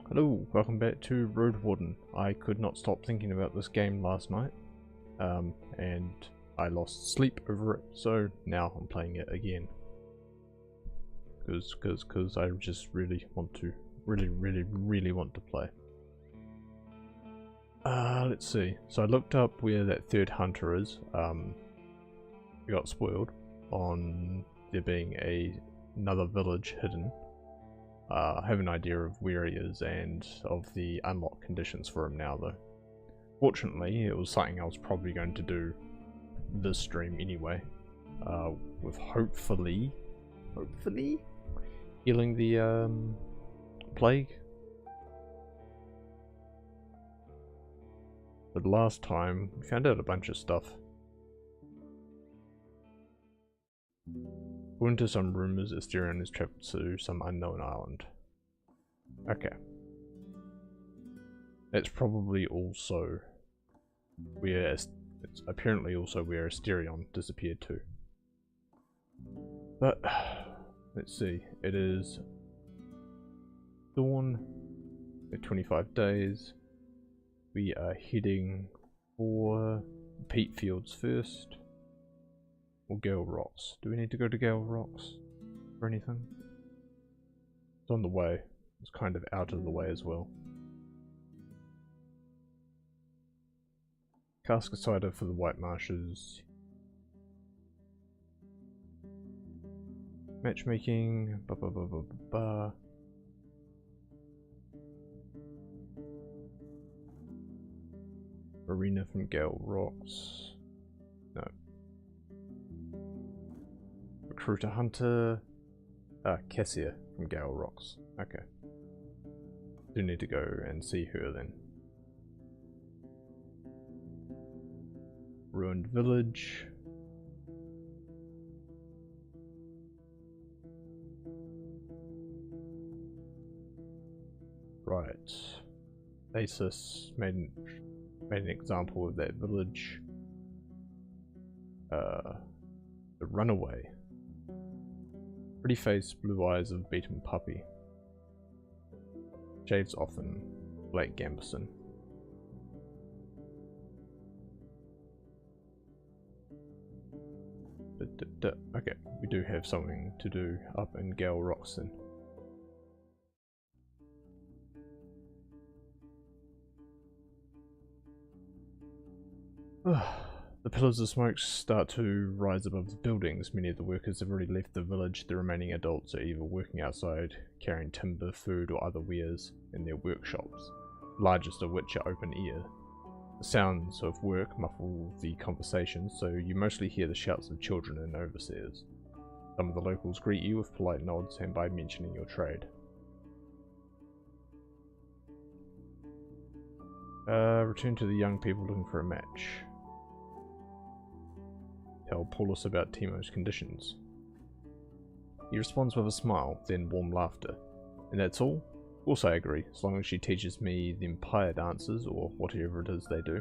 Hello, welcome back to Roadwarden. I could not stop thinking about this game last night, and I lost sleep over it, so now I'm playing it again. Because I just really want to, really want to play. Let's see. So I looked up where that third hunter is. I got spoiled on there being another village hidden. I have an idea of where he is and of the unlock conditions for him now though. Fortunately, it was something I was probably going to do this stream anyway, with hopefully healing the plague. But last time we found out a bunch of stuff. According to some rumors, Asterion has traveled to some unknown island. Okay. That's probably also where it's apparently also where Asterion disappeared to. But let's see. It is dawn at 25 days. We are heading for peat fields first. Or Gale Rocks. Do we need to go to Gale Rocks or anything? It's on the way. It's kind of out of the way as well. Cask of cider for the White Marshes. Matchmaking. Marina from Gale Rocks. No. Recruiter Hunter. Cassia from Gale Rocks. Okay. Do need to go and see her then. Ruined Village. Right. Asus made an example of that village. The Runaway. Pretty face, blue eyes of beaten puppy. Shaves often. Blake Gambison. Okay, we do have something to do up in Gale Rocks then. The pillars of smoke start to rise above the buildings. Many of the workers have already left the village. The remaining adults are either working outside, carrying timber, food or other wares in their workshops, the largest of which are open air. The sounds of work muffle the conversation, so you mostly hear the shouts of children and overseers. Some of the locals greet you with polite nods and by mentioning your trade. Return to the young people looking for a match. Tell Paulus about Timo's conditions. He responds with a smile, then warm laughter. And that's all? Of course I agree, as long as she teaches me the Empire dances, or whatever it is they do.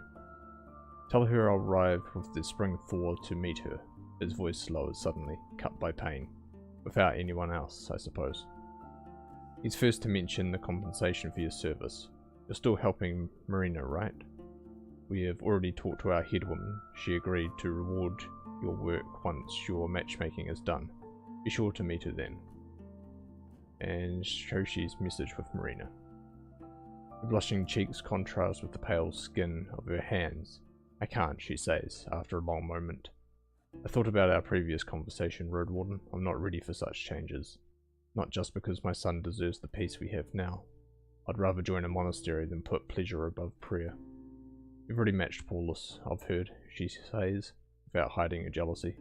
Tell her I'll arrive with the spring thaw to meet her. His voice lowers suddenly, cut by pain. Without anyone else, I suppose. He's first to mention the compensation for your service. You're still helping Marina, right? We have already talked to our headwoman. She agreed to reward your work once your matchmaking is done. Be sure to meet her then. And Shoshi's message with Marina. Her blushing cheeks contrast with the pale skin of her hands. I can't, she says, after a long moment. I thought about our previous conversation, Roadwarden. I'm not ready for such changes. Not just because my son deserves the peace we have now. I'd rather join a monastery than put pleasure above prayer. You've already matched Paulus, I've heard, she says, without hiding her jealousy.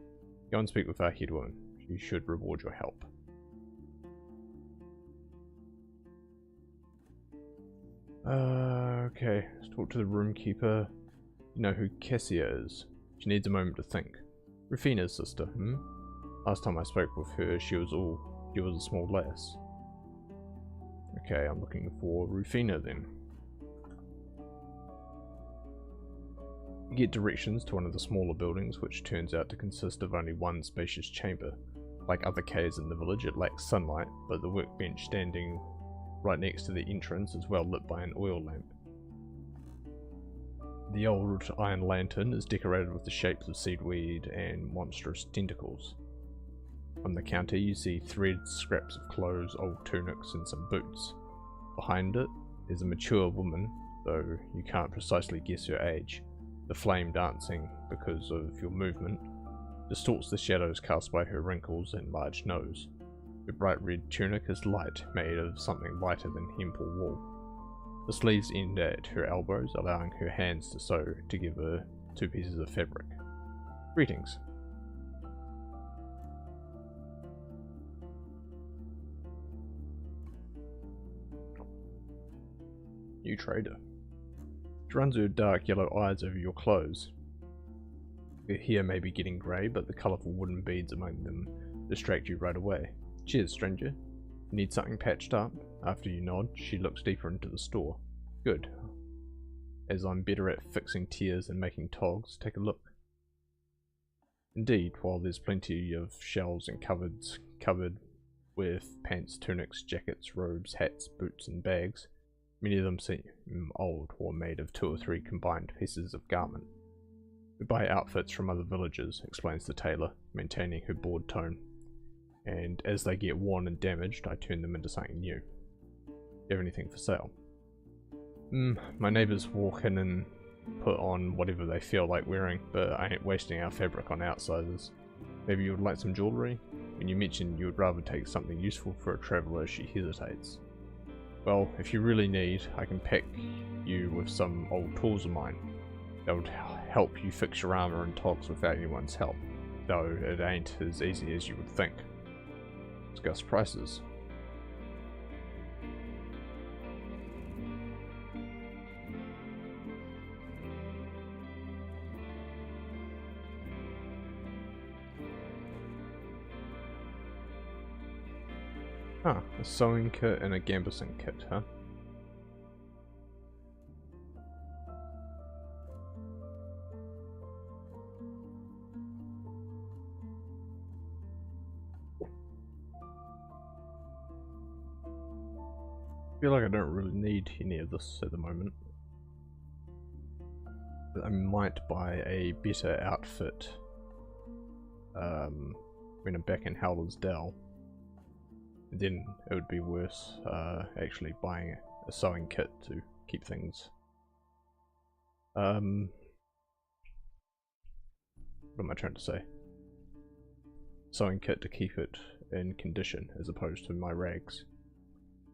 Go and speak with our headwoman. She should reward your help. Okay, let's talk to the roomkeeper. You know who Cassia is. She needs a moment to think. Rufina's sister, Last time I spoke with her, she was a small lass. Okay, I'm looking for Rufina then. You get directions to one of the smaller buildings, which turns out to consist of only one spacious chamber. Like other caves in the village, it lacks sunlight, but the workbench standing Right next to the entrance is well lit by an oil lamp. The old iron lantern is decorated with the shapes of seaweed and monstrous tentacles. On the counter you see threads, scraps of clothes, old tunics and some boots. Behind it is a mature woman, though you can't precisely guess her age. The flame dancing, because of your movement, distorts the shadows cast by her wrinkles and large nose. Her bright red tunic is light, made of something lighter than hemp or wool. The sleeves end at her elbows, allowing her hands to sew to give her 2 pieces of fabric. Greetings. New trader. She runs her dark yellow eyes over your clothes. Her hair may be getting grey, but the colourful wooden beads among them distract you right away. Cheers, stranger. You need something patched up? After you nod, she looks deeper into the store. Good. As I'm better at fixing tears and making togs, take a look. Indeed, while there's plenty of shelves and cupboards covered with pants, tunics, jackets, robes, hats, boots and bags, many of them seem old or made of 2 or 3 combined pieces of garment. We buy outfits from other villages, explains the tailor, maintaining her bored tone. And as they get worn and damaged, I turn them into something new. Do you have anything for sale? My neighbours walk in and put on whatever they feel like wearing, but I ain't wasting our fabric on outsiders. Maybe you would like some jewellery? When you mentioned you would rather take something useful for a traveller, she hesitates. Well, if you really need, I can pack you with some old tools of mine. That would help you fix your armour and togs without anyone's help, though it ain't as easy as you would think. Discuss prices. Ah, a sewing kit and a gambersing kit, huh? I feel like I don't really need any of this at the moment. But I might buy a better outfit when I'm back in Howler's Dell. Then it would be worth actually buying a sewing kit to keep things. What am I trying to say? Sewing kit to keep it in condition as opposed to my rags.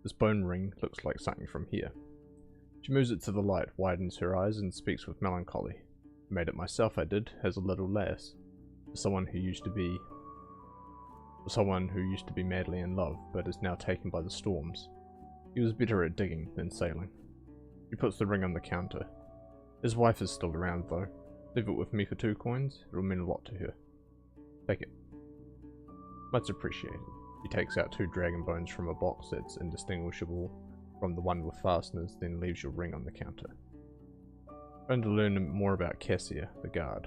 This bone ring looks like something from here. She moves it to the light, widens her eyes and speaks with melancholy. I made it myself, I did, as a little lass. For someone who used to be madly in love, but is now taken by the storms. He was better at digging than sailing. He puts the ring on the counter. His wife is still around though. Leave it with me for 2 coins, it'll mean a lot to her. Take it. Much appreciated. He takes out 2 dragon bones from a box that's indistinguishable from the one with fasteners, then leaves your ring on the counter. I'm going to learn more about Cassia, the guard.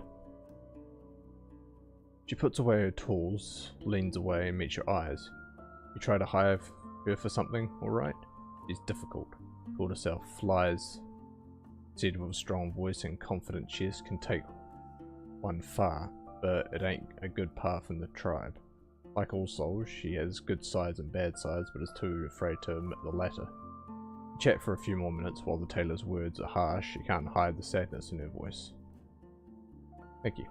She puts away her tools, leans away and meets your eyes. You try to hire her for something, alright? She's difficult. Called herself Flies. Said with a strong voice and confident chest, can take one far, but it ain't a good path in the tribe. Like all souls, she has good sides and bad sides, but is too afraid to admit the latter. We chat for a few more minutes while the tailor's words are harsh. She can't hide the sadness in her voice. Thank you.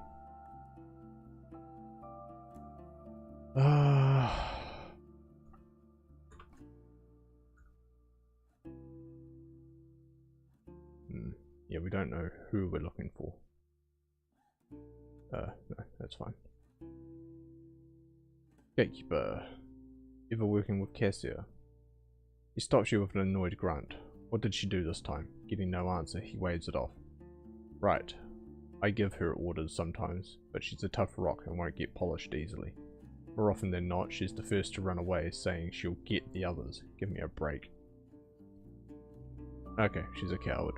Yeah, we don't know who we're looking for. No, that's fine. Gatekeeper. Ever working with Cassia? He stops you with an annoyed grunt. What did she do this time? Getting no answer, he waves it off. Right. I give her orders sometimes, but she's a tough rock and won't get polished easily. More often than not, she's the first to run away, saying she'll get the others. Give me a break. Okay, she's a coward.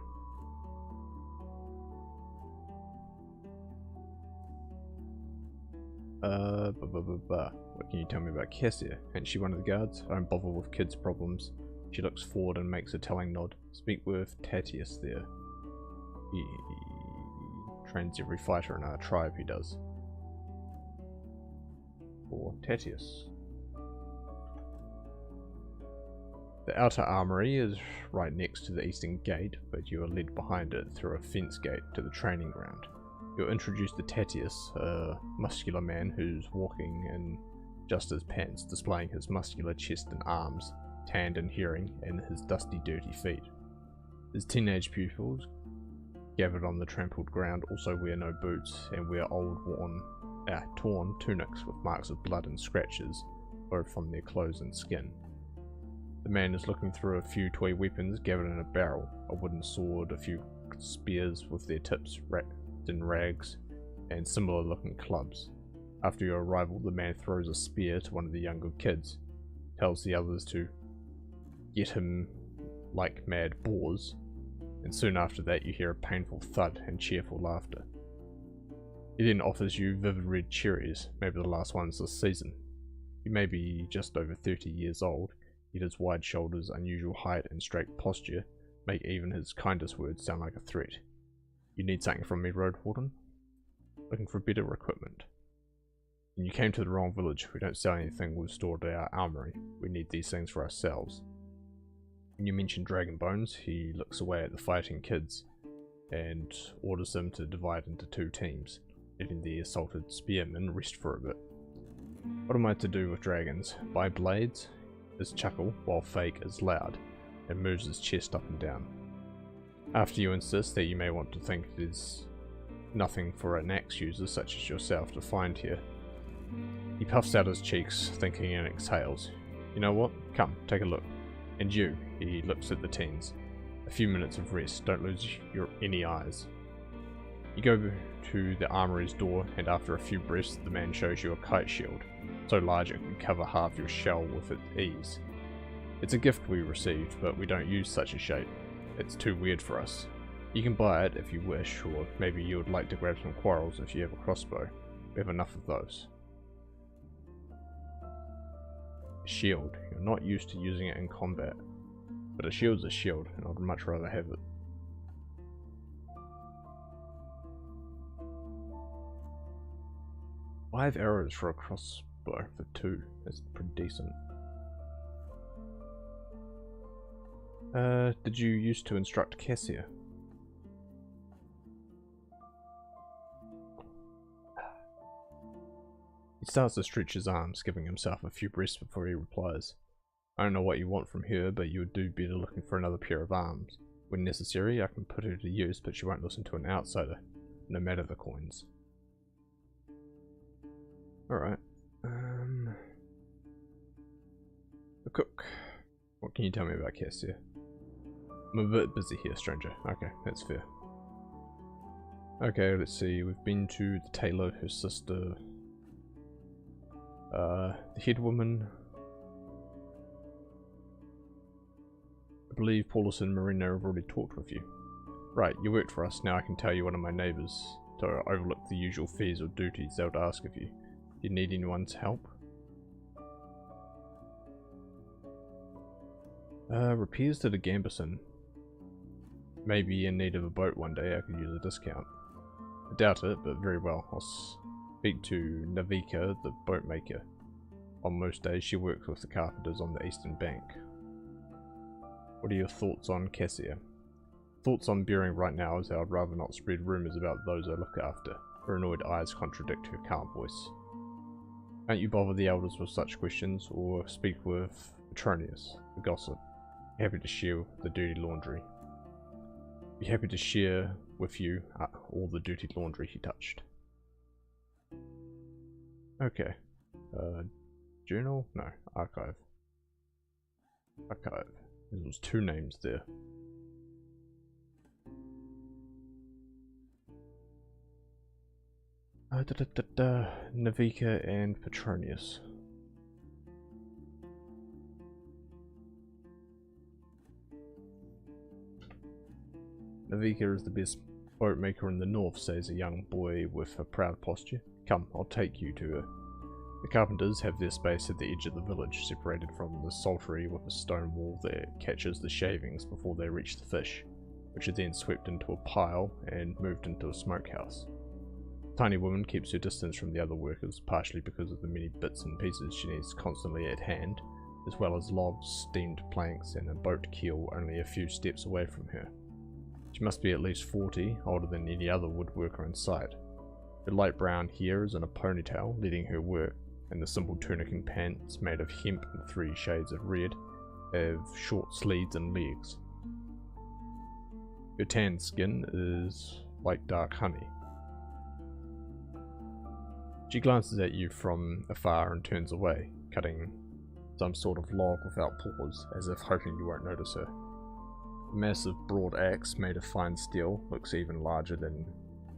What can you tell me about Cassia? Ain't she one of the guards? I don't bother with kids' problems. She looks forward and makes a telling nod. Speak with Tatius there. He trains every fighter in our tribe, he does. Or Tatius. The outer armory is right next to the eastern gate, but you are led behind it through a fence gate to the training ground. You're introduced to Tatius, a muscular man who's walking in just his pants, displaying his muscular chest and arms, tanned and hearing, and his dusty, dirty feet. His teenage pupils, gathered on the trampled ground, also wear no boots and wear old, torn tunics with marks of blood and scratches, both from their clothes and skin. The man is looking through a few toy weapons gathered in a barrel, a wooden sword, a few spears with their tips wrapped in rags, and similar looking clubs. After your arrival, the man throws a spear to one of the younger kids, tells the others to get him like mad boars, and soon after that you hear a painful thud and cheerful laughter. He then offers you vivid red cherries, maybe the last ones this season. He may be just over 30 years old, yet his wide shoulders, unusual height, and straight posture make even his kindest words sound like a threat. You need something from me, Roadwarden? Looking for better equipment. And you came to the wrong village. We don't sell anything we've stored at our armory. We need these things for ourselves. When you mention dragon bones, he looks away at the fighting kids and orders them to divide into two teams, letting the assaulted spearmen rest for a bit. What am I to do with dragons? Buy blades? His chuckle, while fake, is loud, and moves his chest up and down. After you insist that you may want to think there's nothing for an axe user such as yourself to find here, he puffs out his cheeks, thinking, and exhales. You know what? Come, take a look. And you, he looks at the teens. A few minutes of rest, don't lose any eyes. You go to the armory's door, and after a few breaths, the man shows you a kite shield, so large it can cover half your shell with ease. It's a gift we received, but we don't use such a shape. It's too weird for us. You can buy it if you wish, or maybe you would like to grab some quarrels if you have a crossbow. We have enough of those. A shield. You're not used to using it in combat, but a shield's a shield, and I'd much rather have it. Five arrows for a crossbow for 2. That's pretty decent. Did you used to instruct Cassia? He starts to stretch his arms, giving himself a few breaths before he replies. I don't know what you want from her, but you would do better looking for another pair of arms. When necessary, I can put her to use, but she won't listen to an outsider, no matter the coins. Alright. The cook. What can you tell me about Cassia? I'm a bit busy here, stranger. Okay, that's fair. Okay, let's see. We've been to the tailor, her sister, the head woman. I believe Paulus and Marina have already talked with you. Right, you worked for us. Now I can tell you one of my neighbours to overlook the usual fees or duties they would ask of you. Do you need anyone's help? Repairs to the Gambison. Maybe in need of a boat one day. I could use a discount. I doubt it, but very well. I'll speak to Navika, the boat maker. On most days she works with the carpenters on the eastern bank. What are your thoughts on Cassia? Thoughts I'm bearing right now is that I'd rather not spread rumours about those I look after. Her annoyed eyes contradict her calm voice. Can't you bother the elders with such questions, or speak with Petronius, the gossip? Happy to share the dirty laundry. Be happy to share with you all the dirty laundry he touched. Okay. Journal? No. Archive. Archive. There was 2 names there. Navika and Petronius. Navika is the best boat maker in the north, says a young boy with a proud posture. Come, I'll take you to her. The carpenters have their space at the edge of the village, separated from the saltery with a stone wall that catches the shavings before they reach the fish, which are then swept into a pile and moved into a smokehouse. The tiny woman keeps her distance from the other workers, partially because of the many bits and pieces she needs constantly at hand, as well as logs, steamed planks, and a boat keel only a few steps away from her. She must be at least 40, older than any other woodworker in sight. Her light brown hair is in a ponytail, letting her work, and the simple tunic and pants made of hemp in 3 shades of red have short sleeves and legs. Her tan skin is like dark honey. She glances at you from afar and turns away, cutting some sort of log without pause, as if hoping you won't notice her. The massive broad axe made of fine steel looks even larger than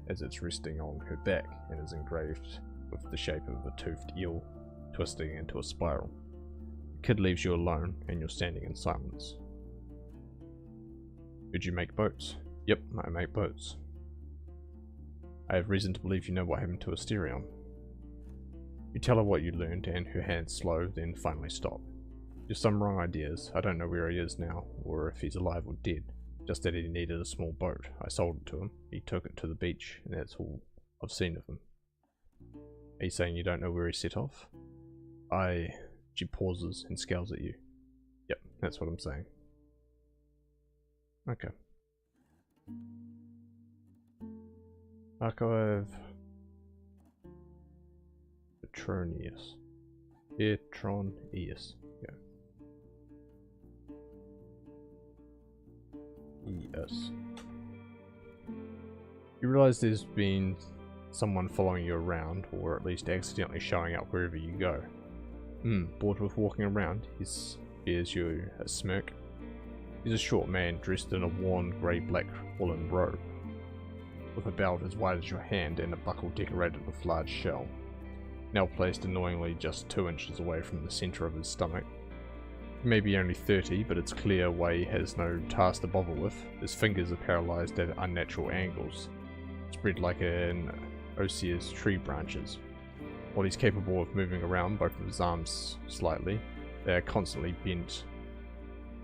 as it's resting on her back and is engraved with the shape of a toothed eel twisting into a spiral. The kid leaves you alone and you're standing in silence. Did you make boats? Yep, I make boats. I have reason to believe you know what happened to Asterion. You tell her what you learned and her hands slow, then finally stop. Just some wrong ideas. I don't know where he is now, or if he's alive or dead. Just that he needed a small boat. I sold it to him. He took it to the beach, and that's all I've seen of him. Are you saying you don't know where he set off? She pauses and scowls at you. Yep, that's what I'm saying. Okay. Archive Petronius. Petronius. Yeah. Yes. You realize there's been someone following you around, or at least accidentally showing up wherever you go. Bored with walking around? He spares you a smirk. He's a short man dressed in a worn grey-black woolen robe, with a belt as wide as your hand and a buckle decorated with large shell, now placed annoyingly just 2 inches away from the centre of his stomach. He may be only 30, but it's clear why he has no task to bother with. His fingers are paralysed at unnatural angles, spread like an osiers tree branches. While he's capable of moving around both of his arms slightly, they are constantly bent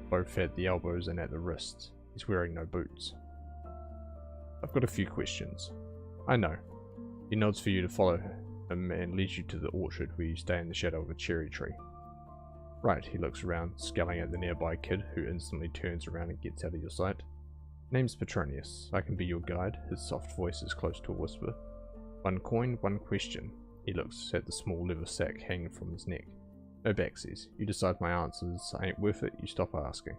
both at the elbows and at the wrists. He's wearing no boots. I've got a few questions. I know. He nods for you to follow him and leads you to the orchard where you stay in the shadow of a cherry tree. Right, he looks around, scowling at the nearby kid, who instantly turns around and gets out of your sight. Name's Petronius. I can be your guide. His soft voice is close to a whisper. 1 coin, 1 question. He looks at the small leather sack hanging from his neck. No backsies. You decide my answers ain't worth it, you stop asking.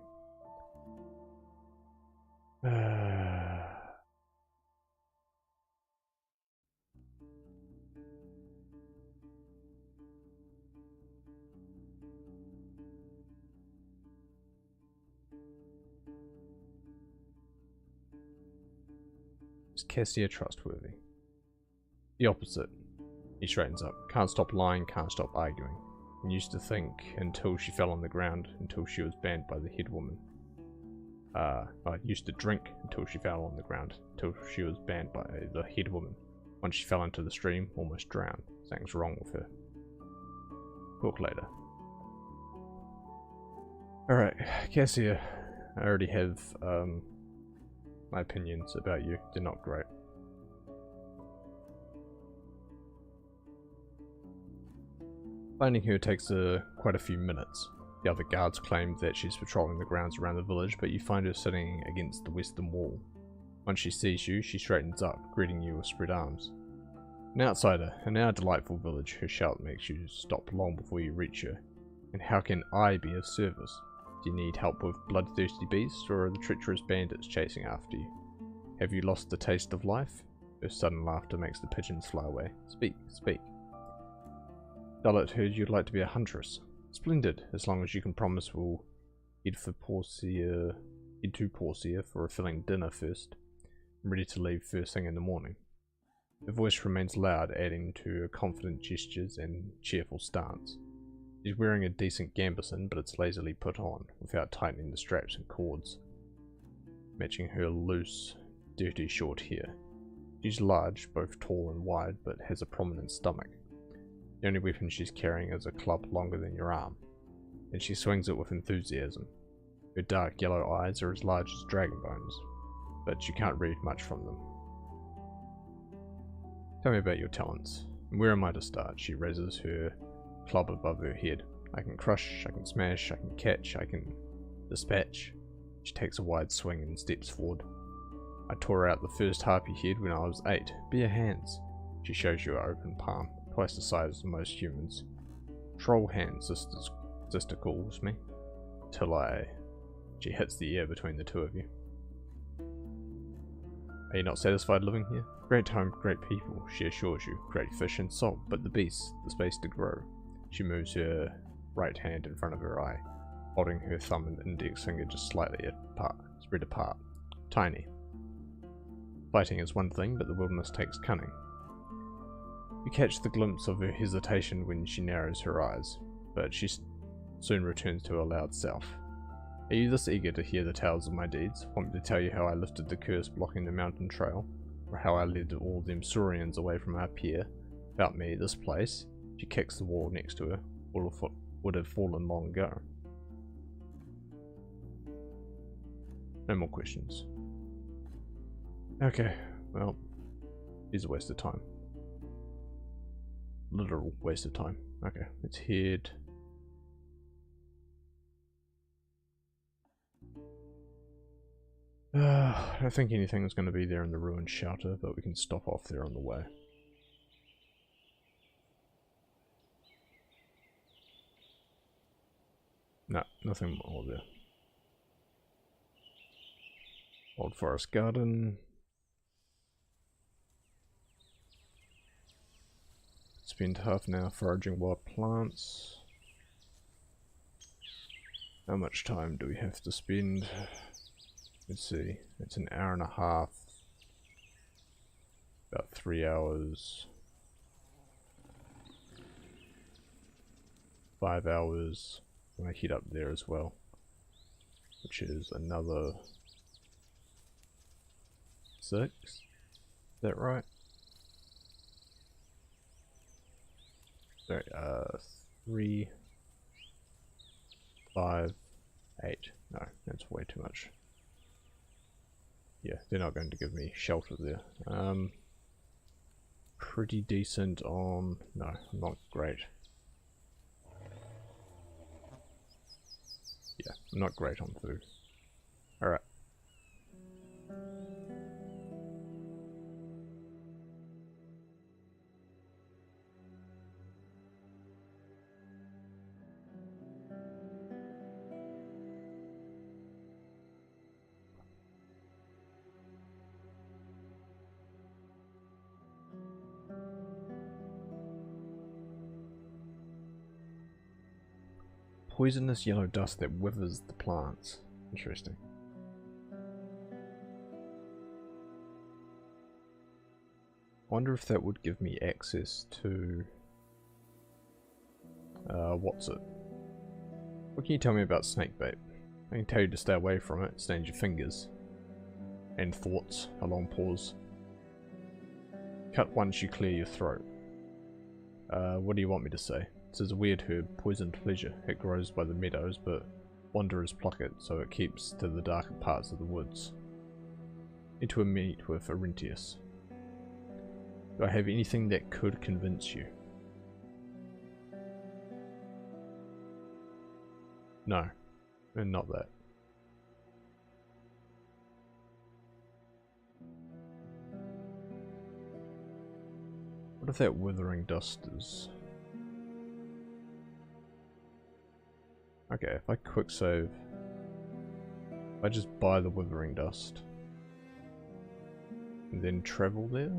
Is Cassia trustworthy? The opposite. He straightens up. Can't stop lying, can't stop arguing. And used to think until she fell on the ground, until she was banned by the head woman. I used to drink until she fell on the ground, until she was banned by the head woman. Once she fell into the stream, almost drowned. Something's wrong with her. Talk later. Alright, Cassia, I already have my opinions about you. They're not great. Finding her takes quite a few minutes. The other guards claim that she's patrolling the grounds around the village, but you find her sitting against the western wall. Once she sees you, she straightens up, greeting you with spread arms. An outsider, in our delightful village, her shout makes you stop long before you reach her. And how can I be of service? Do you need help with bloodthirsty beasts, or are the treacherous bandits chasing after you? Have you lost the taste of life? Her sudden laughter makes the pigeons fly away. Speak, speak. Dalit heard you'd like to be a huntress. Splendid, as long as you can promise we'll head to Porcia for a filling dinner first. I'm ready to leave first thing in the morning. Her voice remains loud, adding to her confident gestures and cheerful stance. She's wearing a decent gambeson, but it's lazily put on, without tightening the straps and cords, matching her loose, dirty short hair. She's large, both tall and wide, but has a prominent stomach. The only weapon she's carrying is a club longer than your arm, and she swings it with enthusiasm. Her dark yellow eyes are as large as dragon bones, but you can't read much from them. Tell me about your talents. Where am I to start? She raises her club above her head. I can crush, I can smash, I can catch, I can dispatch. She takes a wide swing and steps forward. I tore out the first harpy head when I was 8. Bare hands. She shows you her open palm, twice the size of most humans. Troll hands, sister calls me. Till She hits the air between the two of you. Are you not satisfied living here? Great home, great people, she assures you. Great fish and salt, but the beasts, the space to grow. She moves her right hand in front of her eye, holding her thumb and index finger just slightly spread apart. Tiny. Fighting is one thing, but the wilderness takes cunning. You catch the glimpse of her hesitation when she narrows her eyes, but she soon returns to her loud self. Are you this eager to hear the tales of my deeds? Want me to tell you how I lifted the curse blocking the mountain trail? Or how I led all them Saurians away from our pier? About me, this place. She kicks the wall next to her. Would have fallen long ago. No more questions. Okay, well, it's a waste of time. Literal waste of time. Okay, let's head. I don't think anything's going to be there in the ruined shelter, but we can stop off there on the way. No, nothing more there. Old forest garden. Spend half an hour foraging wild plants. How much time do we have to spend? Let's see, it's an hour and a half. About 3 hours. 5 hours. I'm gonna head up there as well, which is another 6. Is that right? Sorry, 3, 5, 8. No, that's way too much. Yeah, they're not going to give me shelter there. Pretty decent on... no, not great. Yeah, not great on food. Alright. Poisonous yellow dust that withers the plants. Interesting. Wonder if that would give me access to... what's it? What can you tell me about snakebait? I can tell you to stay away from it, stains your fingers. And thoughts, a long pause. Cut once you clear your throat. What do you want me to say? This is a weird herb, poisoned pleasure. It grows by the meadows, but wanderers pluck it, so it keeps to the darker parts of the woods. Into a meet with Arentius. Do I have anything that could convince you? No, and not that. What if that withering dust is... okay, if I quick save, if I just buy the withering dust and then travel there.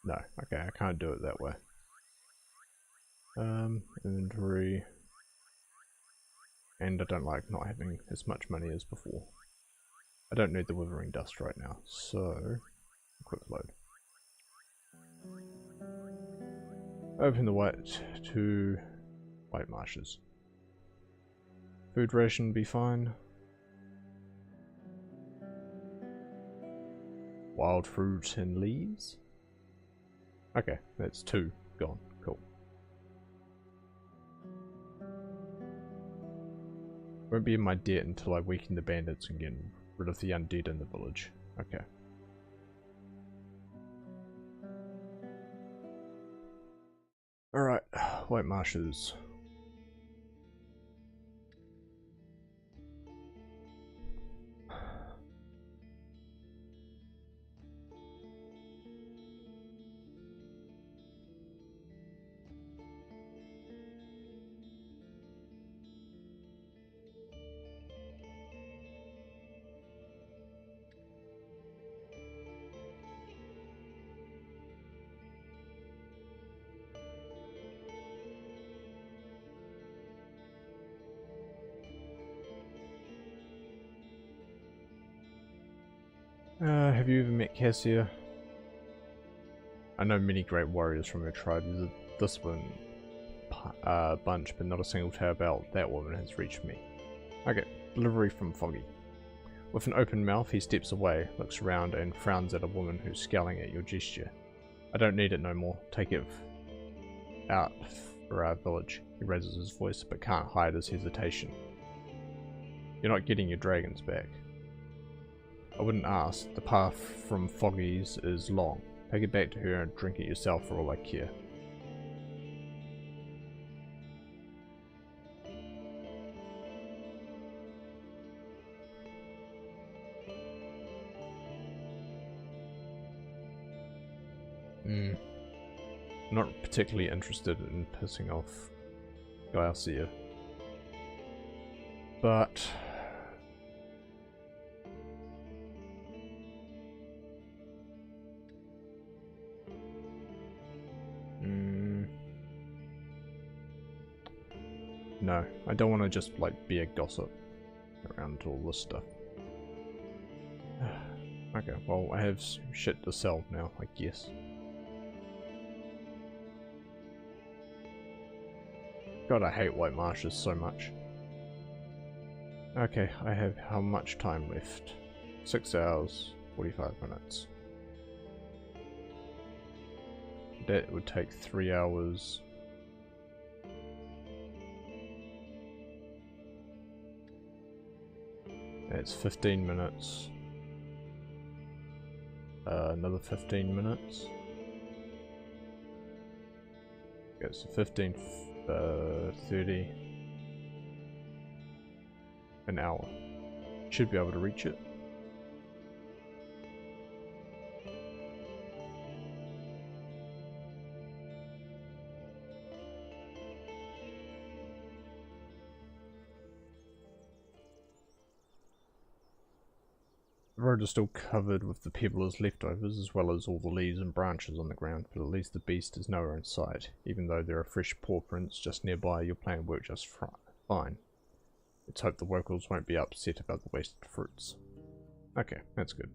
No, okay, I can't do it that way. Inventory. And I don't like not having as much money as before. I don't need the withering dust right now, so quick load. Open the white to White marshes. Food ration be fine. Wild fruit and leaves. Okay, that's 2 gone. Cool. Won't be in my debt until I weaken the bandits and get rid of the undead in the village. Okay. Alright, White Marshes. Have you ever met Cassia? I know many great warriors from her tribe. There's this one bunch, but not a single tale about that woman has reached me. Okay, delivery from Foggy. With an open mouth, he steps away, looks around, and frowns at a woman who's scowling at your gesture. I don't need it no more. Take it out for our village. He raises his voice, but can't hide his hesitation. You're not getting your dragons back. I wouldn't ask. The path from Foggy's is long. Take it back to her and drink it yourself for all I care. Not particularly interested in pissing off Garcia. But no, I don't want to just like be a gossip around all this stuff. Okay, well I have shit to sell now, I guess. God, I hate White Marshes so much. Okay, I have how much time left? 6 hours, 45 minutes. That would take 3 hours. That's 15 minutes. Another 15 minutes. Okay, so 15, 30. An hour. Should be able to reach it. The road is still covered with the peddler's leftovers, as well as all the leaves and branches on the ground, but at least the beast is nowhere in sight. Even though there are fresh paw prints just nearby, your plan worked just fine. Let's hope the locals won't be upset about the wasted fruits. Okay, that's good.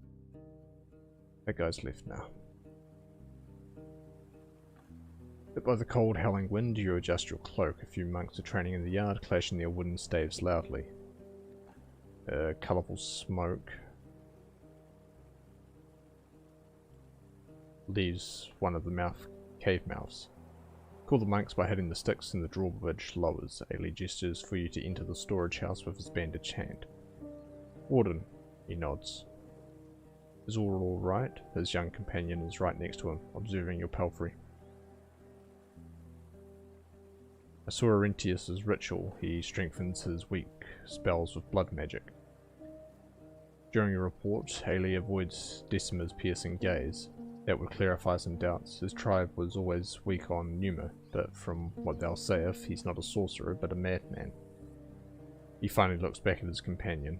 That guy's left now. Hit by the cold, howling wind, you adjust your cloak. A few monks are training in the yard, clashing their wooden staves loudly. Colourful smoke leaves one of the cave mouths. Call the monks by hitting the sticks and the drawbridge lowers. Ailey gestures for you to enter the storage house with his bandaged hand. Warden, he nods. Is all right? His young companion is right next to him, observing your palfrey. I saw Arentius' ritual. He strengthens his weak spells with blood magic. During your report, Ailey avoids Decima's piercing gaze. That would clarify some doubts. His tribe was always weak on Numa, but from what thou sayest, he's not a sorcerer, but a madman. He finally looks back at his companion.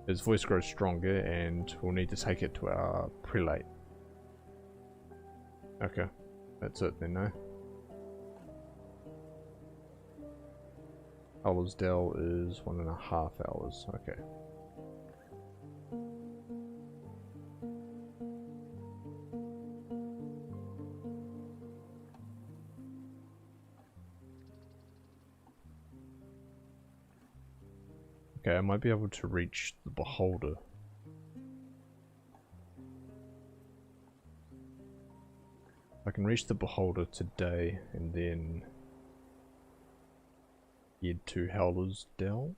His voice grows stronger, and we'll need to take it to our prelate. Okay, that's it then, no? Dell is 1.5 hours, okay. Okay, I might be able to reach the beholder. I can reach the beholder today and then head to Howler's Dell.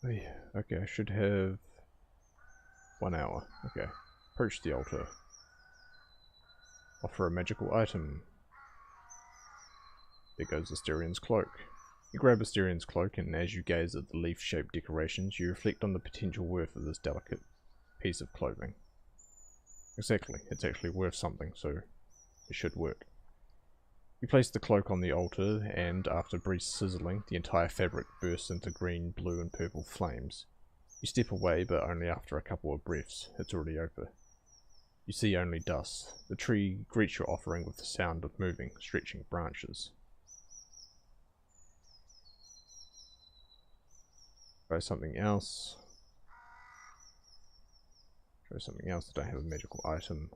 Oh yeah, okay, I should have 1 hour. Okay, approach the altar. Offer a magical item. There goes Asterian's cloak. You grab Asterian's cloak, and as you gaze at the leaf-shaped decorations, you reflect on the potential worth of this delicate piece of clothing. Exactly, it's actually worth something, so it should work. You place the cloak on the altar, and after brief sizzling, the entire fabric bursts into green, blue, and purple flames. You step away, but only after a couple of breaths. It's already over. You see only dust. The tree greets your offering with the sound of moving, stretching branches. Try something else. Try something else that don't have a magical item.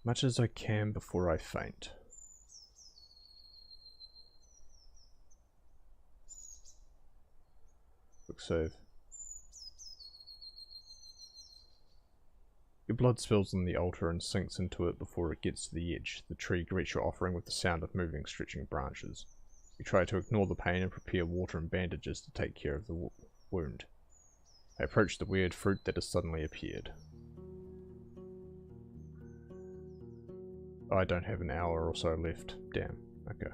Much as I can before I faint. Quick save. Your blood spills on the altar and sinks into it before it gets to the edge. The tree greets your offering with the sound of moving, stretching branches. You try to ignore the pain and prepare water and bandages to take care of the wound. I approach the weird fruit that has suddenly appeared. I don't have an hour or so left. Damn. Okay.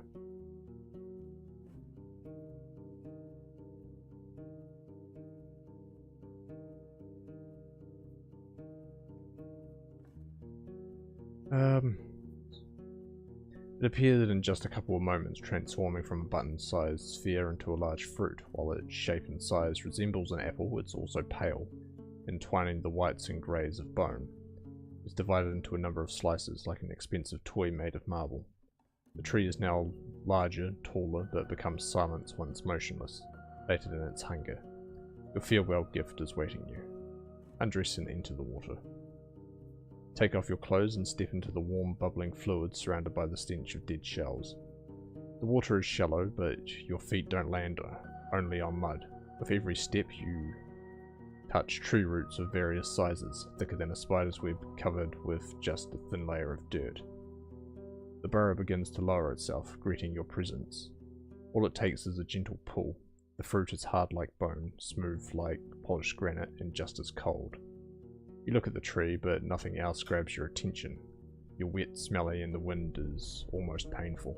It appeared in just a couple of moments, transforming from a button-sized sphere into a large fruit. While its shape and size resembles an apple, it's also pale, entwining the whites and greys of bone. It's divided into a number of slices, like an expensive toy made of marble. The tree is now larger, taller, but becomes silent once motionless, fated in its hunger. Your farewell gift is waiting you. Undress and enter the water. Take off your clothes and step into the warm, bubbling fluid surrounded by the stench of dead shells. The water is shallow, but your feet don't land only on mud. With every step you touch tree roots of various sizes, thicker than a spider's web, covered with just a thin layer of dirt. The burrow begins to lower itself, greeting your presence. All it takes is a gentle pull. The fruit is hard like bone, smooth like polished granite, and just as cold. You look at the tree, but nothing else grabs your attention. You're wet, smelly, and the wind is almost painful.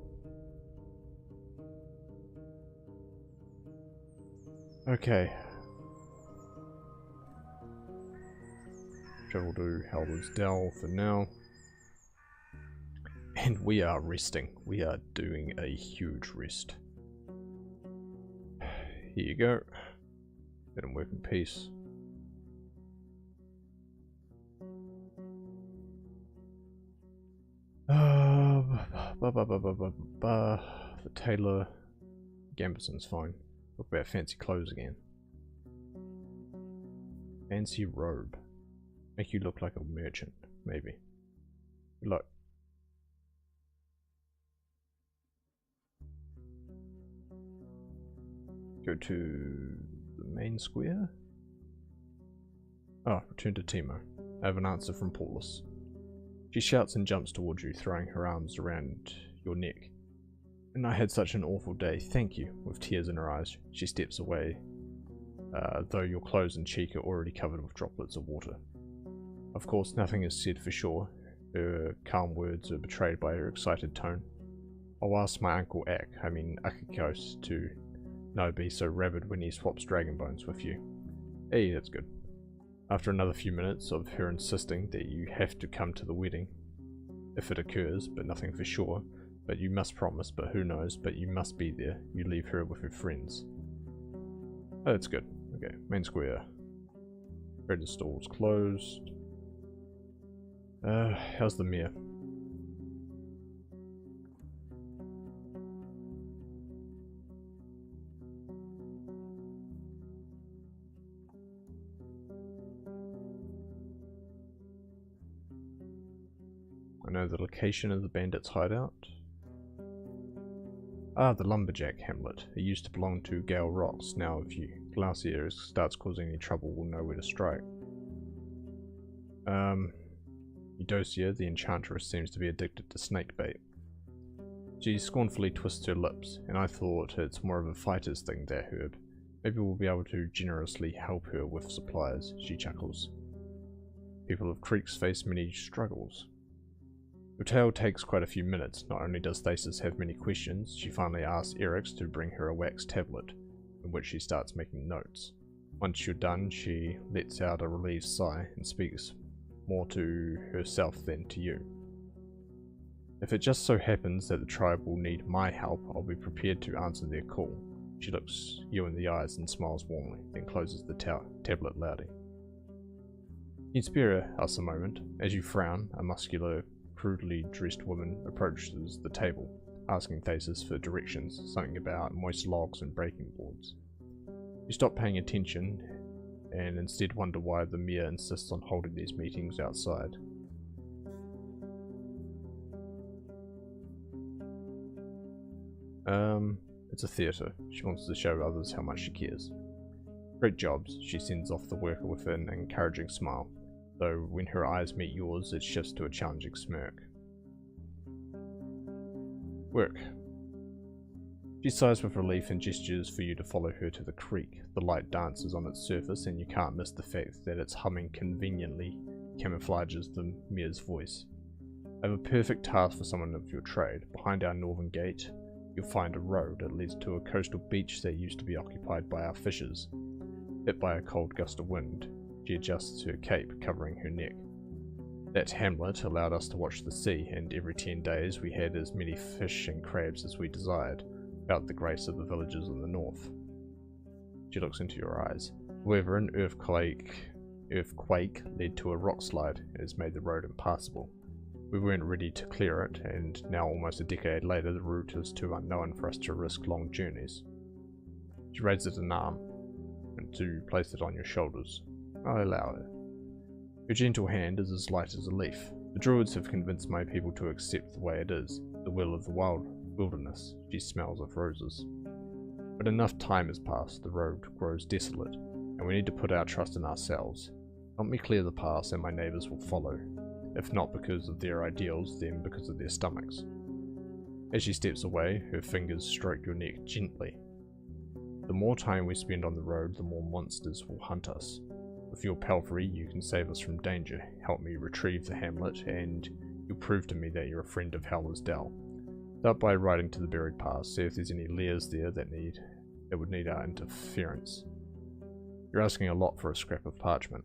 Okay. Travel to Howler's Dell for now. And we are resting. We are doing a huge rest. Here you go. Let him work in peace. The tailor, Gambeson's fine. Look about fancy clothes again. Fancy robe. Make you look like a merchant, maybe. Good luck. Go to the main square. Oh, return to Timo. I have an answer from Paulus. She shouts and jumps towards you, throwing her arms around your neck. And I had such an awful day, thank you. With tears in her eyes, she steps away, though your clothes and cheek are already covered with droplets of water. Of course, nothing is said for sure. Her calm words are betrayed by her excited tone. I'll ask my uncle Akikos, to not be so rabid when he swaps dragon bones with you. Hey, that's good. After another few minutes of her insisting that you have to come to the wedding, if it occurs, but nothing for sure, But you must promise, but who knows, but you must be there. You leave her with her friends. Oh, that's good. Okay, main square. Trader stalls closed. How's the mirror? I know the location of the bandits' hideout. Ah, the Lumberjack Hamlet. It used to belong to Gale Rocks. Now if Glacier starts causing any trouble, we'll know where to strike. Eudocia, the enchantress, seems to be addicted to snakebait. She scornfully twists her lips, and I thought it's more of a fighter's thing there, Herb. Maybe we'll be able to generously help her with supplies, she chuckles. People of Creeks face many struggles. Your tale takes quite a few minutes. Not only does Thasus have many questions, she finally asks Eryx to bring her a wax tablet, in which she starts making notes. Once you're done, she lets out a relieved sigh and speaks more to herself than to you. If it just so happens that the tribe will need my help, I'll be prepared to answer their call. She looks you in the eyes and smiles warmly, then closes the tablet loudly. You spare us a moment. As you frown, a muscular, crudely dressed woman approaches the table, asking Thasus for directions, something about moist logs and breaking boards. You stop paying attention and instead wonder why the mayor insists on holding these meetings outside. It's a theatre. She wants to show others how much she cares. Great jobs, she sends off the worker with an encouraging smile, though when her eyes meet yours it shifts to a challenging smirk. Work. She sighs with relief and gestures for you to follow her to the creek. The light dances on its surface and you can't miss the fact that its humming conveniently camouflages the mayor's voice. I have a perfect task for someone of your trade. Behind our northern gate, you'll find a road that leads to a coastal beach that used to be occupied by our fishers. Hit by a cold gust of wind, she adjusts her cape, covering her neck. That hamlet allowed us to watch the sea, and every 10 days we had as many fish and crabs as we desired, without the grace of the villages in the north. She looks into your eyes. However, an earthquake led to a rock slide and has made the road impassable. We weren't ready to clear it, and now almost a decade later the route is too unknown for us to risk long journeys. She raises an arm and to place it on your shoulders. I allow her. Her gentle hand is as light as a leaf. The druids have convinced my people to accept the way it is, the will of the wilderness. She smells of roses. But enough time has passed, the road grows desolate, and we need to put our trust in ourselves. Help me clear the paths and my neighbours will follow. If not because of their ideals, then because of their stomachs. As she steps away, her fingers stroke your neck gently. The more time we spend on the road, the more monsters will hunt us. With your palfrey, you can save us from danger, help me retrieve the hamlet, and you'll prove to me that you're a friend of Howler's Dell. Start by riding to the buried pass, see if there's any lairs there that would need our interference. You're asking a lot for a scrap of parchment.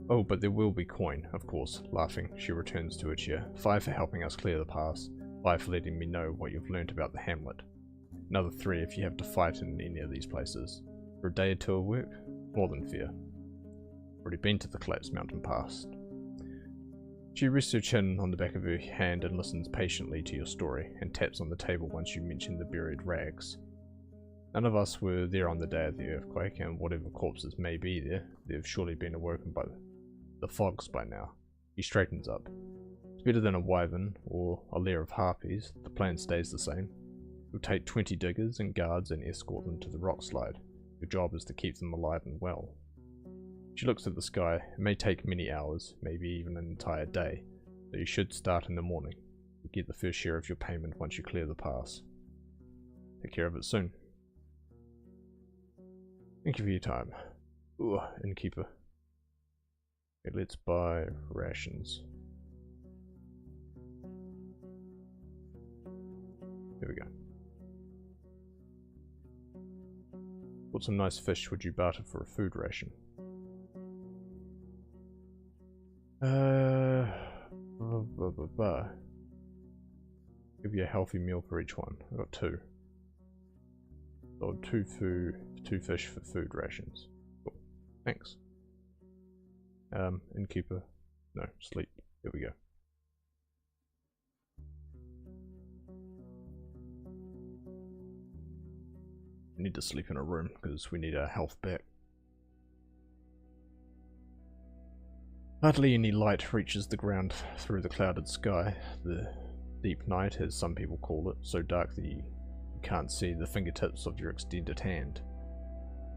Oh, but there will be coin, of course. Laughing, she returns to her chair. 5 for helping us clear the pass, 5 for letting me know what you've learnt about the hamlet. Another 3 if you have to fight in any of these places. For a day or 2 of work? More than fair. Already been to the Collapsed Mountain Pass. She rests her chin on the back of her hand and listens patiently to your story, and taps on the table once you mention the buried rags. None of us were there on the day of the earthquake, and whatever corpses may be there, they've surely been awoken by the fogs by now. He straightens up. It's better than a wyvern or a lair of harpies. The plan stays the same. You'll take 20 diggers and guards and escort them to the rock slide. Your job is to keep them alive and well. She looks at the sky. It may take many hours, maybe even an entire day, but you should start in the morning. You'll get the first share of your payment once you clear the pass. Take care of it soon. Thank you for your time. Ooh, innkeeper. Okay, let's buy rations. There we go. What some nice fish would you barter for a food ration? Give you a healthy meal for each one. I've got 2. Sold 2 fish for food rations. Cool. Thanks. Innkeeper. No, sleep. Here we go. We need to sleep in a room because we need our health back. Hardly any light reaches the ground through the clouded sky. The deep night, as some people call it, so dark that you can't see the fingertips of your extended hand.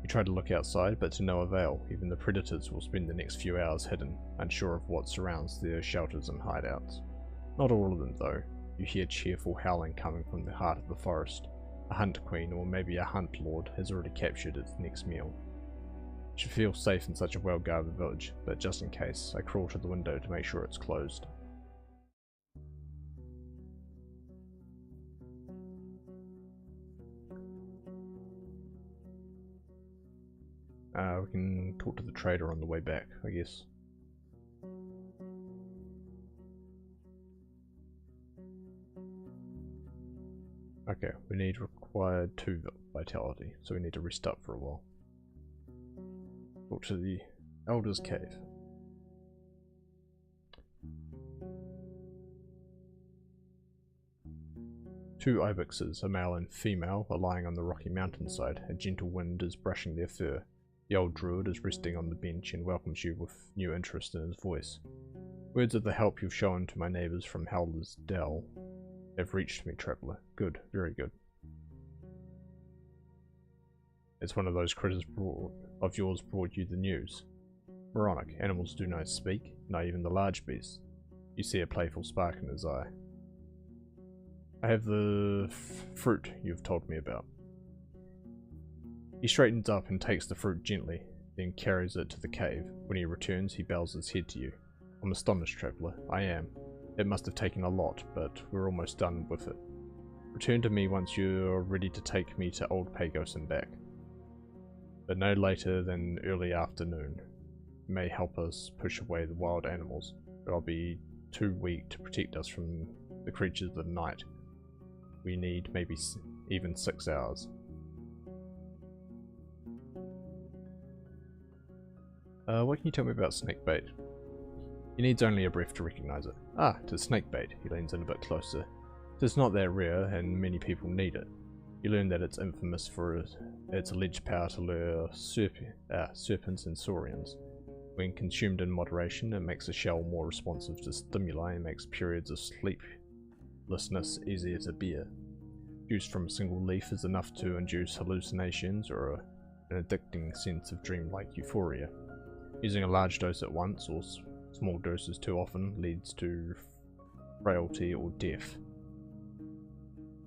You try to look outside, but to no avail. Even the predators will spend the next few hours hidden, unsure of what surrounds their shelters and hideouts. Not all of them, though. You hear cheerful howling coming from the heart of the forest. A hunt queen, or maybe a hunt lord, has already captured its next meal. You should feel safe in such a well-guarded village, but just in case, I crawl to the window to make sure it's closed. We can talk to the trader on the way back, I guess. Okay, we need required 2 vitality, so we need to rest up for a while. Talk to the Elder's Cave. Two ibexes, a male and female, are lying on the rocky mountainside. A gentle wind is brushing their fur. The old druid is resting on the bench and welcomes you with new interest in his voice. Words of the help you've shown to my neighbours from Howler's Dell have reached me, traveller. Good, very good. It's one of those critters of yours brought you the news. Moronic, animals do not speak, not even the large beasts. You see a playful spark in his eye. I have the fruit you've told me about. He straightens up and takes the fruit gently, then carries it to the cave. When he returns, he bows his head to you. I'm astonished, traveller. I am. It must have taken a lot, but we're almost done with it. Return to me once you're ready to take me to Old Pagos and back. But no later than early afternoon. You may help us push away the wild animals, but I'll be too weak to protect us from the creatures of the night. We need maybe even 6 hours. What can you tell me about snakebait? He needs only a breath to recognize it. Ah, 'tis snakebait. He leans in a bit closer. It's not that rare, and many people need it. You learn that it's infamous for its alleged power to lure serpents and saurians. When consumed in moderation, it makes a shell more responsive to stimuli and makes periods of sleeplessness easier to bear. Juice from a single leaf is enough to induce hallucinations or an addicting sense of dreamlike euphoria. Using a large dose at once or small doses too often leads to frailty or death.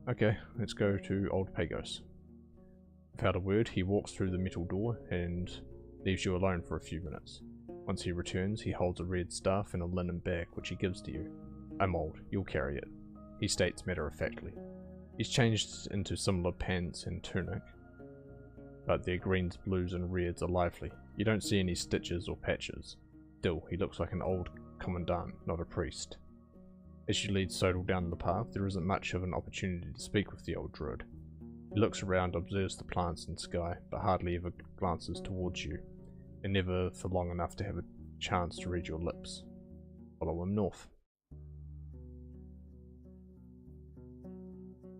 Okay, let's go to Old Pagos. Without a word, he walks through the metal door and leaves you alone for a few minutes. Once he returns, he holds a red staff and a linen bag, which he gives to you. I'm old, you'll carry it, he states matter-of-factly. He's changed into similar pants and tunic, but their greens, blues and reds are lively. You don't see any stitches or patches. Still, he looks like an old commandant, not a priest. As you lead Sodal down the path, there isn't much of an opportunity to speak with the old druid. He looks around, observes the plants and sky, but hardly ever glances towards you, and never for long enough to have a chance to read your lips. Follow him north.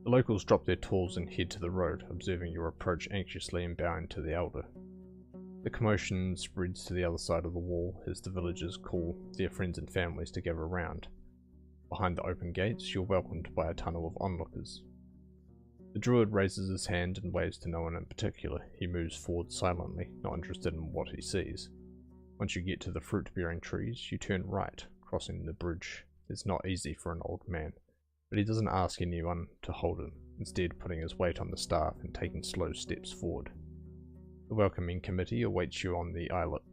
The locals drop their tools and head to the road, observing your approach anxiously and bowing to the elder. The commotion spreads to the other side of the wall as the villagers call their friends and families to gather around. Behind the open gates, you're welcomed by a tunnel of onlookers. The druid raises his hand and waves to no one in particular. He moves forward silently, not interested in what he sees. Once you get to the fruit-bearing trees, you turn right, crossing the bridge. It's not easy for an old man, but he doesn't ask anyone to hold him, instead putting his weight on the staff and taking slow steps forward. The welcoming committee awaits you on the islet.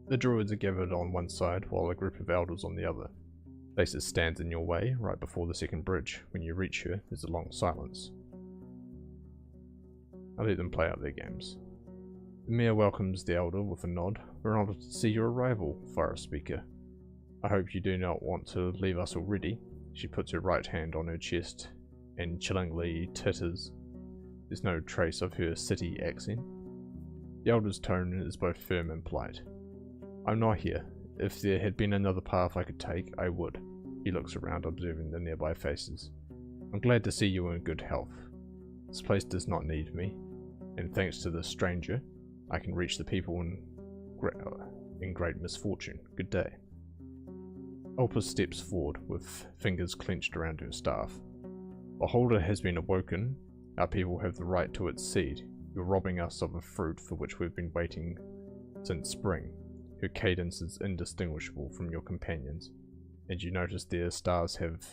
The druids are gathered on one side, while a group of elders on the other. Basis stands in your way, right before the second bridge. When you reach her, there's a long silence. I let them play out their games. The mayor welcomes the elder with a nod. We're honored to see your arrival, Fire Speaker. I hope you do not want to leave us already. She puts her right hand on her chest and chillingly titters. There's no trace of her city accent. The elder's tone is both firm and polite. I'm not here. If there had been another path I could take, I would. He looks around, observing the nearby faces. I'm glad to see you in good health. This place does not need me, and thanks to this stranger, I can reach the people in great misfortune. Good day. Elpa steps forward, with fingers clenched around her staff. Beholder has been awoken. Our people have the right to its seed. You're robbing us of a fruit for which we've been waiting since spring. Her cadence is indistinguishable from your companions, and you notice their stars have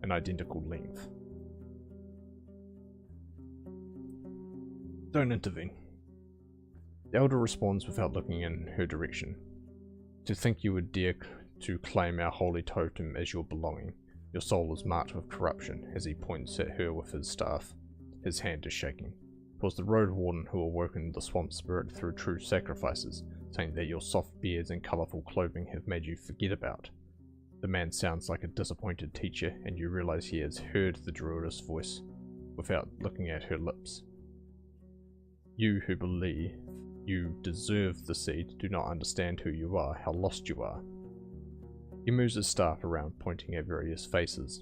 an identical length. Don't intervene. The elder responds without looking in her direction. To think you would dare to claim our holy totem as your belonging. Your soul is marked with corruption, as he points at her with his staff. His hand is shaking. It was the Roadwarden who awoken the swamp spirit through true sacrifices, saying that your soft beards and colourful clothing have made you forget about. The man sounds like a disappointed teacher, and you realize he has heard the druidess voice without looking at her lips. You who believe you deserve the seed do not understand who you are, how lost you are. He moves his staff around, pointing at various faces.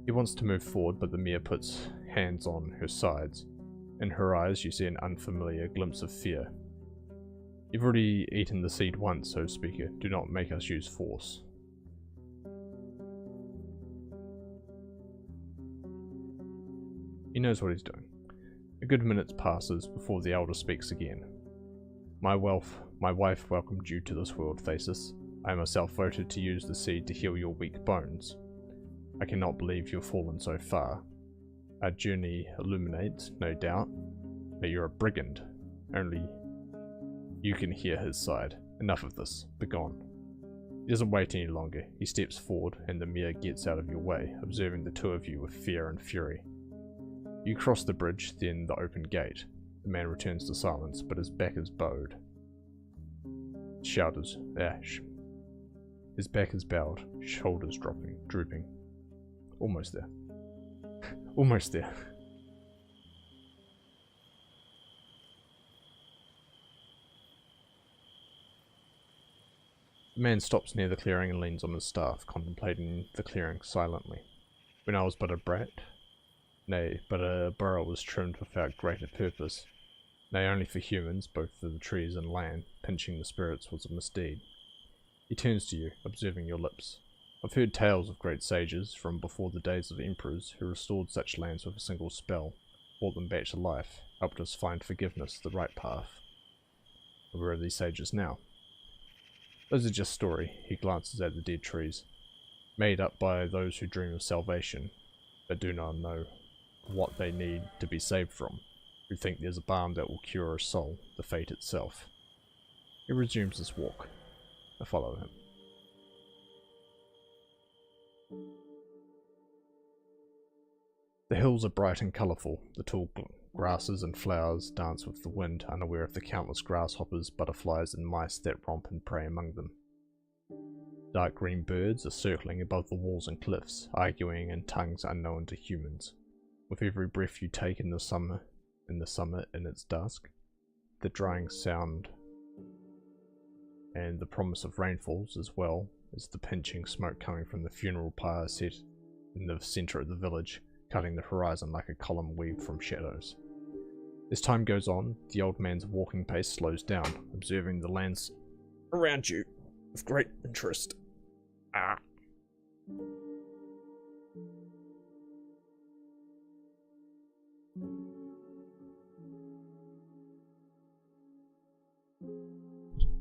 He wants to move forward, but the mare puts hands on her sides. In her eyes you see an unfamiliar glimpse of fear. You've already eaten the seed once, so speaker. Do not make us use force. He knows what he's doing. A good minute passes before the elder speaks again. My wife welcomed you to this world, Thasus. I myself voted to use the seed to heal your weak bones. I cannot believe you've fallen so far. Our journey illuminates, no doubt, but you're a brigand. Only you can hear his side. Enough of this. Begone. He doesn't wait any longer. He steps forward, and the mare gets out of your way, observing the two of you with fear and fury. You cross the bridge, then the open gate. The man returns to silence, but his back is bowed. His back is bowed, shoulders drooping. Almost there. Almost there. The man stops near the clearing and leans on his staff, contemplating the clearing silently. When I was but a brat, nay, but a burrow was trimmed without greater purpose. Nay, only for humans, both for the trees and land, pinching the spirits was a misdeed. He turns to you, observing your lips. I've heard tales of great sages, from before the days of emperors, who restored such lands with a single spell, brought them back to life, helped us find forgiveness, the right path. But where are these sages now? Those are just story. He glances at the dead trees, made up by those who dream of salvation, but do not know what they need to be saved from, who think there's a balm that will cure a soul, the fate itself. He resumes his walk. I follow him. The hills are bright and colourful. The tall grasses and flowers dance with the wind, unaware of the countless grasshoppers, butterflies and mice that romp and prey among them. Dark green birds are circling above the walls and cliffs, arguing in tongues unknown to humans. With every breath you take in the summer in its dusk, the drying sound and the promise of rainfalls, as well as the pinching smoke coming from the funeral pyre set in the centre of the village, cutting the horizon like a column weaved from shadows. As time goes on, the old man's walking pace slows down, observing the lands around you with great interest.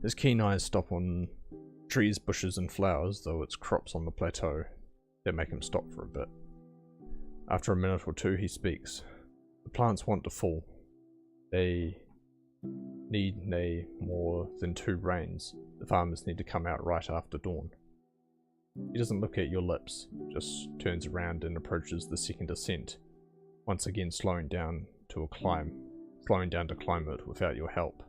His keen eyes stop on trees, bushes and flowers, though it's crops on the plateau that make him stop for a bit. After a minute or two he speaks. The plants want to fall. They need more than 2 rains. The farmers need to come out right after dawn. He doesn't look at your lips, just turns around and approaches the second ascent, once again slowing down to climb it without your help.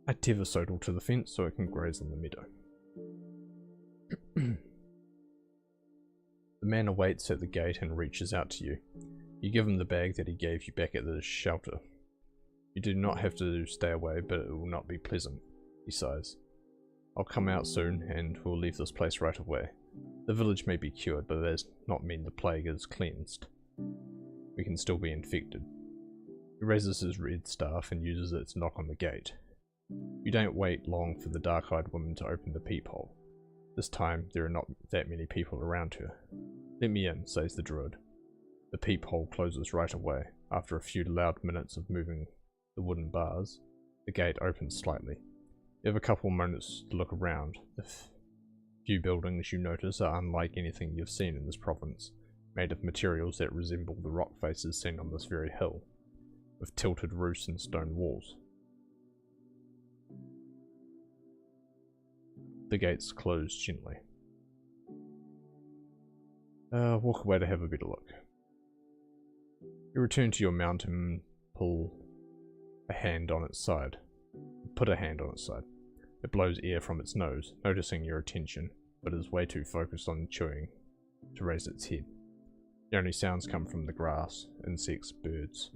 I tether Sodal to the fence so it can graze on the meadow. The man awaits at the gate and reaches out to you. You give him the bag that he gave you back at the shelter. You do not have to stay away, but it will not be pleasant, he sighs. I'll come out soon, and we'll leave this place right away. The village may be cured, but that does not mean the plague is cleansed. We can still be infected. He raises his red staff and uses it to knock on the gate. You don't wait long for the dark-eyed woman to open the peephole. This time, there are not that many people around her. Let me in, says the druid. The peephole closes right away. After a few loud minutes of moving the wooden bars, the gate opens slightly. You have a couple moments to look around. The few buildings you notice are unlike anything you've seen in this province, made of materials that resemble the rock faces seen on this very hill, with tilted roofs and stone walls. The gates close gently. Walk away to have a better look. You return to your mount and put a hand on its side. It blows air from its nose, noticing your attention, but is way too focused on chewing to raise its head. The only sounds come from the grass, insects, birds.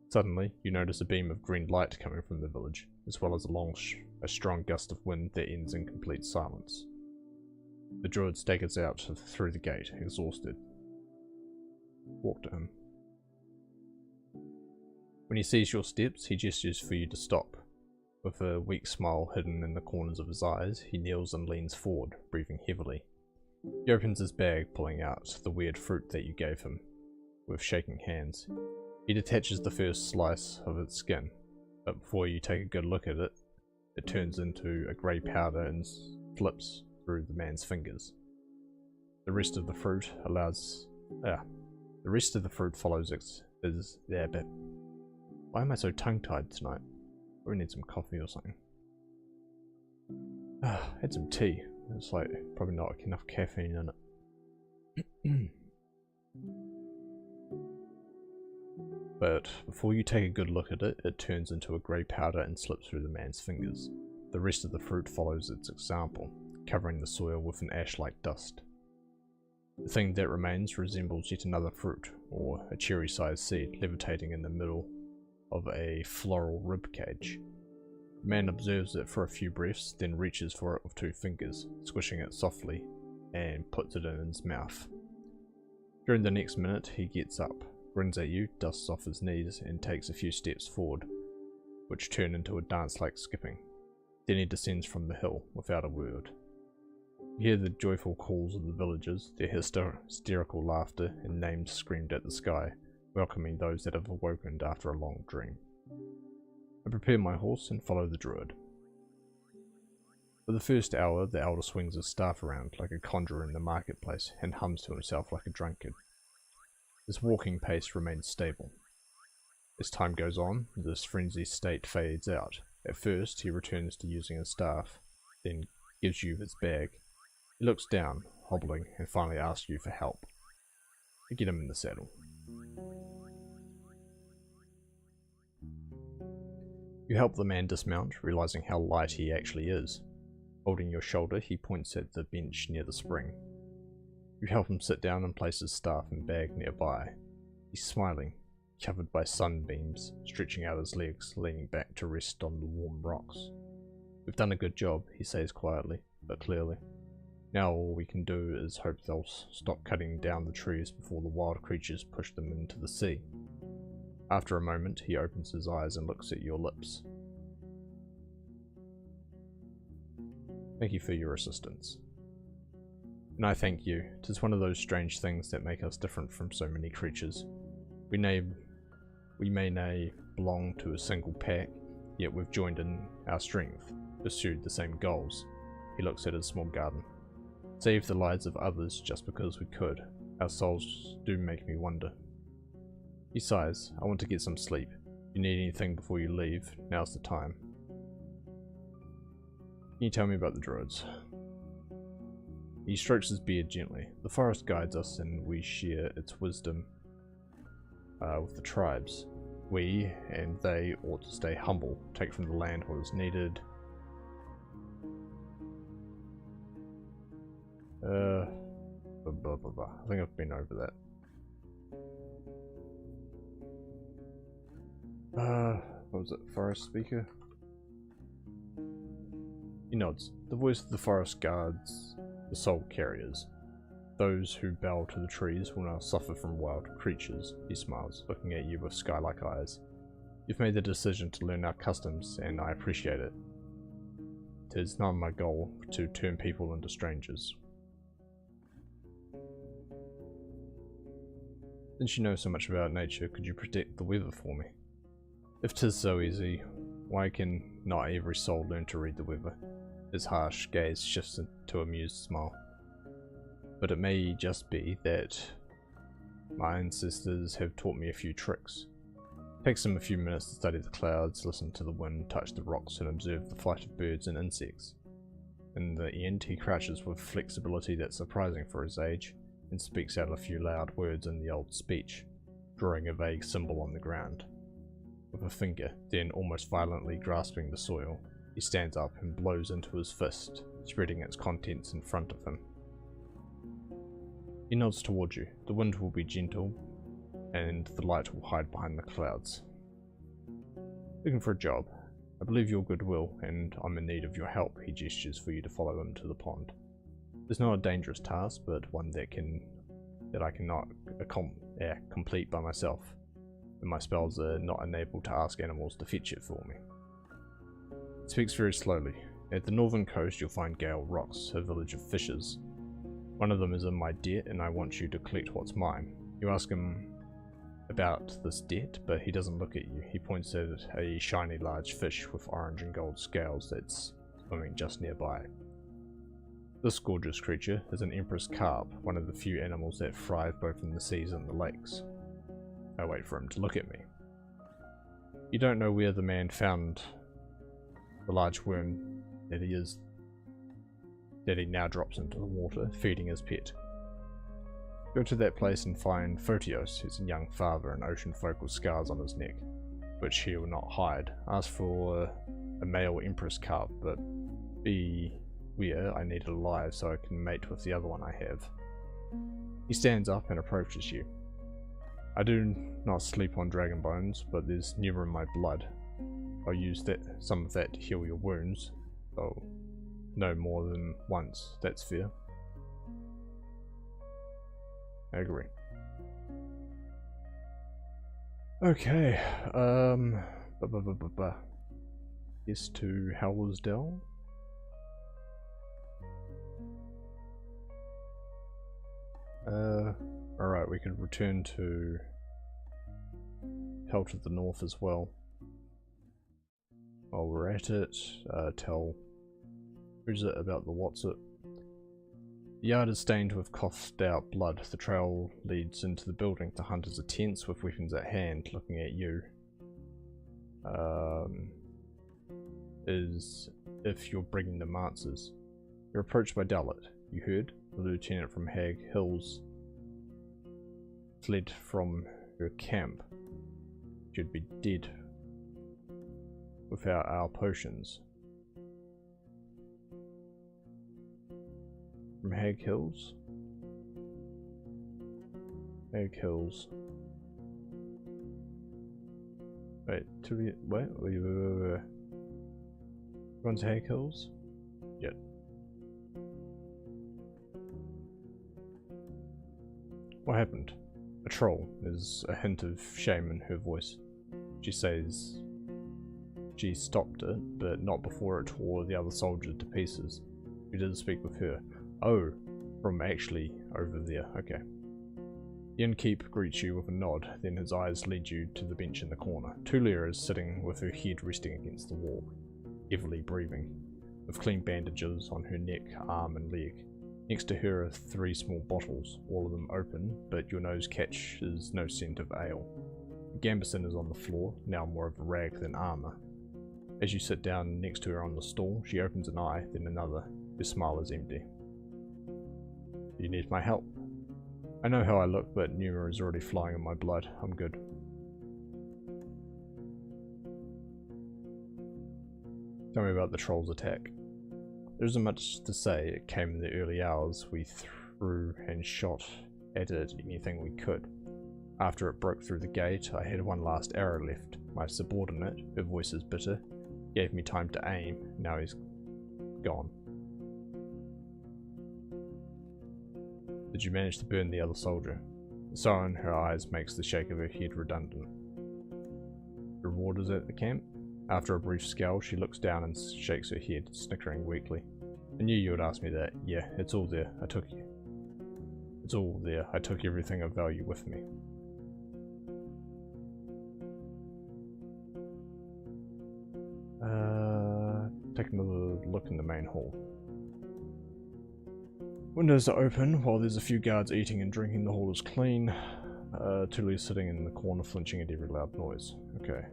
Suddenly, you notice a beam of green light coming from the village, as well as a strong gust of wind that ends in complete silence. The druid staggers out through the gate, exhausted. Walk to him. When he sees your steps, he gestures for you to stop. With a weak smile hidden in the corners of his eyes, he kneels and leans forward, breathing heavily. He opens his bag, pulling out the weird fruit that you gave him. With shaking hands, he detaches the first slice of its skin, but before you take a good look at it, it turns into a grey powder and slips through the man's fingers. The rest of the fruit follows but why am I so tongue-tied tonight? We need some coffee or something. Had some tea. It's like probably not enough caffeine in it. But before you take a good look at it, it turns into a grey powder and slips through the man's fingers. The rest of the fruit follows its example, covering the soil with an ash-like dust. The thing that remains resembles yet another fruit, or a cherry-sized seed, levitating in the middle of a floral ribcage. The man observes it for a few breaths, then reaches for it with two fingers, squishing it softly, and puts it in his mouth. During the next minute, he gets up, grins at you, dusts off his knees, and takes a few steps forward, which turn into a dance like skipping. Then he descends from the hill, without a word. You hear the joyful calls of the villagers, their hysterical laughter, and names screamed at the sky, welcoming those that have awakened after a long dream. I prepare my horse and follow the druid. For the first hour, the elder swings his staff around like a conjurer in the marketplace and hums to himself like a drunkard. His walking pace remains stable. As time goes on, this frenzy state fades out. At first, he returns to using his staff, then gives you his bag. He looks down, hobbling, and finally asks you for help. You get him in the saddle. You help the man dismount, realizing how light he actually is. Holding your shoulder, he points at the bench near the spring. You help him sit down and place his staff and bag nearby. He's smiling, covered by sunbeams, stretching out his legs, leaning back to rest on the warm rocks. We've done a good job, he says quietly, but clearly. Now all we can do is hope they'll stop cutting down the trees before the wild creatures push them into the sea. After a moment, he opens his eyes and looks at your lips. Thank you for your assistance. And I thank you. 'Tis one of those strange things that make us different from so many creatures. We may belong to a single pack, yet we've joined in our strength, pursued the same goals. He looks at his small garden. Saved the lives of others just because we could. Our souls do make me wonder. He sighs. I want to get some sleep. If you need anything before you leave, now's the time. Can you tell me about the druids? He strokes his beard gently. The forest guides us and we share its wisdom with the tribes. We and they ought to stay humble, take from the land what is needed. Blah, blah, blah. I think I've been over that. What was it? Forest speaker? He nods. The voice of the forest guards, the soul carriers. Those who bow to the trees will now suffer from wild creatures. He smiles, looking at you with sky-like eyes. You've made the decision to learn our customs, and I appreciate it. It is not my goal to turn people into strangers. Since you know so much about nature, could you predict the weather for me? If 'tis so easy, why can not every soul learn to read the weather? His harsh gaze shifts into a amused smile. But it may just be that my ancestors have taught me a few tricks. It takes them a few minutes to study the clouds, listen to the wind, touch the rocks, and observe the flight of birds and insects. In the end, he crouches with flexibility that's surprising for his age, and speaks out a few loud words in the old speech, drawing a vague symbol on the ground. With a finger, then almost violently grasping the soil, he stands up and blows into his fist, spreading its contents in front of him. He nods towards you. The wind will be gentle, and the light will hide behind the clouds. Looking for a job. I believe your goodwill, and I'm in need of your help. He gestures for you to follow him to the pond. It's not a dangerous task, but one that I cannot complete by myself, and my spells are not enabled to ask animals to fetch it for me. He speaks very slowly. At the northern coast you'll find Gale Rocks, a village of fishers. One of them is in my debt, and I want you to collect what's mine. You ask him about this debt, but he doesn't look at you. He points at a shiny large fish with orange and gold scales that's swimming just nearby. This gorgeous creature is an empress carp, one of the few animals that thrive both in the seas and the lakes. I wait for him to look at me. You don't know where the man found the large worm that he now drops into the water, feeding his pet. Go to that place and find Photios, his young father, and ocean folk with scars on his neck, which he will not hide. Ask for a male empress carp, but beware, I need it alive so I can mate with the other one I have. He stands up and approaches you. I do not sleep on dragon bones, but there's neither in my blood. I'll use some of that to heal your wounds, though no more than once, that's fair. I agree. Okay, Yes, to Howlersdale. Alright, we could return to Hell to the north as well. While we're at it, tell who's it about the what's it. The yard is stained with coughed out blood. The trail leads into the building. The hunters are tense with weapons at hand, looking at you. Is if you're bringing them answers. You're approached by Dalit. You heard? The lieutenant from Hag Hills fled from her camp. She'd be dead without our potions. From Hag Hills? Hag Hills. Wait, wait. Going to Hag Hills? Yep. What happened? A troll. There's a hint of shame in her voice. She says she stopped it, but not before it tore the other soldier to pieces. We didn't speak with her. Oh, from actually over there. Okay. The innkeep greets you with a nod, then his eyes lead you to the bench in the corner. Tulia is sitting with her head resting against the wall, heavily breathing, with clean bandages on her neck, arm and leg. Next to her are 3 small bottles, all of them open, but your nose catches no scent of ale. Gambison is on the floor, now more of a rag than armour. As you sit down next to her on the stool, she opens an eye, then another. Her smile is empty. You need my help. I know how I look, but Numa is already flying in my blood. I'm good. Tell me about the troll's attack. There isn't much to say. It came in the early hours. We threw and shot at it anything we could. After it broke through the gate, I had one last arrow left. My subordinate, her voice is bitter, gave me time to aim. Now he's gone. Did you manage to burn the other soldier? The sorrow in her eyes makes the shake of her head redundant. Reward is at the camp? After a brief scowl, she looks down and shakes her head, snickering weakly. I knew you would ask me that. Yeah, it's all there. It's all there. I took everything of value with me. Take another look in the main hall. Windows are open. While there's a few guards eating and drinking, the hall is clean. Tulu is sitting in the corner, flinching at every loud noise. Okay.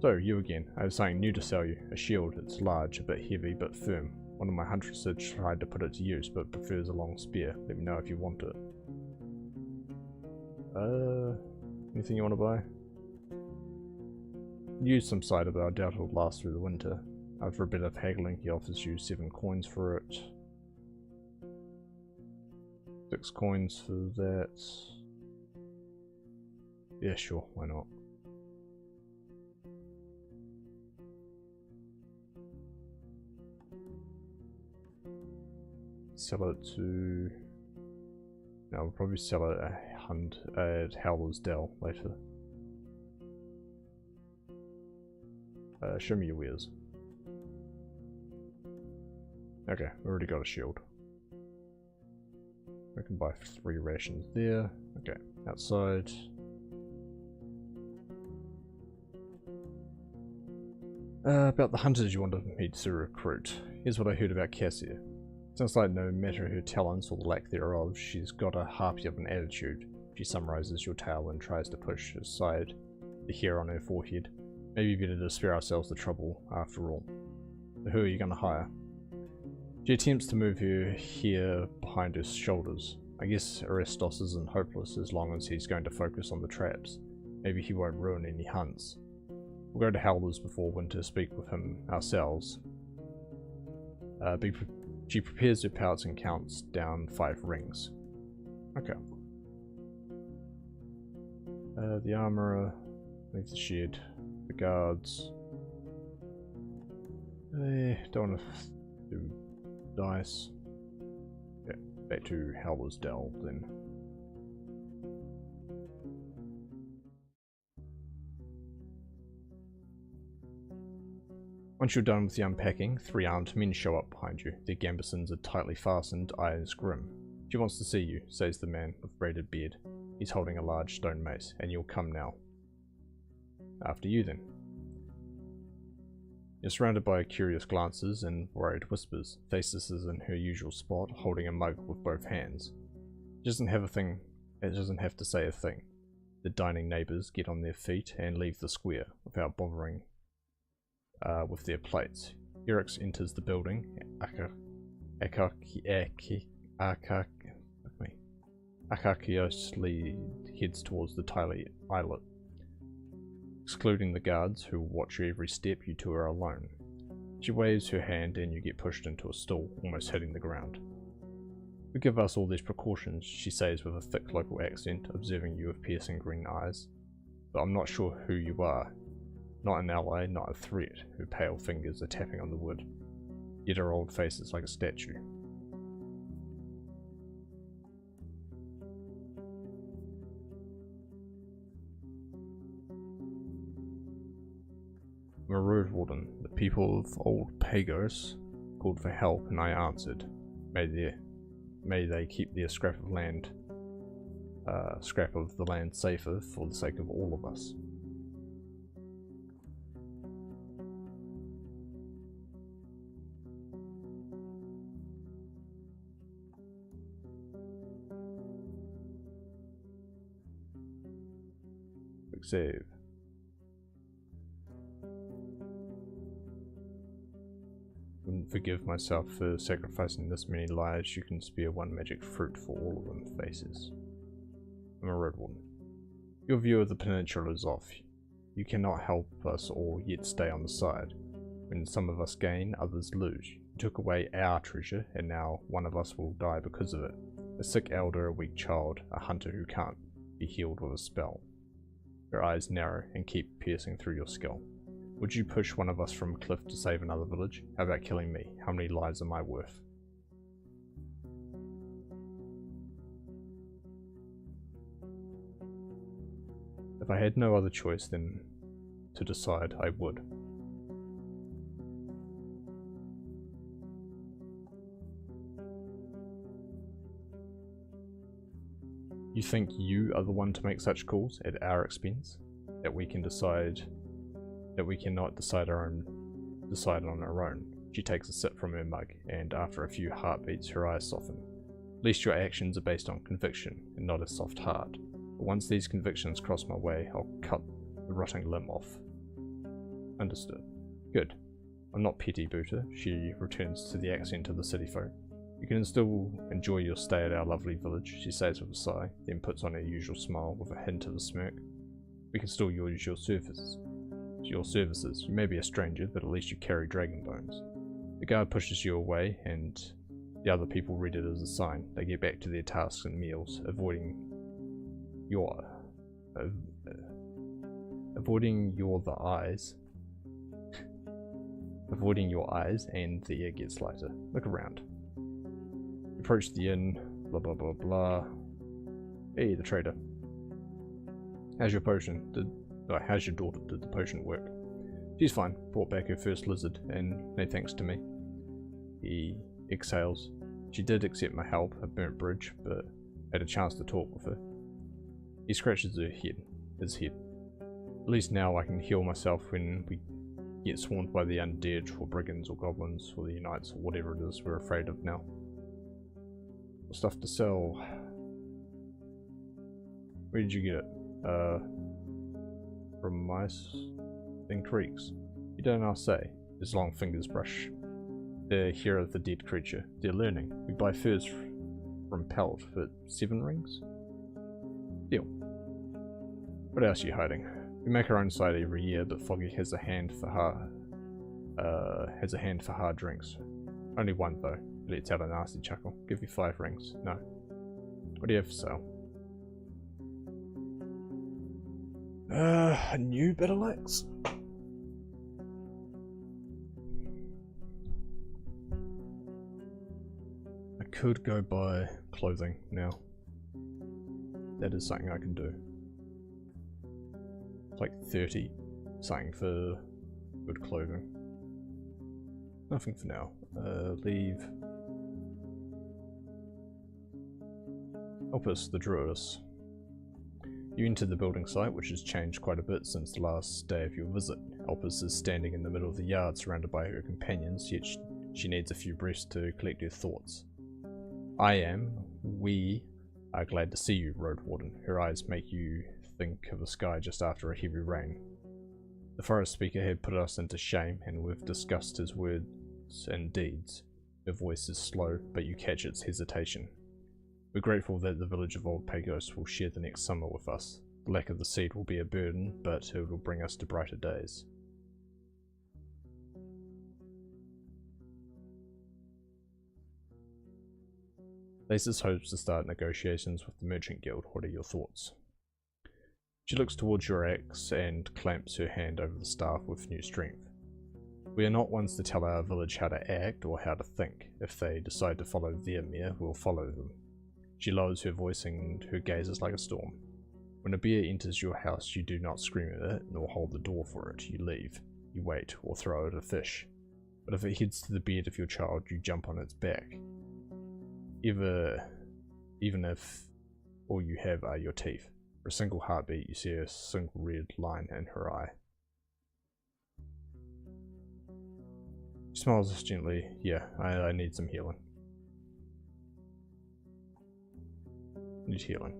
So, you again. I have something new to sell you. A shield. It's large, a bit heavy, but firm. One of my hunters had tried to put it to use, but prefers a long spear. Let me know if you want it. Anything you want to buy? Use some cider, but I doubt it'll last through the winter. After a bit of haggling, he offers you 7 coins for it. 6 coins for that. Yeah, sure, why not? Sell it to... No, we'll probably sell it at Howler's Dell later. Show me your wares. Okay, we already got a shield. We can buy 3 rations there. Okay, outside. About the hunters you wanted me to recruit. Here's what I heard about Cassia. Sounds like no matter her talents or the lack thereof, she's got a harpy of an attitude. She summarizes your tale and tries to push aside the hair on her forehead. Maybe better to spare ourselves the trouble, after all. So who are you going to hire? She attempts to move her hair behind her shoulders. I guess Arestos isn't hopeless as long as he's going to focus on the traps. Maybe he won't ruin any hunts. We'll go to Howler's before winter, speak with him ourselves. She prepares her pallets and counts down 5 rings. Okay. The armourer, leave the shed. The guards. Don't want to do dice. Yeah, back to Howler's Dell then. Once you're done with the unpacking, 3 armed men show up behind you. Their gambesons are tightly fastened, eyes grim. She wants to see you, says the man with braided beard. He's holding a large stone mace, and you'll come now. After you then. You're surrounded by curious glances and worried whispers. Thesis is in her usual spot, holding a mug with both hands. It doesn't have to say a thing. The dining neighbours get on their feet and leave the square without bothering with their plates. Erix enters the building. Akakiosly heads towards the tiny islet. Excluding the guards who watch you every step, you two are alone. She waves her hand and you get pushed into a stool, almost hitting the ground. Forgive us all these precautions, she says with a thick local accent, observing you with piercing green eyes. But I'm not sure who you are. Not an ally, not a threat. Her pale fingers are tapping on the wood. Yet her old face is like a statue. I'm a Roadwarden. The people of old Pagos called for help and I answered. May they keep their scrap of the land safer for the sake of all of us. Quick save. Wouldn't forgive myself for sacrificing this many lives. You can spare 1 magic fruit for all of them faces. I'm a Roadwarden. Your view of the peninsula is off. You cannot help us or yet stay on the side. When some of us gain, others lose. You took away our treasure, and now one of us will die because of it. A sick elder, a weak child, a hunter who can't be healed with a spell. Your eyes narrow and keep piercing through your skull. Would you push one of us from a cliff to save another village? How about killing me? How many lives am I worth? If I had no other choice than to decide, I would. You think you are the one to make such calls at our expense? That we cannot decide on our own? She takes a sip from her mug, and after a few heartbeats her eyes soften. At least your actions are based on conviction, and not a soft heart. But once these convictions cross my way, I'll cut the rotting limb off. Understood. Good. I'm not petty, Buta. She returns to the accent of the city folk. You can still enjoy your stay at our lovely village, she says with a sigh, then puts on her usual smile with a hint of a smirk. We can still use your services. You may be a stranger, but at least you carry dragon bones. The guard pushes you away, and the other people read it as a sign. They get back to their tasks and meals, avoiding your eyes, and the air gets lighter. Look around. Approach the inn, blah blah blah blah. Hey, the trader. How's your potion? How's your daughter? Did the potion work? She's fine. Brought back her first lizard, and no thanks to me. He exhales. She did accept my help, a burnt bridge, but had a chance to talk with her. He scratches his head. At least now I can heal myself when we get swarmed by the undead, or brigands, or goblins, or the unites, or whatever it is we're afraid of now. Stuff to sell. Where did you get it? From mice and creeks. You don't know, say. His long fingers brush the hair of the dead creature. They're learning. We buy furs from Pelt for 7 rings. Deal. What else are you hiding? We make our own cider every year, but Foggy has a hand for hard drinks. Only one though. He lets out a nasty chuckle. Give you 5 rings. No. What do you have for sale? A new battle axe. I could go buy clothing now. That is something I can do. It's like 30 something for good clothing. Nothing for now. Leave. Opus, the Druidess. You enter the building site, which has changed quite a bit since the last day of your visit. Elpis is standing in the middle of the yard surrounded by her companions, yet she needs a few breaths to collect her thoughts. We are glad to see you, Roadwarden. Her eyes make you think of the sky just after a heavy rain. The forest speaker had put us into shame, and we've discussed his words and deeds. Her voice is slow, but you catch its hesitation. We're grateful that the village of Old Pagos will share the next summer with us. The lack of the seed will be a burden, but it will bring us to brighter days. Lasis hopes to start negotiations with the Merchant Guild. What are your thoughts? She looks towards your axe and clamps her hand over the staff with new strength. We are not ones to tell our village how to act or how to think. If they decide to follow their mere, we'll follow them. She lowers her voice and her gaze is like a storm. When a bear enters your house, you do not scream at it, nor hold the door for it. You leave. You wait, or throw it a fish. But if it heads to the bed of your child, you jump on its back. Even if all you have are your teeth. For a single heartbeat, you see a single red line in her eye. She smiles gently. Yeah, I need some healing. Need healing.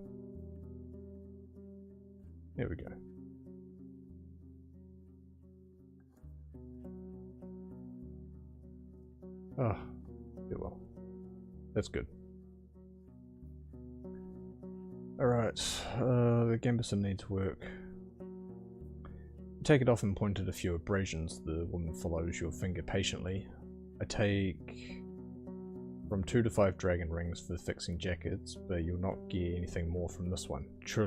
There we go. Ah, yeah, well. That's good. Alright, the Gambison needs work. Take it off and point at a few abrasions. The woman follows your finger patiently. I take from 2 to 5 dragon rings for fixing jackets, but you'll not get anything more from this one. For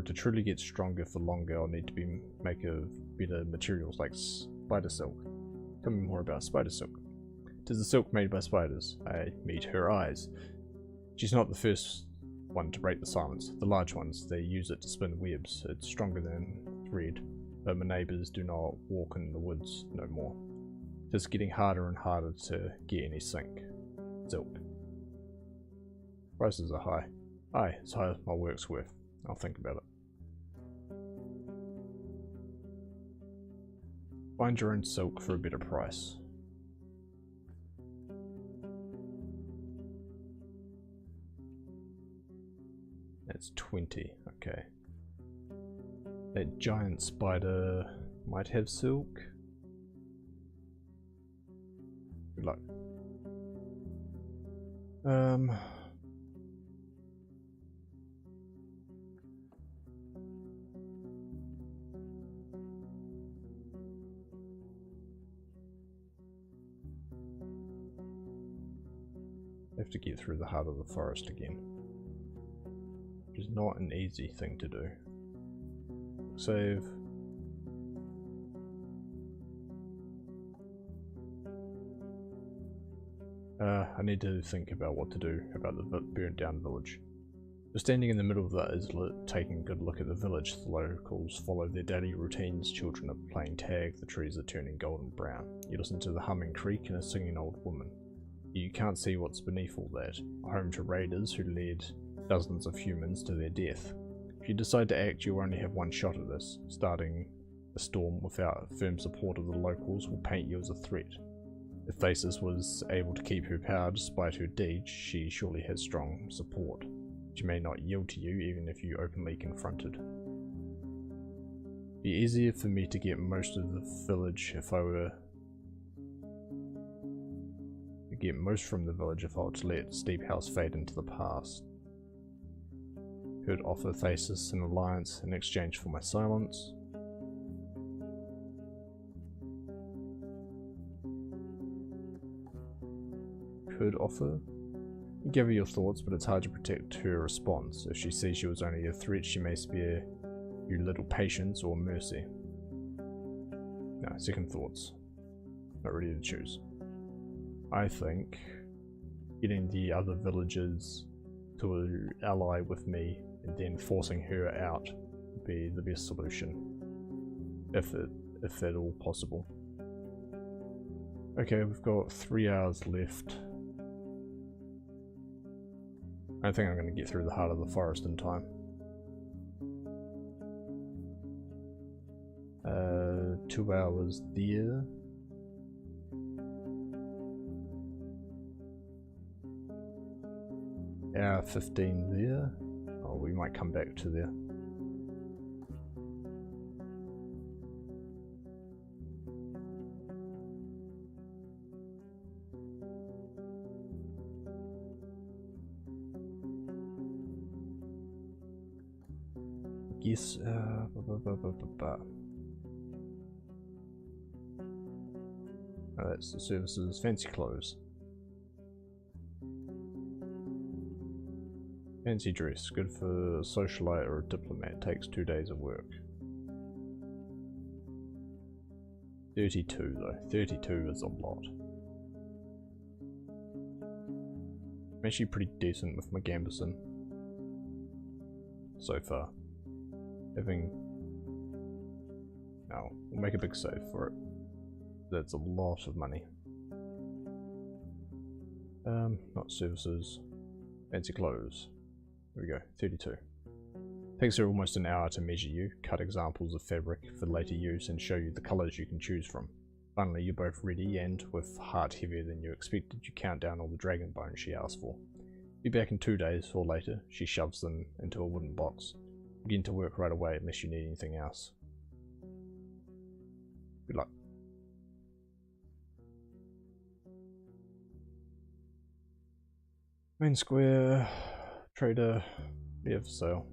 it to truly get stronger for longer, I'll need to make of better materials like spider silk. Tell me more about spider silk. 'Tis a silk made by spiders. I meet her eyes. She's not the first one to break the silence. The large ones, they use it to spin webs. It's stronger than thread, but my neighbours do not walk in the woods no more. It's getting harder and harder to get any silk. Prices are high. Aye, as high as my work's worth. I'll think about it. Find your own silk for a better price. That's 20, okay. That giant spider might have silk. Good luck. Have to get through the heart of the forest again. Which is not an easy thing to do. Save. I need to think about what to do about the burnt down village. We're standing in the middle of the islet, taking a good look at the village. The locals follow their daily routines. Children are playing tag, the trees are turning golden brown. You listen to the humming creek and a singing old woman. You can't see what's beneath all that. Home to raiders who led dozens of humans to their death. If you decide to act, you'll only have one shot at this. Starting a storm without firm support of the locals will paint you as a threat. If Thesis was able to keep her power despite her deeds, she surely has strong support. She may not yield to you even if you openly confronted. It'd be easier for me to get most of the village if I were to get most from the village if I were to let Steep House fade into the past. Could offer Thesis an alliance in exchange for my silence. Could offer. Give her your thoughts, but it's hard to predict her response. If she sees you as only a threat, she may spare you little patience or mercy. No, second thoughts. Not ready to choose. I think getting the other villagers to ally with me and then forcing her out would be the best solution. If at all possible. Okay, we've got 3 hours left. I don't think I'm going to get through the heart of the forest in time. 2 hours there. Hour 15 there. Oh, we might come back to there. Yes, Oh, that's the services. Fancy clothes. Fancy dress. Good for a socialite or a diplomat. Takes 2 days of work. 32 though. 32 is a lot. I'm actually pretty decent with my gambeson so far. No, we'll make a big save for it. That's a lot of money. Not services. Fancy clothes. There we go, 32. Takes her almost an hour to measure you, cut examples of fabric for later use, and show you the colours you can choose from. Finally, you're both ready, and with heart heavier than you expected, you count down all the dragon bones she asked for. Be back in 2 days or later. She shoves them into a wooden box. Begin to work right away unless you need anything else. Good luck. Main square, trader, yeah, for sale.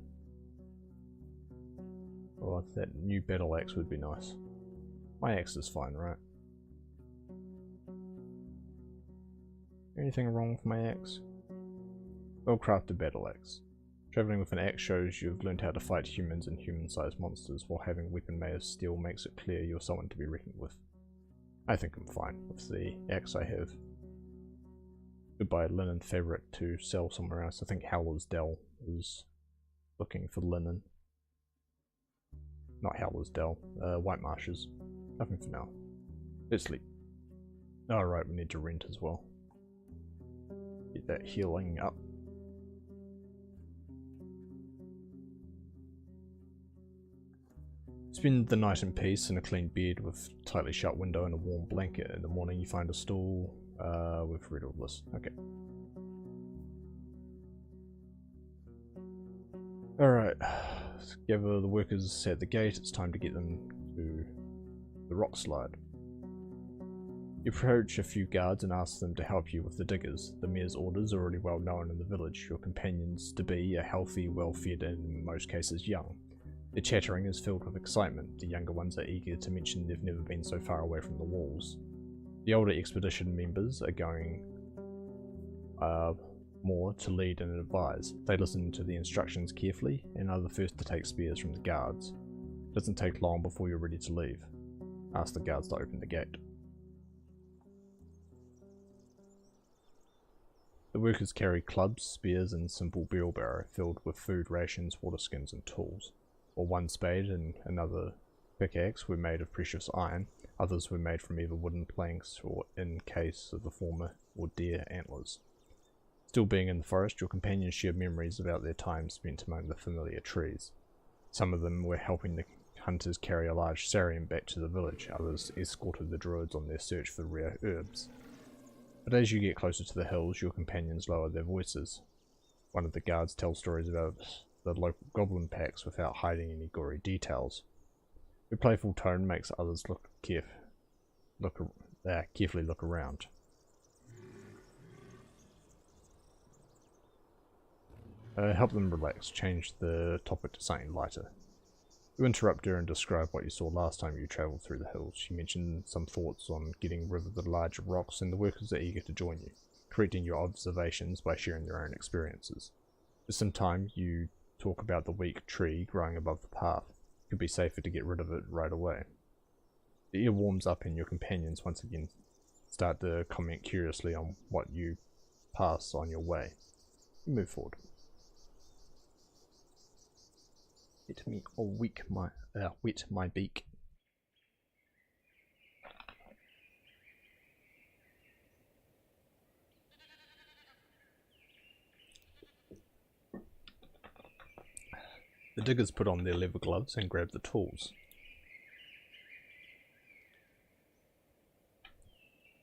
Oh, that new battle axe would be nice. My axe is fine, right? Anything wrong with my axe? Well-crafted battle axe. Travelling with an axe shows you've learned how to fight humans and human-sized monsters, while having a weapon made of steel makes it clear you're someone to be reckoned with. I think I'm fine with the axe I have. Could buy linen fabric to sell somewhere else. I think Howler's Dell is looking for linen. Not Howler's Dell, White Marshes. Nothing for now. Let's sleep. Alright, we need to rent as well. Get that healing up. Spend the night in peace in a clean bed with tightly shut window and a warm blanket. In the morning you find a stall. We've read all this. Okay. Alright. Gather the workers at the gate. It's time to get them to the rock slide. You approach a few guards and ask them to help you with the diggers. The mayor's orders are already well known in the village. Your companions to be are healthy, well-fed, and in most cases young. Their chattering is filled with excitement. The younger ones are eager to mention they've never been so far away from the walls. The older expedition members are going more to lead and advise. They listen to the instructions carefully and are the first to take spears from the guards. It doesn't take long before you're ready to leave. Ask the guards to open the gate. The workers carry clubs, spears, and simple wheelbarrow filled with food rations, water skins, and tools. While one spade and another pickaxe were made of precious iron, others were made from either wooden planks or, in case of the former, or deer antlers. Still being in the forest, your companions share memories about their time spent among the familiar trees. Some of them were helping the hunters carry a large saurian back to the village, others escorted the druids on their search for rare herbs. But as you get closer to the hills, your companions lower their voices. One of the guards tells stories about the local goblin packs without hiding any gory details. Your playful tone makes others carefully look around. Help them relax. Change the topic to something lighter. You interrupt her and describe what you saw last time you travelled through the hills. She mentioned some thoughts on getting rid of the larger rocks, and the workers are eager to join you, correcting your observations by sharing their own experiences. For some time, you talk about the weak tree growing above the path. It could be safer to get rid of it right away. The air warms up and your companions once again start to comment curiously on what you pass on your way. You move forward. Let me wet my beak. The diggers put on their leather gloves and grab the tools.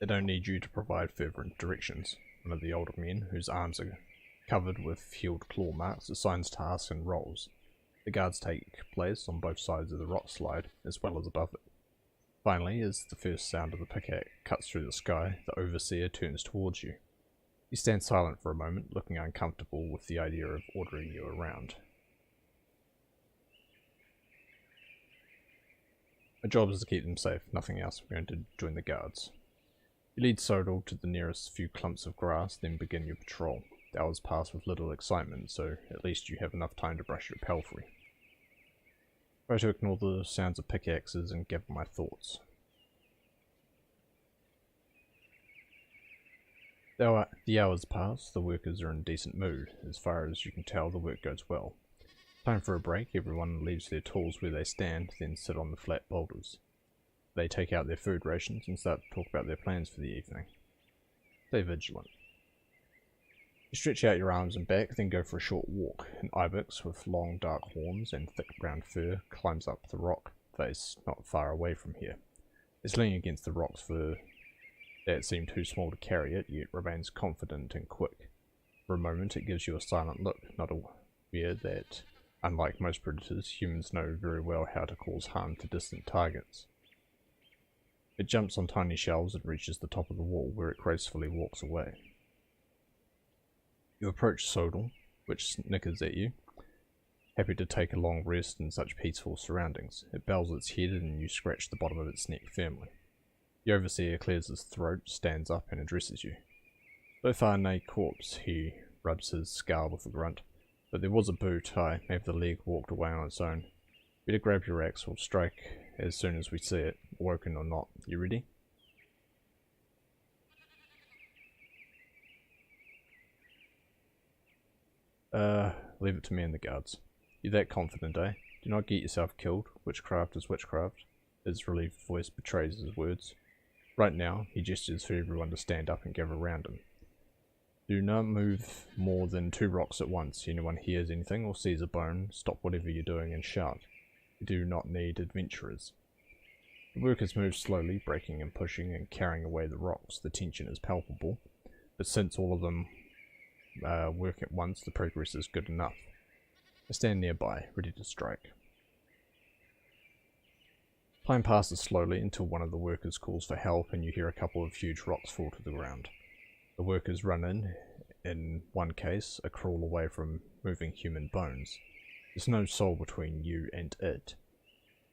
They don't need you to provide further directions. One of the older men, whose arms are covered with healed claw marks, assigns tasks and roles. The guards take place on both sides of the rock slide, as well as above it. Finally, as the first sound of the pickaxe cuts through the sky, the overseer turns towards you. You stand silent for a moment, looking uncomfortable with the idea of ordering you around. My job is to keep them safe, nothing else. We're going to join the guards. You lead Sodal to the nearest few clumps of grass, then begin your patrol. The hours pass with little excitement, so at least you have enough time to brush your palfrey. Try to ignore the sounds of pickaxes and gather my thoughts. The hours pass, the workers are in a decent mood. As far as you can tell, the work goes well. Time for a break. Everyone leaves their tools where they stand, then sit on the flat boulders. They take out their food rations and start to talk about their plans for the evening. Stay vigilant. You stretch out your arms and back, then go for a short walk. An ibex with long dark horns and thick brown fur climbs up the rock face not far away from here. It's leaning against the rocks for that seem too small to carry it, yet remains confident and quick. For a moment it gives you a silent look, not aware that, unlike most predators, humans know very well how to cause harm to distant targets. It jumps on tiny shelves and reaches the top of the wall, where it gracefully walks away. You approach Sodal, which snickers at you. happy to take a long rest in such peaceful surroundings. It bows its head and you scratch the bottom of its neck firmly. The overseer clears his throat, stands up and addresses you. So far no corpse, he rubs his skull with a grunt. But there was a boot, I have the leg walked away on its own. Better grab your axe, we'll strike as soon as we see it, woken or not. You ready? Leave it to me and the guards. You're that confident, eh? Do not get yourself killed. Witchcraft is witchcraft. His relieved voice betrays his words. Right now, he gestures for everyone to stand up and gather around him. Do not move more than 2 rocks at once. Anyone hears anything or sees a bone, stop whatever you're doing and shout. You do not need adventurers. The workers move slowly, breaking and pushing and carrying away the rocks. The tension is palpable, but since all of them work at once, the progress is good enough. I stand nearby, ready to strike. Time passes slowly until one of the workers calls for help and you hear a couple of huge rocks fall to the ground. The workers run in one case, a crawl away from moving human bones. There's no soul between you and it.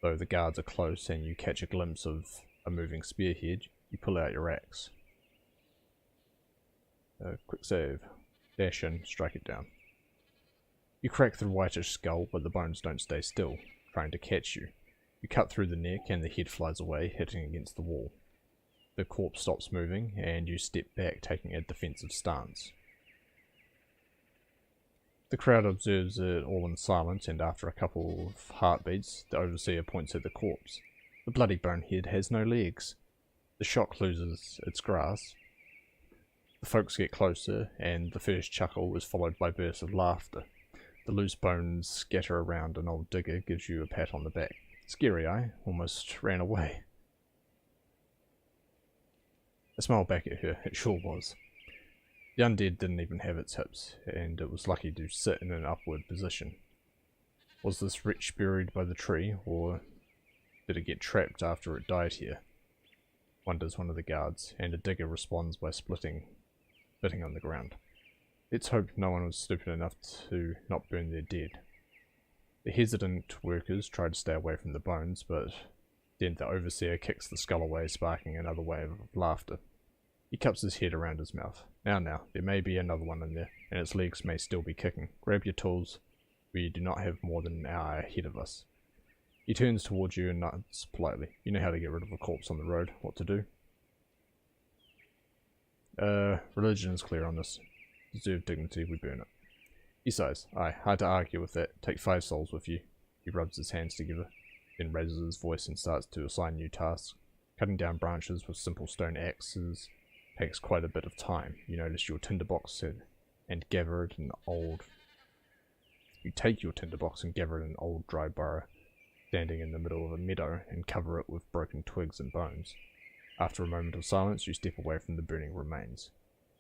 Though the guards are close and you catch a glimpse of a moving spearhead, you pull out your axe. Quick save. Dash in, strike it down. You crack the whitish skull, but the bones don't stay still, trying to catch you. You cut through the neck and the head flies away, hitting against the wall. The corpse stops moving, and you step back, taking a defensive stance. The crowd observes it all in silence, and after a couple of heartbeats, the overseer points at the corpse. The bloody bonehead has no legs. The shock loses its grasp. The folks get closer, and the first chuckle is followed by bursts of laughter. The loose bones scatter around, and old Digger gives you a pat on the back. Scary, I almost ran away. I smiled back at her. It sure was. The undead didn't even have its hips, and it was lucky to sit in an upward position. Was this wretch buried by the tree, or did it get trapped after it died here? Wonders one of the guards, and a digger responds by spitting on the ground. Let's hope no one was stupid enough to not burn their dead. The hesitant workers try to stay away from the bones, but then the overseer kicks the skull away, sparking another wave of laughter. He cups his head around his mouth. Now, there may be another one in there, and its legs may still be kicking. Grab your tools. We do not have more than an hour ahead of us. He turns towards you and nods politely. You know how to get rid of a corpse on the road, what to do. Religion is clear on this. Deserve dignity, we burn it. He sighs. Aye, hard to argue with that. Take 5 souls with you. He rubs his hands together, then raises his voice and starts to assign new tasks. Cutting down branches with simple stone axes takes quite a bit of time. You notice your tinderbox and gather it in old... You take your tinderbox and gather it in an old dry burrow, standing in the middle of a meadow, and cover it with broken twigs and bones. After a moment of silence, you step away from the burning remains.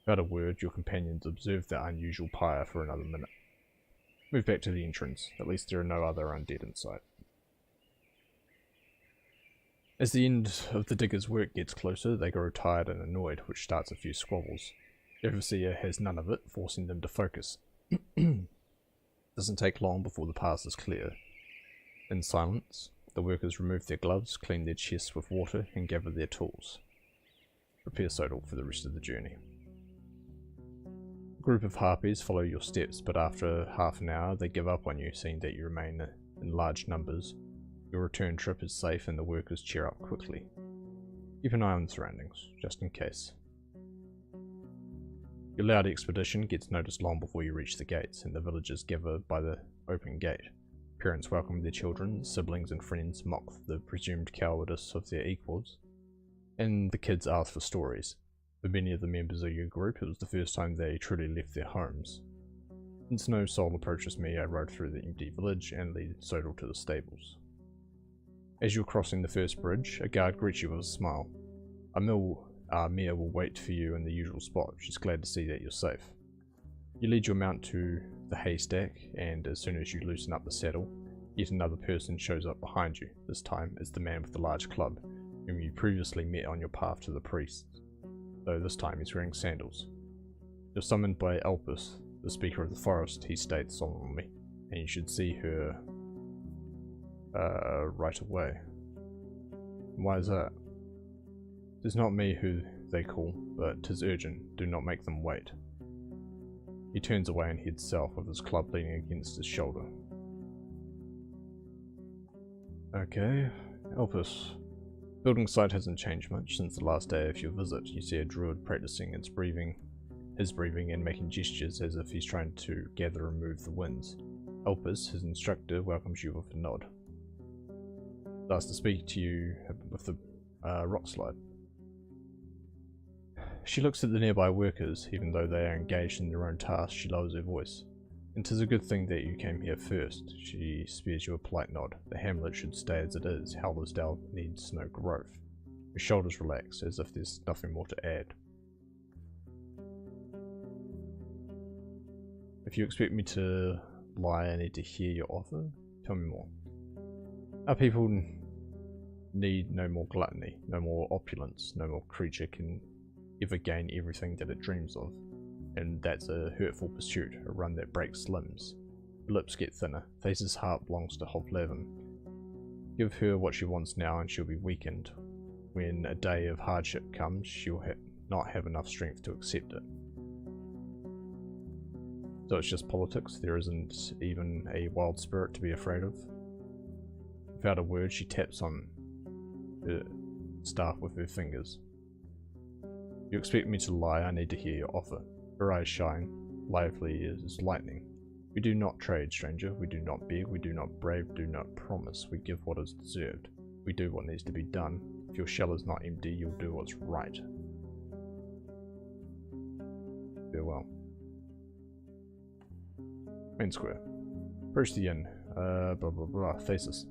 Without a word, your companions observe the unusual pyre for another minute. Move back to the entrance. At least there are no other undead in sight. As the end of the digger's work gets closer, they grow tired and annoyed, which starts a few squabbles. The overseer has none of it, forcing them to focus. Doesn't take long before the path is clear. In silence, the workers remove their gloves, clean their chests with water, and gather their tools. Prepare Sodal for the rest of the journey. A group of harpies follow your steps, but after half an hour they give up on you, seeing that you remain in large numbers. Your return trip is safe and the workers cheer up quickly. Keep an eye on the surroundings, just in case. Your loud expedition gets noticed long before you reach the gates, and the villagers gather by the open gate. Parents welcome their children, siblings and friends mock the presumed cowardice of their equals, and the kids ask for stories. For many of the members of your group, it was the first time they truly left their homes. Since no soul approaches me, I rode through the empty village and lead Sodal to the stables. As you're crossing the first bridge, a guard greets you with a smile. Mia will wait for you in the usual spot. She's glad to see that you're safe. You lead your mount to the haystack, and as soon as you loosen up the saddle, yet another person shows up behind you. This time it's the man with the large club, whom you previously met on your path to the priest, though this time he's wearing sandals. You're summoned by Elpis, the speaker of the forest, he states solemnly, and and you should see her right away. Why is that? 'Tis not me who they call, but 'tis urgent. Do not make them wait. He turns away and heads south with his club leaning against his shoulder. Okay, Elpis. Building site hasn't changed much since the last day of your visit. You see a druid practicing his breathing and making gestures as if he's trying to gather and move the winds. Elpis, his instructor, welcomes you with a nod. Starts to speak to you with the rock slide. She looks at the nearby workers. Even though they are engaged in their own tasks, she lowers her voice. And 'tis a good thing that you came here first. She spares you a polite nod. The hamlet should stay as it is. Haldersdale needs no growth. Her shoulders relax, as if there's nothing more to add. If you expect me to lie, I need to hear your offer. Tell me more. Our people need no more gluttony, no more opulence, no more creature can ever gain everything that it dreams of. And that's a hurtful pursuit, a run that breaks limbs. Her lips get thinner. Thace's heart belongs to Hovlevin. Give her what she wants now and she'll be weakened. When a day of hardship comes, she'll not have enough strength to accept it. So it's just politics. There isn't even a wild spirit to be afraid of. Without a word, she taps on her staff with her fingers. You expect me to lie, I need to hear your offer. Her eyes shine, lively as lightning. We do not trade, stranger. We do not beg, we do not brave, do not promise. We give what is deserved. We do what needs to be done. If your shell is not empty, you'll do what's right. Farewell. Main square. Approach the inn. Blah blah blah. Thesis.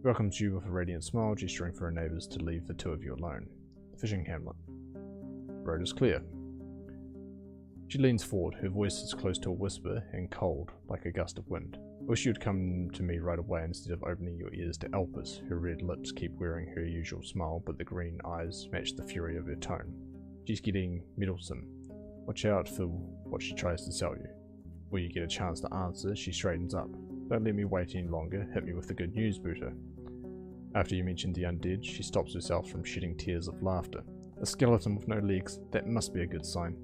Welcomes you with a radiant smile, gesturing for her neighbours to leave the two of you alone. Fishing hamlet. Road is clear. She leans forward, her voice is close to a whisper and cold, like a gust of wind. I wish you'd come to me right away instead of opening your ears to Elpis. Her red lips keep wearing her usual smile, but the green eyes match the fury of her tone. She's getting meddlesome. Watch out for what she tries to sell you. When you get a chance to answer, she straightens up. Don't let me wait any longer, hit me with the good news, Buta. After you mention the undead, she stops herself from shedding tears of laughter. A skeleton with no legs, that must be a good sign.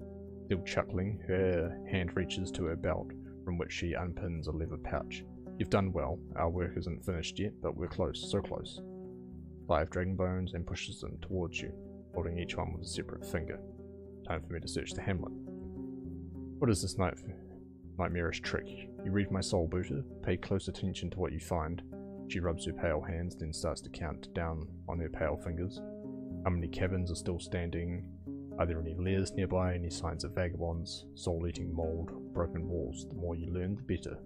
Still chuckling, her hand reaches to her belt, from which she unpins a leather pouch. You've done well. Our work isn't finished yet, but we're close, so close. 5 dragon bones and pushes them towards you, holding each one with a separate finger. Time for me to search the hamlet. What is this nightmarish trick? You read my soul, Buta. Pay close attention to what you find. She rubs her pale hands, then starts to count down on her pale fingers. How many cabins are still standing? Are there any lairs nearby? Any signs of vagabonds? Soul-eating mold? Broken walls? The more you learn, the better.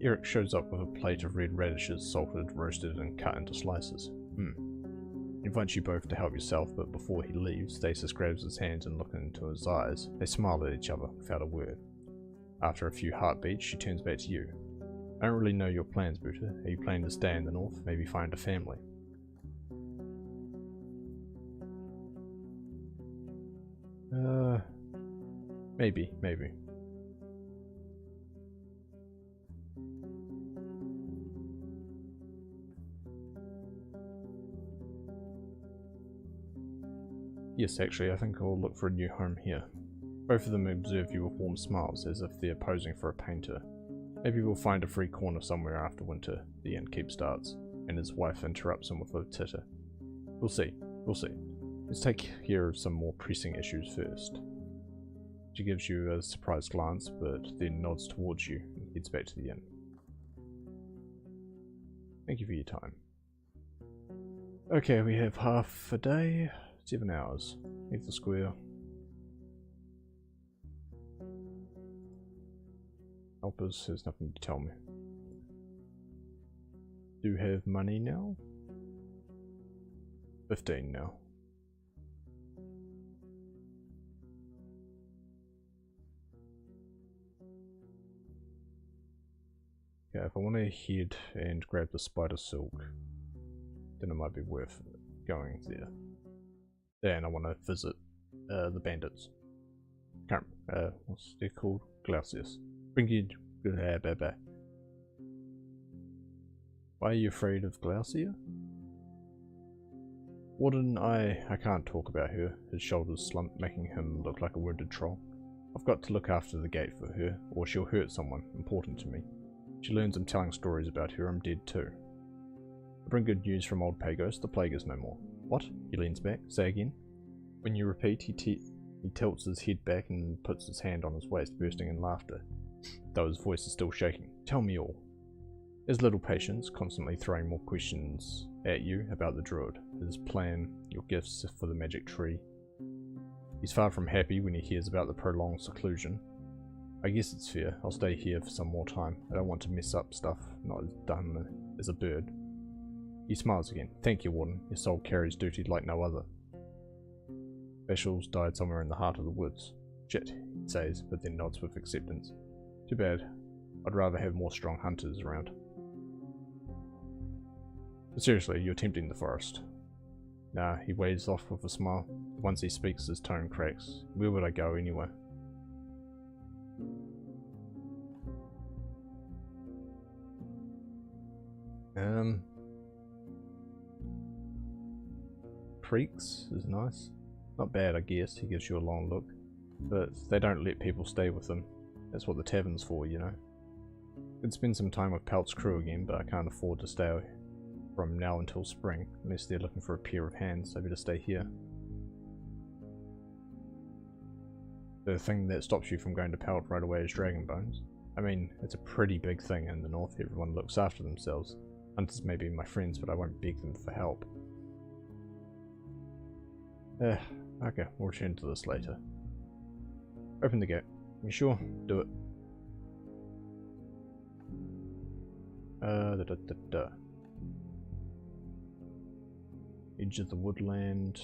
Eric shows up with a plate of red radishes, salted, roasted, and cut into slices. He invites you both to help yourself, but before he leaves, Thesis grabs his hands and looks into his eyes. They smile at each other without a word. After a few heartbeats, she turns back to you. I don't really know your plans, Buta. Are you planning to stay in the north? Maybe find a family? Maybe. Yes, actually, I think I'll look for a new home here. Both of them observe you with warm smiles, as if they're posing for a painter. Maybe we'll find a free corner somewhere after winter, the innkeep starts, and his wife interrupts him with a titter. We'll see. Let's take care of some more pressing issues first. She gives you a surprised glance, but then nods towards you and heads back to the inn. Thank you for your time. Okay, we have half a day, 7 hours. Leave the square. Elpis has nothing to tell me. Do have money now? 15 now. Yeah, if I want to head and grab the spider silk, then it might be worth going there. Then I want to visit the bandits. Can't What's it called? Glaucius. Bring you... Why are you afraid of Glaucia? Warden, I can't talk about her. His shoulders slumped, making him look like a wounded troll. I've got to look after the gate for her, or she'll hurt someone important to me. She learns I'm telling stories about her, I'm dead too. I bring good news from old Pagos, the plague is no more. What? He leans back. Say again. When you repeat, he tilts his head back and puts his hand on his waist, bursting in laughter, though his voice is still shaking. Tell me all. There's little Patience, constantly throwing more questions at you about the druid, his plan, your gifts for the magic tree. He's far from happy when he hears about the prolonged seclusion. I guess it's fair, I'll stay here for some more time. I don't want to mess up stuff not as done as a bird. He smiles again. Thank you, Warden. Your soul carries duty like no other. Bashal's died somewhere in the heart of the woods. Shit, he says, but then nods with acceptance. Too bad. I'd rather have more strong hunters around. But seriously, you're tempting the forest. Nah, he waves off with a smile. Once he speaks, his tone cracks. Where would I go anyway? Creeks is nice. Not bad, I guess. He gives you a long look. But they don't let people stay with them. That's what the tavern's for, you know. Could spend some time with Pelt's crew again, but I can't afford to stay from now until spring, unless they're looking for a pair of hands, so I better stay here. The thing that stops you from going to Pelt right away is dragon bones. I mean, it's a pretty big thing in the north. Everyone looks after themselves. Hunters may be my friends, but I won't beg them for help. Okay, we'll return to this later. Open the gate. You sure? Do it. Edge of the woodland.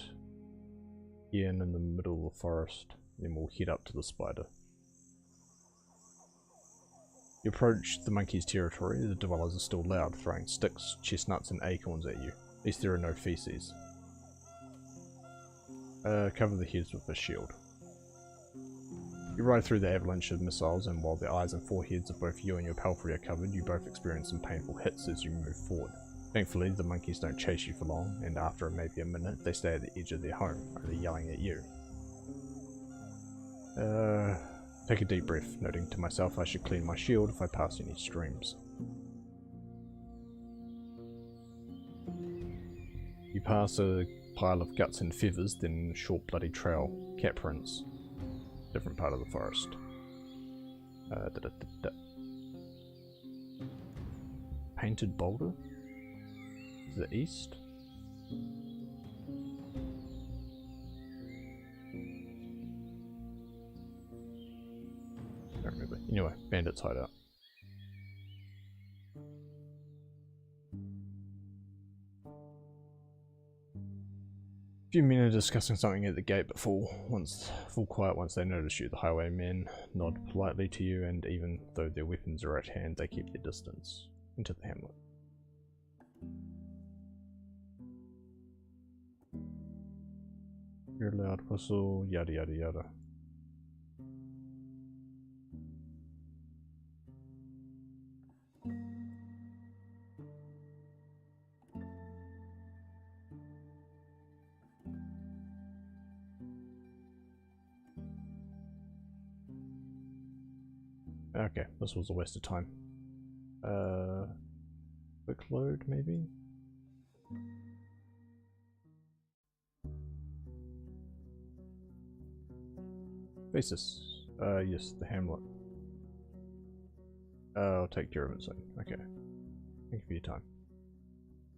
Here and in the middle of the forest. Then we'll head up to the spider. You approach the monkey's territory. The dwellers are still loud, throwing sticks, chestnuts and acorns at you. At least there are no feces. Cover the heads with a shield. You ride through the avalanche of missiles, and while the eyes and foreheads of both you and your palfrey are covered, you both experience some painful hits as you move forward. Thankfully, the monkeys don't chase you for long, and after maybe a minute, they stay at the edge of their home, only yelling at you. Take a deep breath, noting to myself I should clean my shield if I pass any streams. You pass a pile of guts and feathers, then a short bloody trail, cat prints. Different part of the forest. Painted boulder? To the east? Don't remember. Anyway, bandits hideout. A few men are discussing something at the gate, but full quiet once they notice you. The highwaymen nod politely to you, and even though their weapons are at hand, they keep their distance. Into the hamlet. Hear a loud whistle, yada yada yada. Okay, this was a waste of time. Quick load, maybe? Basis. Yes, the hamlet. I'll take care of it soon. Okay. Thank you for your time.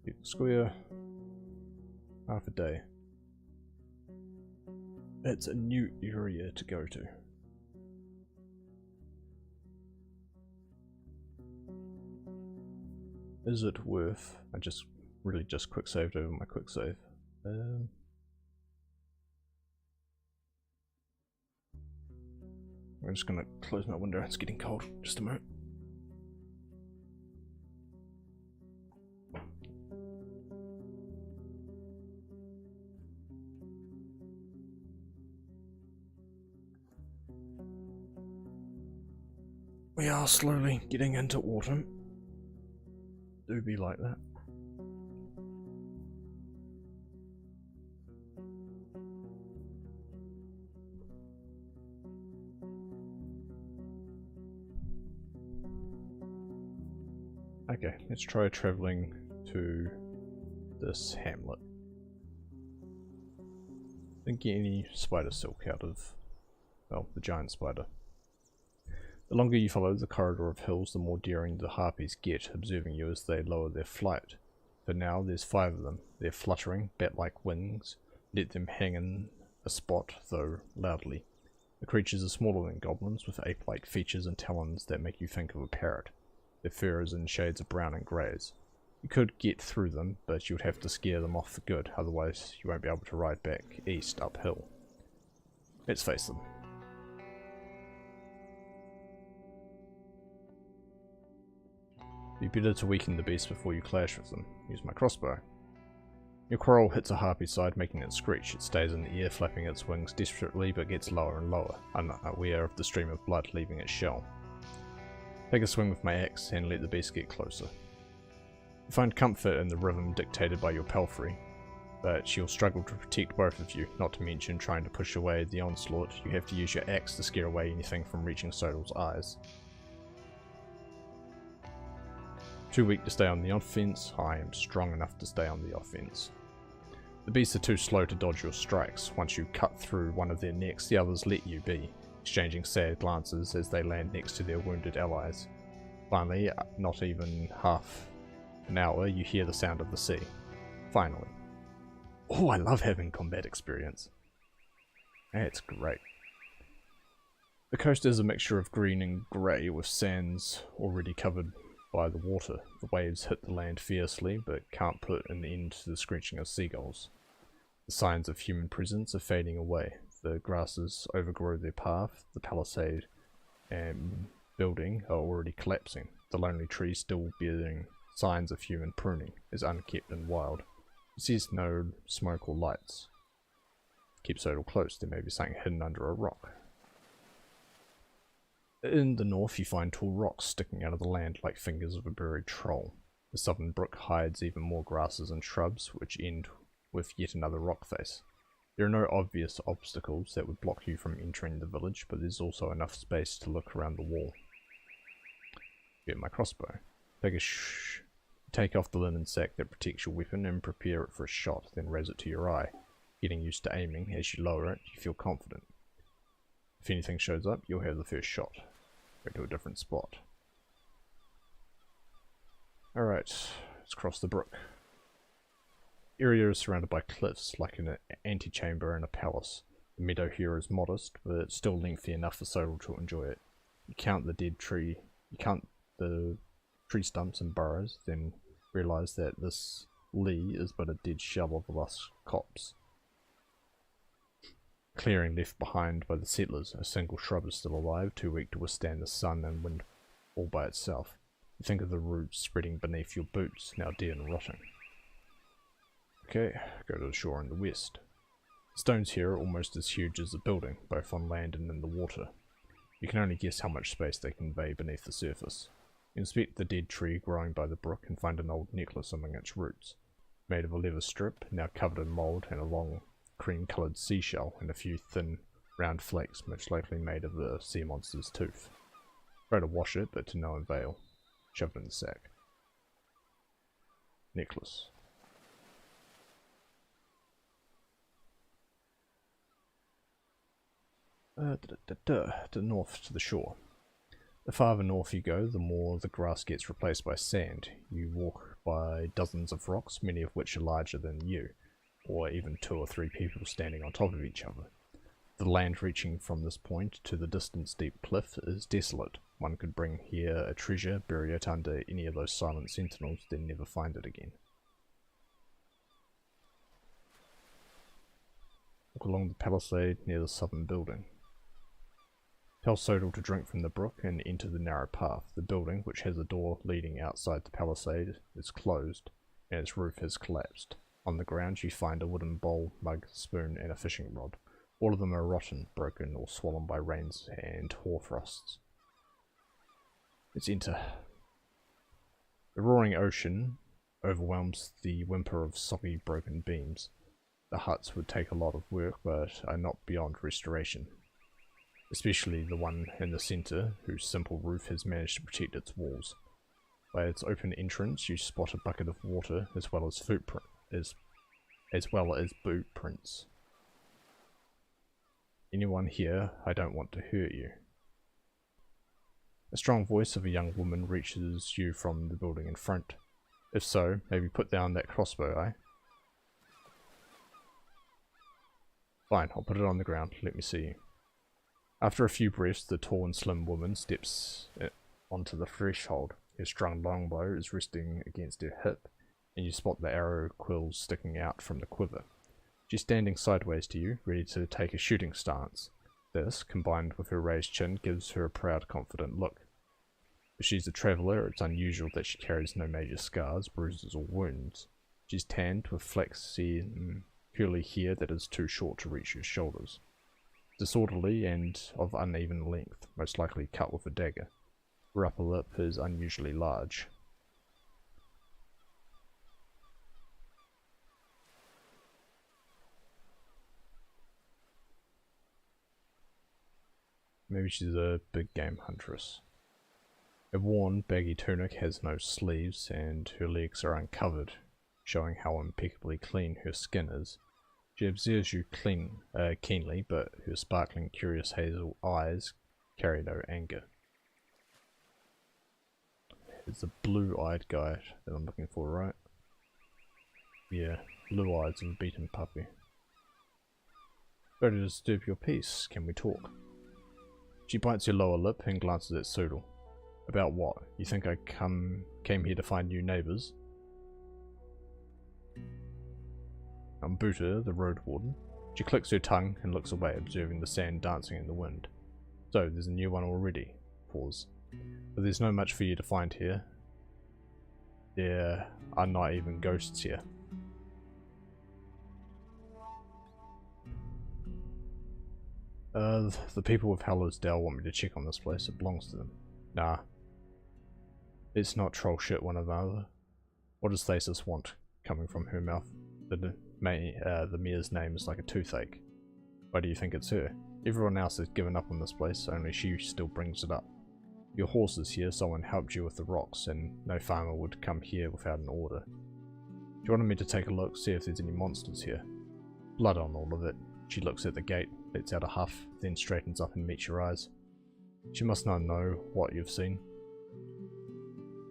Keep the square. Half a day. It's a new area to go to. Is it worth? I just really just quick saved over my quick save. I'm just gonna close my window, it's getting cold. Just a moment. We are slowly getting into autumn. Do be like that. Okay, let's try travelling to this hamlet. Didn't get any spider silk out of, well, the giant spider. The longer you follow the corridor of hills, the more daring the harpies get, observing you as they lower their flight. For now, there's 5 of them. They're fluttering, bat-like wings. Let them hang in a spot, though loudly. The creatures are smaller than goblins, with ape-like features and talons that make you think of a parrot. Their fur is in shades of brown and greys. You could get through them, but you would have to scare them off for good, otherwise you won't be able to ride back east uphill. Let's face them. It'd be better to weaken the beast before you clash with them. Use my crossbow. Your quarrel hits a harpy's side, making it screech. It stays in the air, flapping its wings desperately, but gets lower and lower, unaware of the stream of blood leaving its shell. Take a swing with my axe and let the beast get closer. You find comfort in the rhythm dictated by your palfrey, but she'll struggle to protect both of you, not to mention trying to push away the onslaught. You have to use your axe to scare away anything from reaching Sodal's eyes. Too weak to stay on the offense, I am strong enough to stay on the offense. The beasts are too slow to dodge your strikes. Once you cut through one of their necks, the others let you be, exchanging sad glances as they land next to their wounded allies. Finally, not even half an hour, you hear the sound of the sea. Finally. Oh, I love having combat experience. That's great. The coast is a mixture of green and grey, with sands already covered by the water. The waves hit the land fiercely, but can't put an end to the screeching of seagulls. The signs of human presence are fading away. The grasses overgrow their path, the palisade and building are already collapsing. The lonely tree, still bearing signs of human pruning, is unkept and wild. It sees no smoke or lights. Keep Sodal close, there may be something hidden under a rock. In the north you find tall rocks sticking out of the land like fingers of a buried troll. The southern brook hides even more grasses and shrubs, which end with yet another rock face. There are no obvious obstacles that would block you from entering the village, but there's also enough space to look around the wall. Get my crossbow. Take off the linen sack that protects your weapon and prepare it for a shot, then raise it to your eye. Getting used to aiming, as you lower it, you feel confident. If anything shows up, you'll have the first shot. Go to a different spot. Alright, let's cross the brook. The area is surrounded by cliffs, like an antechamber in a palace. The meadow here is modest, but it's still lengthy enough for Sodal to enjoy it. You count the tree stumps and burrows, then realise that this lea is but a dead shell of a lost copse. Clearing left behind by the settlers, a single shrub is still alive, too weak to withstand the sun and wind all by itself. You think of the roots spreading beneath your boots, now dead and rotting. Okay, go to the shore in the west. The stones here are almost as huge as the building, both on land and in the water. You can only guess how much space they convey beneath the surface. You inspect the dead tree growing by the brook and find an old necklace among its roots. Made of a leather strip, now covered in mould, and a long cream-coloured seashell, and a few thin, round flakes, most likely made of the sea monster's tooth. Try to wash it, but to no avail. Shove it in the sack. Necklace. To north to the shore. The farther north you go, the more the grass gets replaced by sand. You walk by dozens of rocks, many of which are larger than you, or even 2 or 3 people standing on top of each other. The land reaching from this point to the distant steep cliff is desolate. One could bring here a treasure, bury it under any of those silent sentinels, then never find it again. Walk along the palisade near the southern building. Tell Sodal to drink from the brook and enter the narrow path. The building, which has a door leading outside the palisade, is closed, and its roof has collapsed. On the ground you find a wooden bowl, mug, spoon, and a fishing rod. All of them are rotten, broken, or swollen by rains and hoarfrosts. Let's enter. The roaring ocean overwhelms the whimper of soggy broken beams. The huts would take a lot of work, but are not beyond restoration. Especially the one in the centre, whose simple roof has managed to protect its walls. By its open entrance you spot a bucket of water as well as boot prints. Anyone here? I don't want to hurt you. A strong voice of a young woman reaches you from the building in front. If so, maybe put down that crossbow, eh? Fine, I'll put it on the ground. Let me see you. After a few breaths, the tall and slim woman steps onto the threshold. Her strung longbow is resting against her hip, and you spot the arrow quills sticking out from the quiver. She's standing sideways to you, ready to take a shooting stance. This, combined with her raised chin, gives her a proud, confident look. If she's a traveller, it's unusual that she carries no major scars, bruises, or wounds. She's tanned with flaxy, curly hair that is too short to reach her shoulders. Disorderly and of uneven length, most likely cut with a dagger. Her upper lip is unusually large. Maybe she's a big game huntress. Her worn, baggy tunic has no sleeves, and her legs are uncovered, showing how impeccably clean her skin is. She observes you keenly, but her sparkling, curious hazel eyes carry no anger. It's the blue-eyed guy that I'm looking for, right? Yeah, blue eyes of a beaten puppy. Sorry to disturb your peace. Can we talk? She bites her lower lip and glances at Soodle. About what? You think I came here to find new neighbours? I'm Buta, the Roadwarden. She clicks her tongue and looks away, observing the sand dancing in the wind. So, there's a new one already. Pause. But there's no much for you to find here. There are not even ghosts here. The people of Hallorsdale want me to check on this place. It belongs to them. Nah. It's not troll shit one another. What does Thesis want? Coming from her mouth. The mayor's name is like a toothache. Why do you think it's her? Everyone else has given up on this place, only she still brings it up. Your horse is here, someone helped you with the rocks, and no farmer would come here without an order. She wanted me to take a look, see if there's any monsters here. Blood on all of it. She looks at the gate, lets out a huff, then straightens up and meets your eyes. She must not know what you've seen.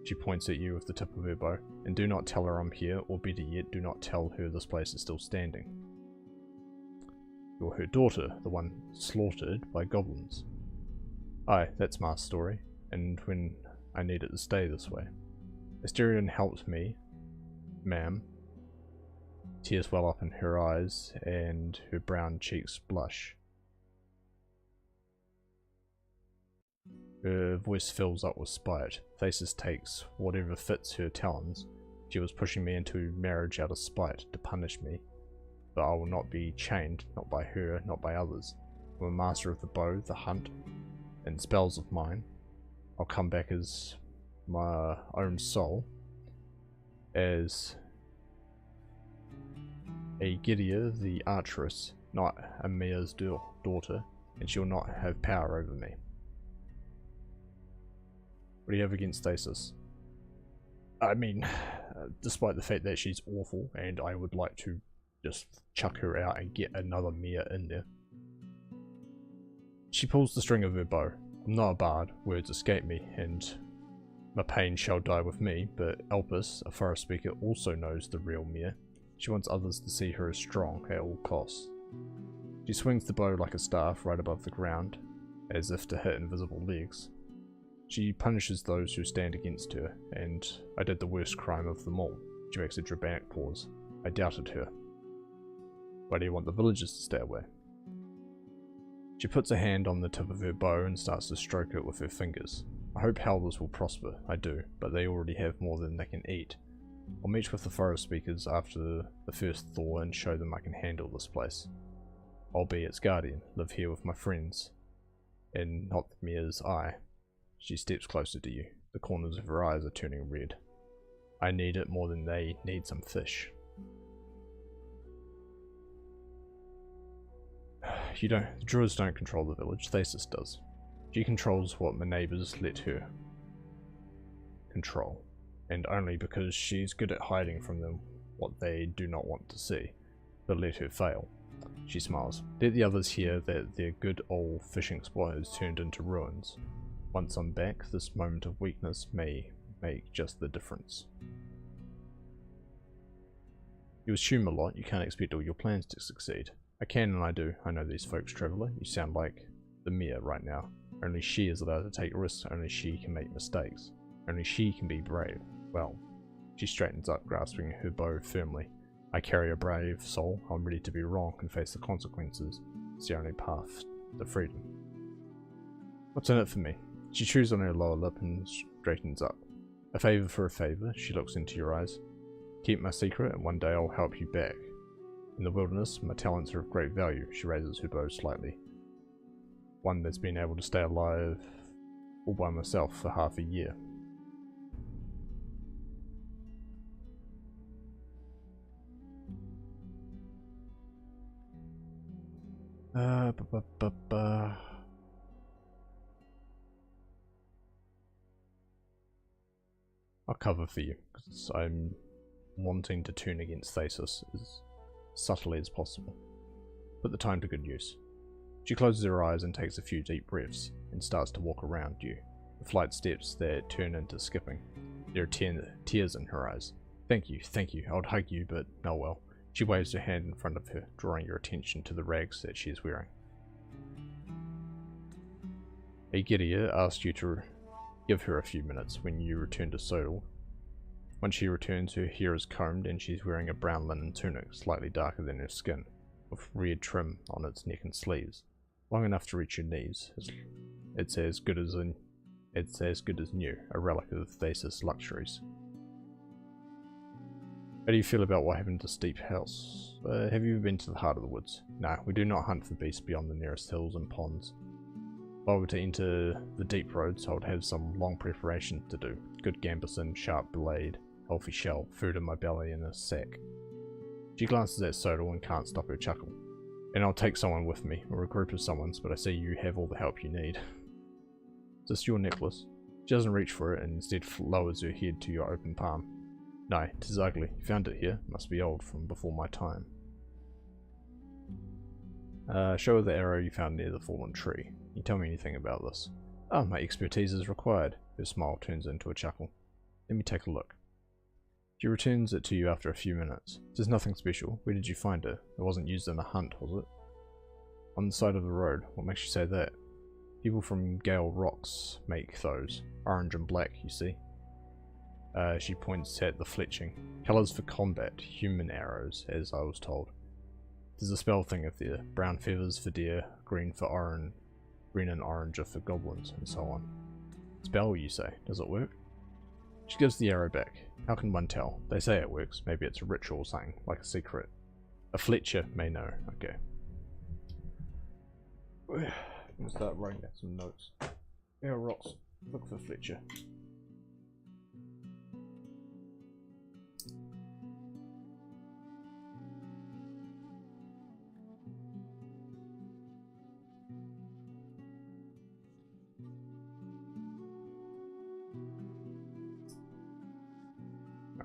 She points at you with the tip of her bow. And do not tell her I'm here, or better yet, do not tell her this place is still standing. You're her daughter, the one slaughtered by goblins. Aye, that's my story, and when I need it to stay this way. Asterion helped me, ma'am. Tears well up in her eyes, and her brown cheeks blush. Her voice fills up with spite. Thesis takes whatever fits her talons. She was pushing me into marriage out of spite to punish me. But I will not be chained, not by her, not by others. I'm a master of the bow, the hunt, and spells of mine. I'll come back as my own soul, as a Gideon the archeress, not a mayor's daughter, and she'll not have power over me. What do you have against Thesis? I mean, despite the fact that she's awful, and I would like to just chuck her out and get another Mia in there. She pulls the string of her bow. I'm not a bard, words escape me, and my pain shall die with me, but Elpis, a forest speaker, also knows the real Mia. She wants others to see her as strong at all costs. She swings the bow like a staff right above the ground, as if to hit invisible legs. She punishes those who stand against her, and I did the worst crime of them all. She makes a dramatic pause. I doubted her. Why do you want the villagers to stay away? She puts a hand on the tip of her bow and starts to stroke it with her fingers. I hope Howlers will prosper, I do, but they already have more than they can eat. I'll meet with the forest speakers after the first thaw and show them I can handle this place. I'll be its guardian, live here with my friends, and not the mayor's eye. She steps closer to you. The corners of her eyes are turning red. I need it more than they need some fish. The druids don't control the village, Thasus does. She controls what my neighbours let her control, and only because she's good at hiding from them what they do not want to see, but let her fail. She smiles. Let the others hear that their good old fishing spot has turned into ruins. Once I'm back, this moment of weakness may make just the difference. You assume a lot, you can't expect all your plans to succeed. I can and I do. I know these folks, Traveller. You sound like the Mia right now. Only she is allowed to take risks, only she can make mistakes. Only she can be brave. Well, she straightens up, grasping her bow firmly. I carry a brave soul. I'm ready to be wrong and face the consequences. It's the only path to freedom. What's in it for me? She chews on her lower lip and straightens up. A favour for a favour, she looks into your eyes. Keep my secret and one day I'll help you back. In the wilderness, my talents are of great value. She raises her bow slightly. One that's been able to stay alive all by myself for half a year. I'll cover for you, because I'm wanting to turn against Thasus as subtly as possible. Put the time to good use. She closes her eyes and takes a few deep breaths, and starts to walk around you, with light steps that turn into skipping. There are tears in her eyes. Thank you, I would hug you, but oh well. She waves her hand in front of her, drawing your attention to the rags that she is wearing. A Gideon asked you to give her a few minutes when you return to Sodal. When she returns, her hair is combed and she's wearing a brown linen tunic, slightly darker than her skin, with red trim on its neck and sleeves, long enough to reach your knees. It's as good as new, a relic of Thasus' luxuries. How do you feel about what happened to Steep House? Have you been to the heart of the woods? No, we do not hunt for beasts beyond the nearest hills and ponds. If I were to enter the deep roads, I would have some long preparation to do. Good gambeson, sharp blade, healthy shell, food in my belly and a sack. She glances at Sodal and can't stop her chuckle. And I'll take someone with me, or a group of someone's, but I see you have all the help you need. Is this your necklace? She doesn't reach for it and instead lowers her head to your open palm. No, 'tis ugly. You found it here. Must be old from before my time. Show her the arrow you found near the fallen tree. Can you tell me anything about this? Ah, my expertise is required. Her smile turns into a chuckle. Let me take a look. She returns it to you after a few minutes. There's nothing special. Where did you find it? It wasn't used in a hunt, was it? On the side of the road. What makes you say that? People from Gale Rocks make those. Orange and black, you see. She points at the fletching. Colours for combat. Human arrows, as I was told. There's a spell thing up there. Brown feathers for deer, green for orange, green and orange are for goblins, and so on. Spell, you say? Does it work? She gives the arrow back. How can one tell? They say it works. Maybe it's a ritual or something, like a secret. A Fletcher may know. Okay. I'm gonna start writing down some notes. Gale Rocks. Look for Fletcher.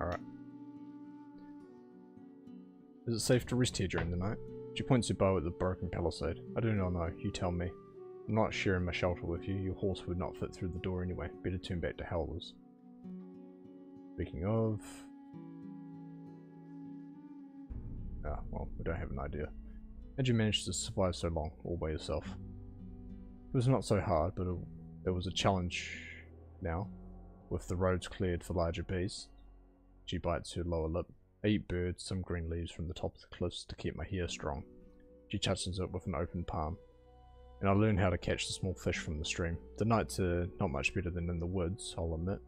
Alright. Is it safe to rest here during the night? She points her bow at the broken palisade. I do not know, you tell me. I'm not sharing my shelter with you, your horse would not fit through the door anyway. Better turn back to Howlers. Speaking of... Ah, well, we don't have an idea. How'd you manage to survive so long, all by yourself? It was not so hard, but it was a challenge now, with the roads cleared for larger beasts. She bites her lower lip. I eat birds, some green leaves from the top of the cliffs to keep my hair strong. She touches it with an open palm. And I learn how to catch the small fish from the stream. The nights are not much better than in the woods, I'll admit.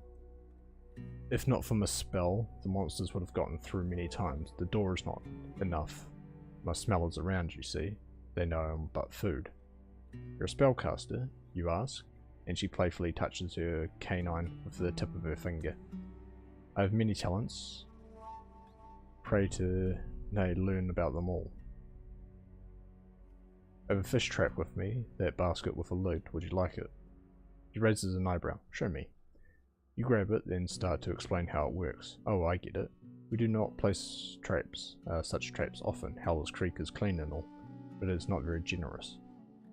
If not for my spell, the monsters would have gotten through many times. The door is not enough. My smell is around, you see. They know I'm but food. You're a spellcaster, you ask? and she playfully touches her canine with the tip of her finger. I have many talents. Pray to nay learn about them all. I have a fish trap with me, that basket with a lid, would you like it? She raises an eyebrow. Show me. You grab it, then start to explain how it works. Oh, I get it. We do not place traps, such traps often. Howler's Creek is clean and all, but it is not very generous.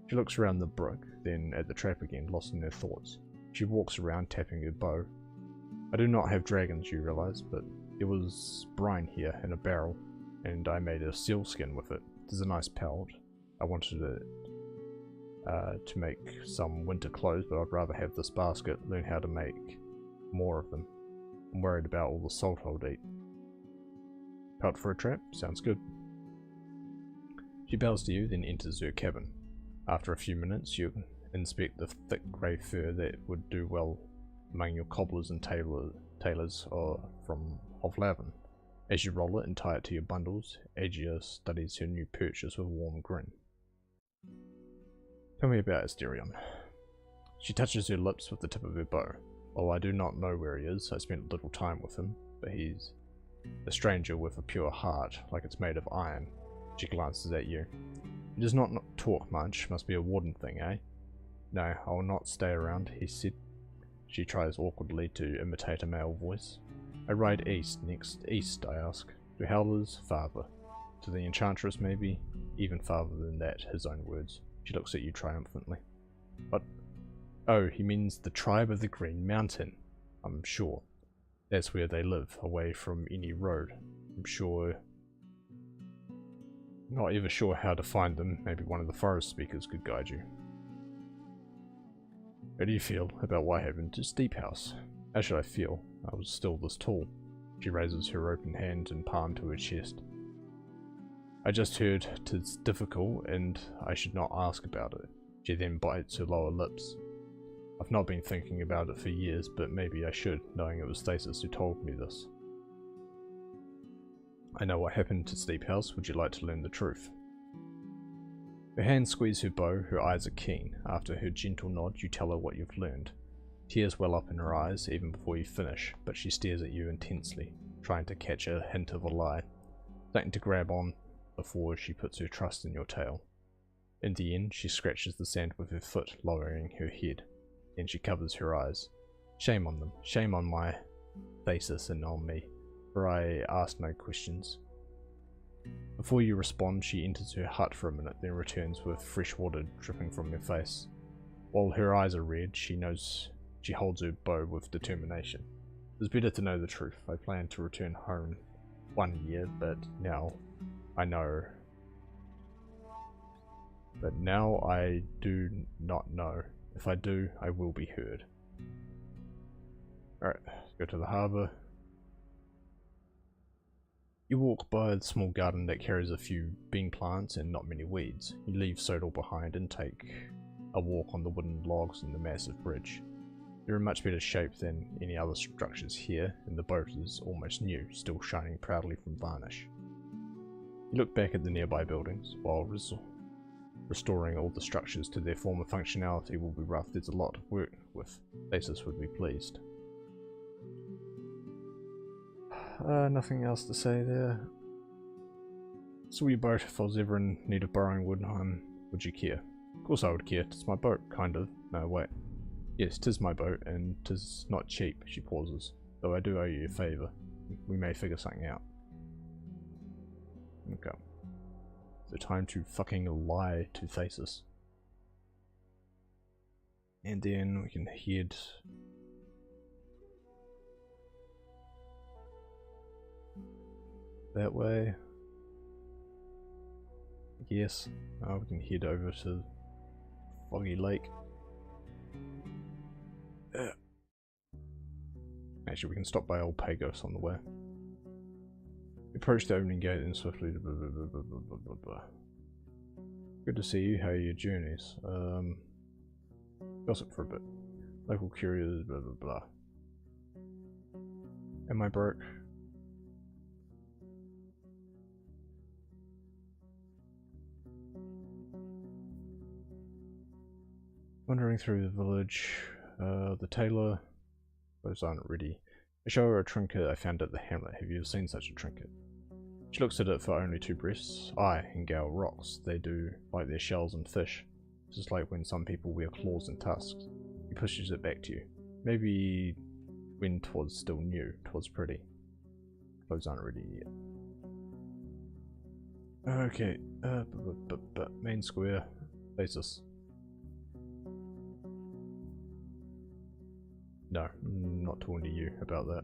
She looks around the brook, then at the trap again, lost in her thoughts. She walks around, tapping her bow. I do not have dragons, you realize, but there was brine here in a barrel, and I made a seal skin with it. It is a nice pelt. I wanted it to make some winter clothes, but I'd rather have this basket, learn how to make more of them. I'm worried about all the salt I'll eat. Pelt for a trap? Sounds good. She bows to you, then enters her cabin. After a few minutes, you inspect the thick grey fur that would do well among your cobblers and tailors from Hovlavin. As you roll it and tie it to your bundles, Agia studies her new purchase with a warm grin. Tell me about Asterion. She touches her lips with the tip of her bow. While I do not know where he is, I spent little time with him, but he's a stranger with a pure heart, like it's made of iron. She glances at you. He does not talk much, must be a warden thing, eh? No, I will not stay around, he said. She tries awkwardly to imitate a male voice. I ride east next. East, I ask. To Howler's, farther. To the Enchantress, maybe? Even farther than that, his own words. She looks at you triumphantly. What? Oh, he means the tribe of the Green Mountain, I'm sure. That's where they live, away from any road. I'm sure... Not even sure how to find them. Maybe one of the forest speakers could guide you. How do you feel about what happened to Steep House? How should I feel? I was still this tall. She raises her open hand and palm to her chest. I just heard 'tis difficult and I should not ask about it. She then bites her lower lips. I've not been thinking about it for years, but maybe I should, knowing it was Thasus who told me this. I know what happened to Steep House. Would you like to learn the truth? Her hands squeeze her bow, her eyes are keen. After her gentle nod, you tell her what you've learned. Tears well up in her eyes even before you finish, but she stares at you intensely, trying to catch a hint of a lie. Something to grab on before she puts her trust in your tale. In the end, she scratches the sand with her foot, lowering her head. Then she covers her eyes. Shame on them. Shame on my Thasus and on me, for I asked no questions. Before you respond, she enters her hut for a minute, then returns with fresh water dripping from her face. While her eyes are red, she knows she holds her bow with determination. It is better to know the truth. I plan to return home 1 year, but now I know. But now I do not know. If I do, I will be heard. Alright, go to the harbour. You walk by a small garden that carries a few bean plants and not many weeds. You leave Sodal behind and take a walk on the wooden logs in the massive bridge. They're in much better shape than any other structures here, and the boat is almost new, still shining proudly from varnish. You look back at the nearby buildings. While restoring all the structures to their former functionality will be rough, there's a lot to work with. Thasus would be pleased. Nothing else to say there. Saw your boat. If I was ever in need of borrowing wood, would you care? Of course I would care. 'Tis my boat, kind of. No, wait. Yes, 'tis my boat, and 'tis not cheap. She pauses. Though I do owe you a favour. We may figure something out. Okay. So time to fucking lie to Thasus. And then we can head that way. Yes. We can head over to Foggy Lake. Actually, we can stop by Old Pagos on the way. Approach the opening gate and swiftly blah, blah, blah, blah, blah, blah, blah. Good to see you. How are your journeys? Gossip for a bit. Local curios, blah blah blah. Am I broke? Wandering through the village, the tailor... Those aren't ready. I show her a trinket I found at the hamlet. Have you ever seen such a trinket? She looks at it for only 2 breaths. In Gale rocks. They do like their shells and fish. Just like when some people wear claws and tusks. He pushes it back to you. Maybe when 'twas still new, 'twas pretty. Clothes aren't ready yet. Okay, main square, basis. No, I'm not talking to you about that.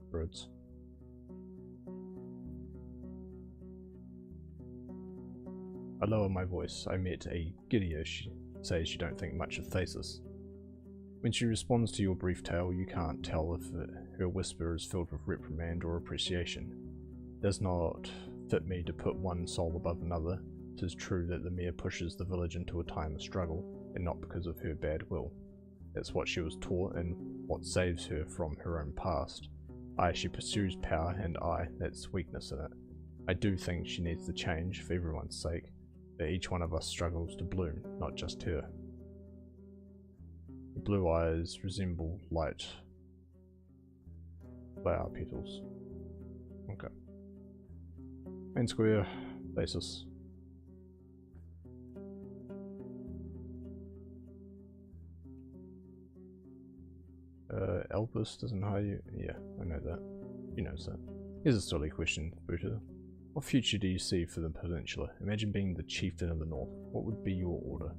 Roads. I lower my voice. I met a Gideon. She says you don't think much of Thesis. When she responds to your brief tale, you can't tell if her whisper is filled with reprimand or appreciation. It does not fit me to put one soul above another. It is true that the mare pushes the village into a time of struggle, and not because of her bad will. That's what she was taught and what saves her from her own past. She pursues power, and that's weakness in it. I do think she needs to change for everyone's sake, but each one of us struggles to bloom, not just her. Her blue eyes resemble light flower petals. Okay. Main square, basis. Elvis doesn't hire you? Yeah, I know that. He knows that. Here's a silly question, Buddha. What future do you see for the peninsula? Imagine being the chieftain of the north. What would be your order?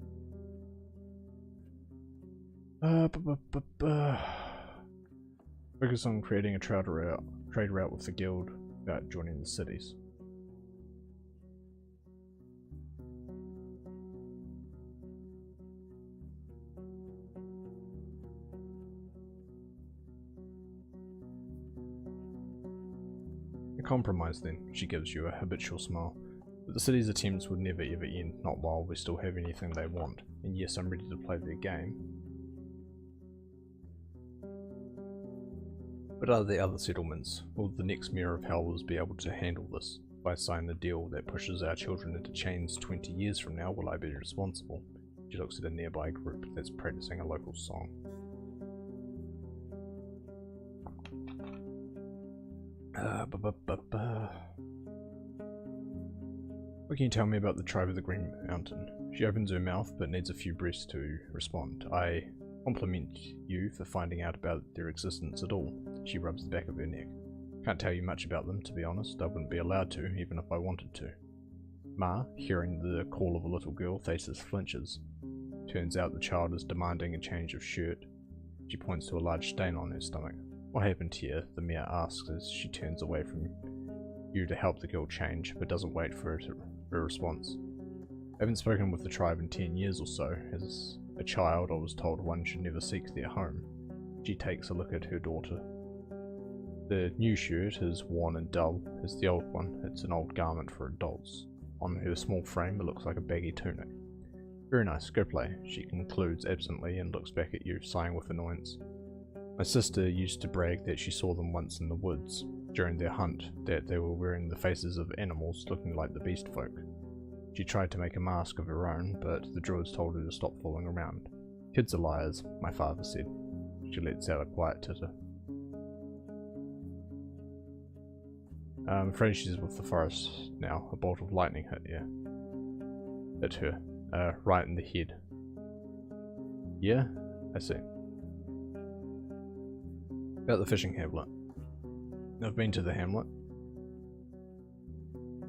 Focus on creating a trade route with the guild without joining the cities. Compromise then, she gives you a habitual smile. But the city's attempts would never ever end, not while we still have anything they want. And yes, I'm ready to play their game. But are there other settlements? Will the next Mayor of Howells be able to handle this? If I sign the deal that pushes our children into chains 20 years from now, will I be responsible? She looks at a nearby group that's practicing a local song. What can you tell me about the tribe of the Green Mountain? She opens her mouth but needs a few breaths to respond. I compliment you for finding out about their existence at all. She rubs the back of her neck. Can't tell you much about them, to be honest. I wouldn't be allowed to, even if I wanted to. Ma, hearing the call of a little girl, Thesis flinches. Turns out the child is demanding a change of shirt. She points to a large stain on her stomach. What happened here? The mayor asks as she turns away from you to help the girl change, but doesn't wait for her response. I haven't spoken with the tribe in 10 years or so. As a child, I was told one should never seek their home. She takes a look at her daughter. The new shirt is worn and dull as the old one. It's an old garment for adults. On her small frame, it looks like a baggy tunic. Very nice, go play, she concludes absently and looks back at you, sighing with annoyance. My sister used to brag that she saw them once in the woods, during their hunt, that they were wearing the faces of animals looking like the beast folk. She tried to make a mask of her own, but the druids told her to stop fooling around. Kids are liars, my father said. She lets out a quiet titter. I'm afraid she's with the forest now. A bolt of lightning hit her, right in the head. Yeah? I see. About the fishing hamlet. I've been to the hamlet.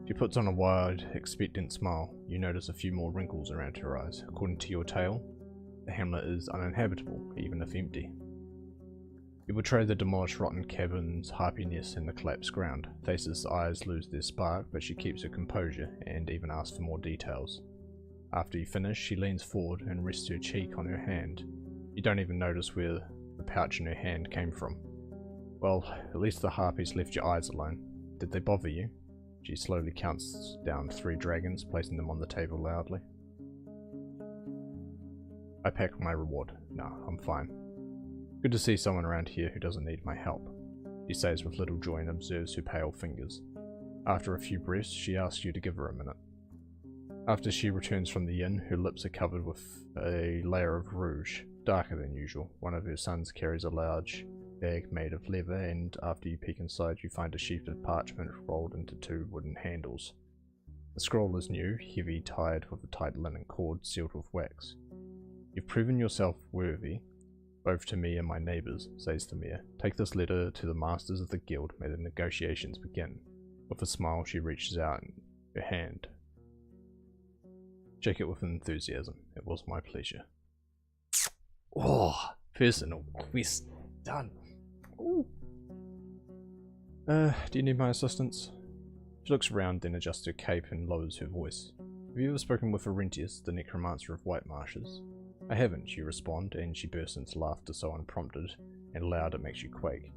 She puts on a wide, expectant smile. You notice a few more wrinkles around her eyes. According to your tale, the hamlet is uninhabitable, even if empty. You betray the demolished rotten cabins, harpy nests, and the collapsed ground. Thesis' eyes lose their spark, but she keeps her composure, and even asks for more details. After you finish, she leans forward and rests her cheek on her hand. You don't even notice where the pouch in her hand came from. Well, at least the harpies left your eyes alone. Did they bother you? She slowly counts down 3 dragons, placing them on the table loudly. I pack my reward. No, I'm fine. Good to see someone around here who doesn't need my help, she says with little joy and observes her pale fingers. After a few breaths, she asks you to give her a minute. After she returns from the inn, her lips are covered with a layer of rouge, darker than usual. One of her sons carries a large bag made of leather, and after you peek inside you find a sheet of parchment rolled into 2 wooden handles. The scroll is new, heavy, tied with a tight linen cord, sealed with wax. You've proven yourself worthy, both to me and my neighbours, says the mayor. Take this letter to the masters of the guild, may the negotiations begin. With a smile she reaches out her hand. Shake it with enthusiasm. It was my pleasure. Oh, personal quest done. Ooh. Do you need my assistance? She looks around, then adjusts her cape and lowers her voice. Have you ever spoken with Arentius, the necromancer of White Marshes? I haven't, you respond, and she bursts into laughter so unprompted and loud it makes you quake.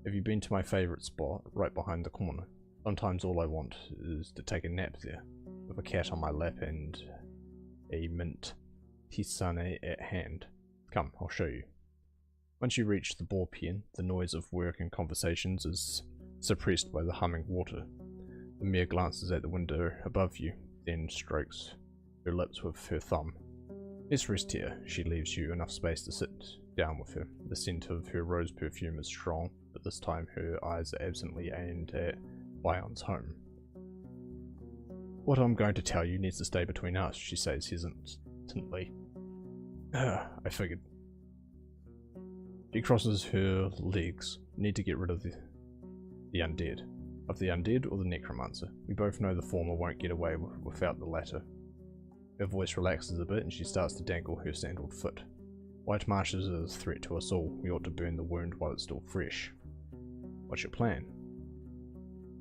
Have you been to my favourite spot, right behind the corner? Sometimes all I want is to take a nap there, with a cat on my lap and a mint tisane at hand. Come, I'll show you. Once you reach the boar pen, the noise of work and conversations is suppressed by the humming water. The mayor glances at the window above you, then strokes her lips with her thumb. Let's rest here. She leaves you enough space to sit down with her. The scent of her rose perfume is strong, but this time her eyes are absently aimed at Bion's home. What I'm going to tell you needs to stay between us, she says hesitantly. I figured. She crosses her legs. Need to get rid of the undead. Of the undead or the necromancer. We both know the former won't get away without the latter. Her voice relaxes a bit and she starts to dangle her sandaled foot. White Marshes is a threat to us all. We ought to burn the wound while it's still fresh. What's your plan?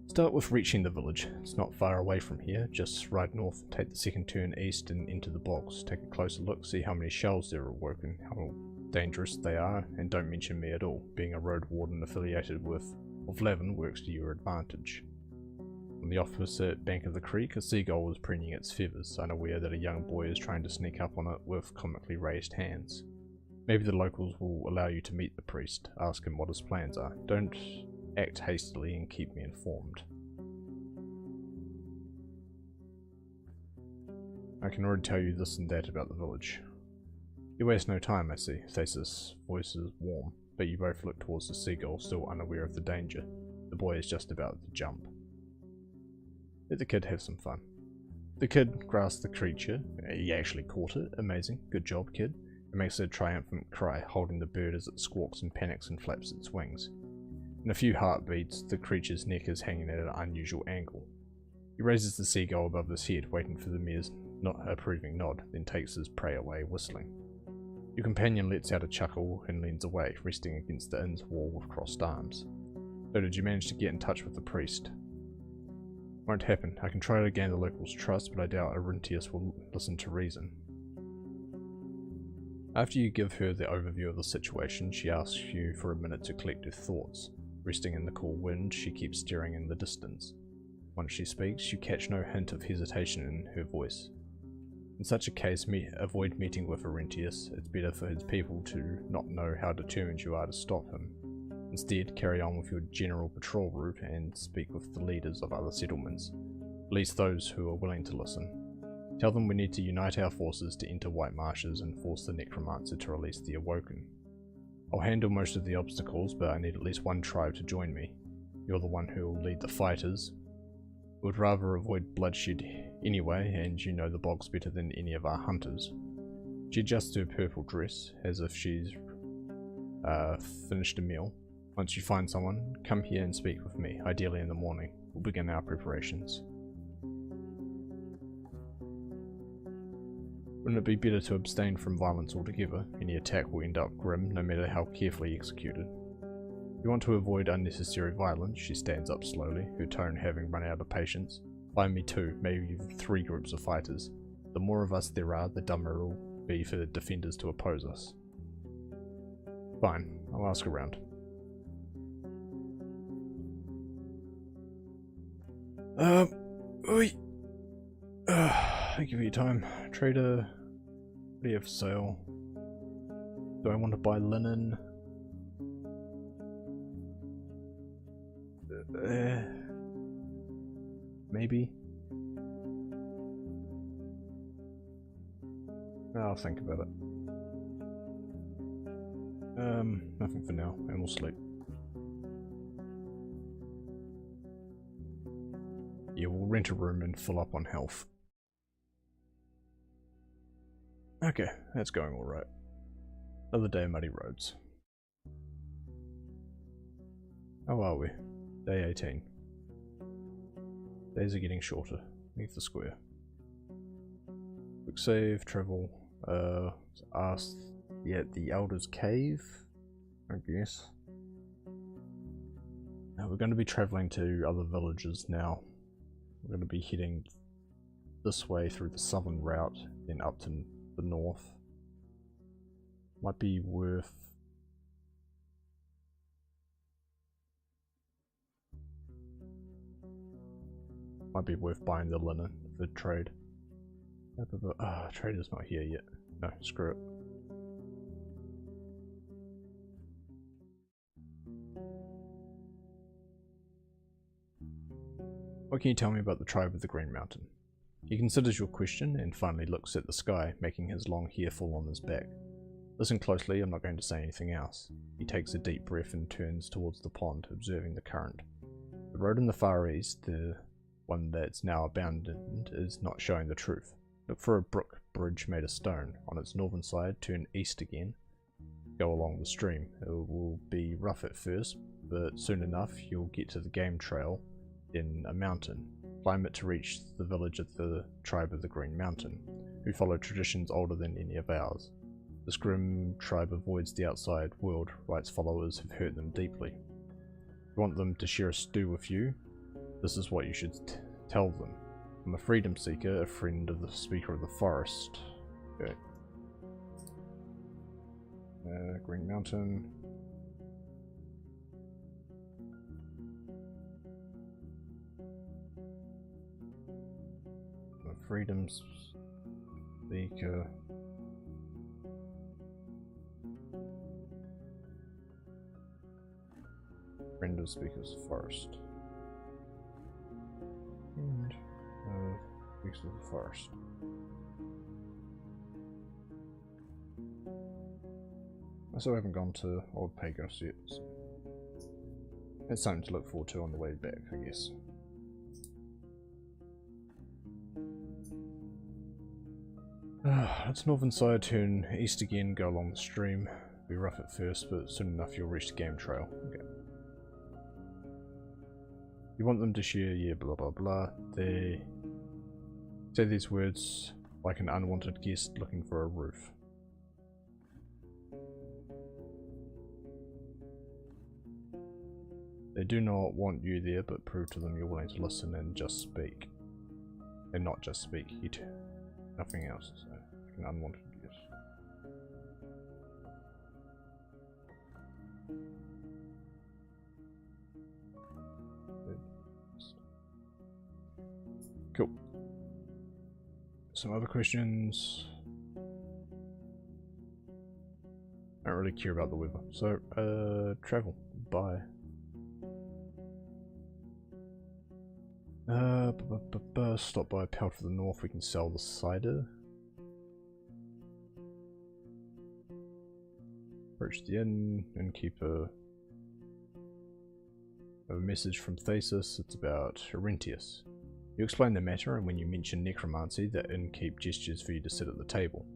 Start with reaching the village. It's not far away from here. Just ride north, take the second turn east and into the bogs. Take a closer look, see how many shells there are awoken, how dangerous they are, and don't mention me at all. Being a Roadwarden affiliated with Levin works to your advantage. On the opposite bank of the creek, a seagull is preening its feathers, unaware that a young boy is trying to sneak up on it with comically raised hands. Maybe the locals will allow you to meet the priest. Ask him what his plans are. Don't act hastily and keep me informed. I can already tell you this and that about the village. You waste no time, I see. Thesis' voice is warm, but you both look towards the seagull, still unaware of the danger. The boy is just about to jump. Let the kid have some fun. The kid grasps the creature. He actually caught it. Amazing. Good job, kid. It makes a triumphant cry, holding the bird as it squawks and panics and flaps its wings. In a few heartbeats, the creature's neck is hanging at an unusual angle. He raises the seagull above his head, waiting for the mayor's approving nod, then takes his prey away, whistling. Your companion lets out a chuckle and leans away, resting against the inn's wall with crossed arms. So did you manage to get in touch with the priest? Won't happen. I can try to gain the locals' trust, but I doubt Arentius will listen to reason. After you give her the overview of the situation, she asks you for a minute to collect her thoughts. Resting in the cool wind, she keeps staring in the distance. Once she speaks, you catch no hint of hesitation in her voice. In such a case, avoid meeting with Arentius. It's better for his people to not know how determined you are to stop him. Instead, carry on with your general patrol route and speak with the leaders of other settlements, at least those who are willing to listen. Tell them we need to unite our forces to enter White Marshes and force the necromancer to release the Awoken. I'll handle most of the obstacles, but I need at least one tribe to join me. You're the one who will lead the fighters. Would rather avoid bloodshed anyway, and you know the bogs better than any of our hunters. She adjusts her purple dress, as if she's finished a meal. Once you find someone, come here and speak with me, ideally in the morning. We'll begin our preparations. Wouldn't it be better to abstain from violence altogether? Any attack will end up grim, no matter how carefully executed. You want to avoid unnecessary violence. She stands up slowly, her tone having run out of patience. Find me 2, maybe 3 groups of fighters. The more of us there are, the dumber it will be for the defenders to oppose us. Fine, I'll ask around. Thank you for your time. Trader, what do you have for sale? Do I want to buy linen? Maybe. I'll think about it. Nothing for now, and we'll sleep. Yeah, we'll rent a room and fill up on health. Okay, that's going alright. Another day of muddy roads. How are we? Day 18. Days are getting shorter. Leave the square. Quick save, travel. Ask the Elder's Cave, I guess. Now we're going to be travelling to other villages now. We're going to be heading this way through the southern route, then up to the north. Might be worth... buying the linen for trade. Trader's not here yet. No, screw it. What can you tell me about the tribe of the Green Mountain? He considers your question and finally looks at the sky, making his long hair fall on his back. Listen closely, I'm not going to say anything else. He takes a deep breath and turns towards the pond, observing the current. The road in the far east, the one that's now abandoned, is not showing the truth. Look for a brook bridge made of stone. On its northern side, turn east again. Go along the stream. It will be rough at first, but soon enough you'll get to the game trail, then a mountain. Climb it to reach the village of the tribe of the Green Mountain, who follow traditions older than any of ours. This grim tribe avoids the outside world, Right's followers have hurt them deeply. You want them to share a stew with you? This is what you should tell them. I'm a freedom seeker, a friend of the Speaker of the Forest. Okay. Green Mountain. A freedom seeker. Friend of Speaker's Forest. And Speakers of the Forest. I still haven't gone to Old Pagos yet, so it's something to look forward to on the way back, I guess. It's northern side, turn east again, go along the stream. Be rough at first, but soon enough you'll reach the game trail. Okay. You want them to share, yeah, blah blah blah. They say these words like an unwanted guest looking for a roof. They do not want you there, but prove to them you're willing to listen and just speak. And not just speak, nothing else. So, like an unwanted guest. Cool. Some other questions. I don't really care about the weather. So, travel. Bye. Stop by a Pelt for the North, we can sell the cider. Approach the inn, innkeeper. A message from Thesis, it's about Arentius. You explain the matter, and when you mention necromancy, the innkeep gestures for you to sit at the table.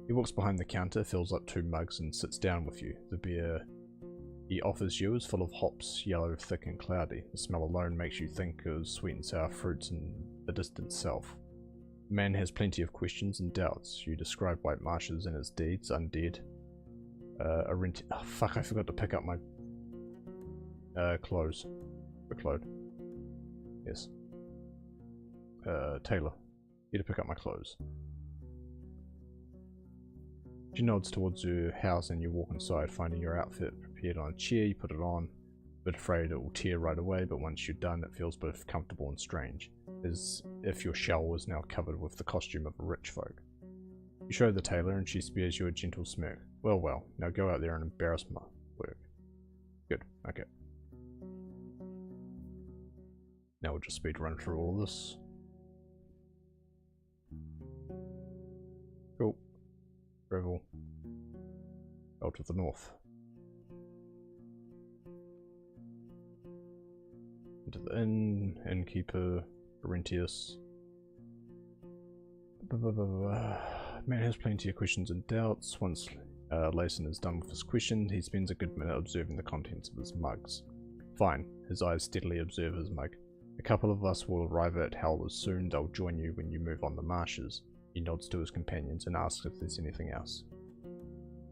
He walks behind the counter, fills up 2 mugs, and sits down with you. The beer he offers you is full of hops, yellow, thick and cloudy. The smell alone makes you think of sweet and sour fruits in the distant south. The man has plenty of questions and doubts. You describe White Marshes and its deeds, undead. Oh fuck, I forgot to pick up my clothes. The clothes. Yes. Taylor. Here to pick up my clothes. She nods towards your house and you walk inside, finding your outfit prepared on a chair. You put it on, but afraid it will tear right away, but once you're done it feels both comfortable and strange, as if your shell was now covered with the costume of a rich folk. You show the tailor and she spares you a gentle smirk. Well, well, now go out there and embarrass my work. Good, okay. Now we'll just speed run through all of this. Cool. travel. Out to the north. Into the inn, innkeeper, Laurentius. Man has plenty of questions and doubts. Once Layson is done with his question, he spends a good minute observing the contents of his mugs. Fine, his eyes steadily observe his mug. A couple of us will arrive at Howlers soon. They'll join you when you move on the marshes. He nods to his companions and asks if there's anything else.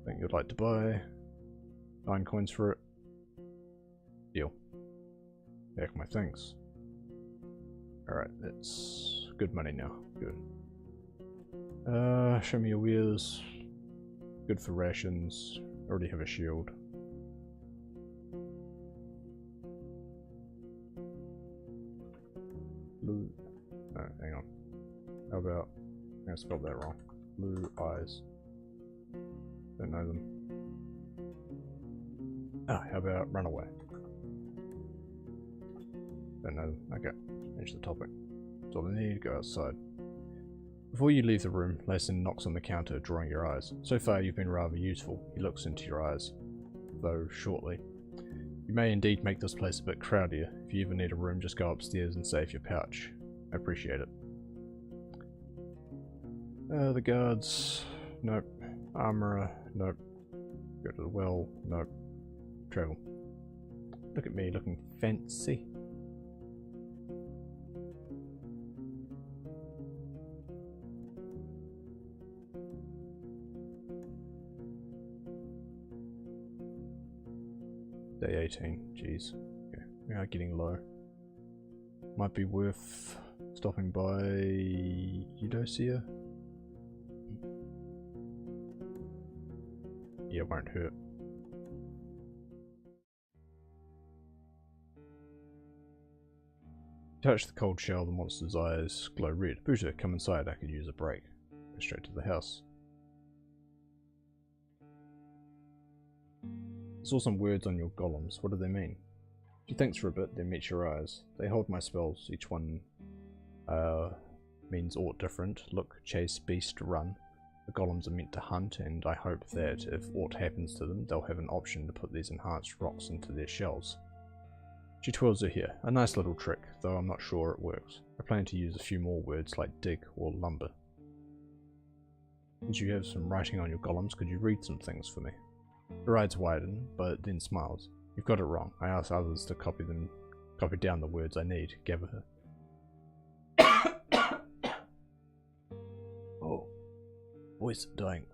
Think you'd like to buy? 9 coins for it. Deal. Back my things. Alright, that's good money now. Good. Show me your wares. Good for rations. Already have a shield. Blue. No, hang on. How about... I spelled that wrong. Blue eyes. Don't know them. Ah, how about runaway? Don't know them. Okay, change the topic. That's all I need. Go outside. Before you leave the room, Layson knocks on the counter, drawing your eyes. So far you've been rather useful. He looks into your eyes, though shortly. You may indeed make this place a bit crowdier. If you ever need a room, just go upstairs and save your pouch. I appreciate it. The guards... Nope. Armourer... Nope. Go to the well... Nope. Travel. Look at me looking fancy. Day 18, jeez. Okay, we are getting low. Might be worth stopping by Eudocia. Yeah, won't hurt. Touch the cold shell, the monster's eyes glow red. Buddha, come inside, I could use a break. Go straight to the house. I saw some words on your golems. What do they mean? She thinks for a bit, then meets your eyes. They hold my spells. Each one means aught different. Look, chase, beast, run. The golems are meant to hunt, and I hope that if aught happens to them, they'll have an option to put these enhanced rocks into their shells. She twirls her hair. A nice little trick, though I'm not sure it works. I plan to use a few more words like dig or lumber. Since you have some writing on your golems, could you read some things for me? Her eyes widen, but then smiles. You've got it wrong. I asked others to copy down the words I need. Gather her. Oh. Voice dying.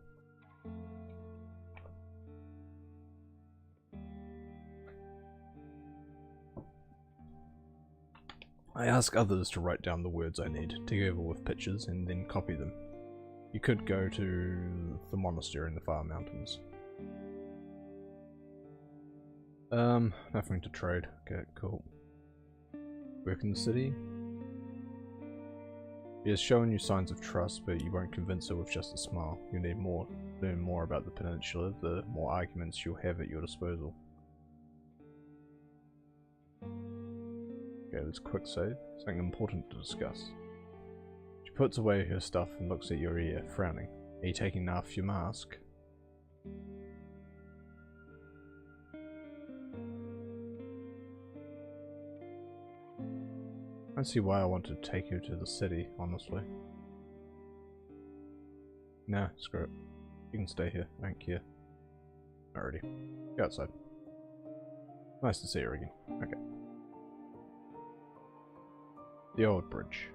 I ask others to write down the words I need, together with pictures, and then copy them. You could go to the monastery in the far mountains. Nothing to trade. Okay, cool. Work in the city? He has shown you signs of trust, but you won't convince her with just a smile. You need more. Learn more about the peninsula, the more arguments you'll have at your disposal. Okay, let's quick save. Something important to discuss. She puts away her stuff and looks at your ear, frowning. Are you taking off your mask? I don't see why I want to take you to the city, honestly. Nah, screw it. You can stay here, I don't care. Alrighty. Go outside. Nice to see her again. Okay. The old bridge.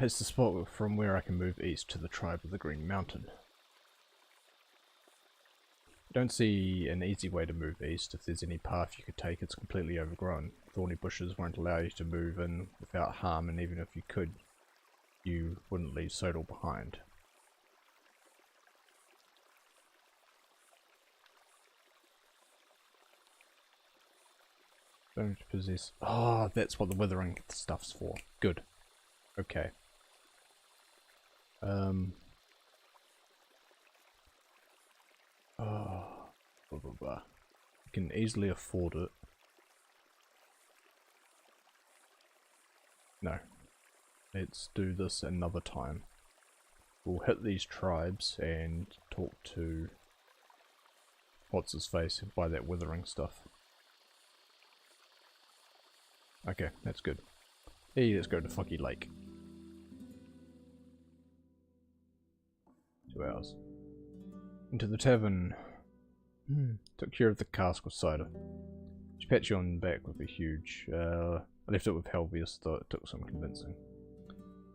It's the spot from where I can move east to the tribe of the Green Mountain. I don't see an easy way to move east. If there's any path you could take, it's completely overgrown. Thorny bushes won't allow you to move in without harm, and even if you could, you wouldn't leave Sodal behind. Don't possess... Oh, that's what the withering stuff's for. Good. Okay. Blah, blah, blah. You can easily afford it. No. Let's do this another time. We'll hit these tribes and talk to what's his face and buy that withering stuff. Okay, that's good. Hey, let's go to Foggy Lake. 2 hours. Into the tavern. Took care of the cask with cider. She pats you on the back with a huge, I left it with Helvius, though it took some convincing.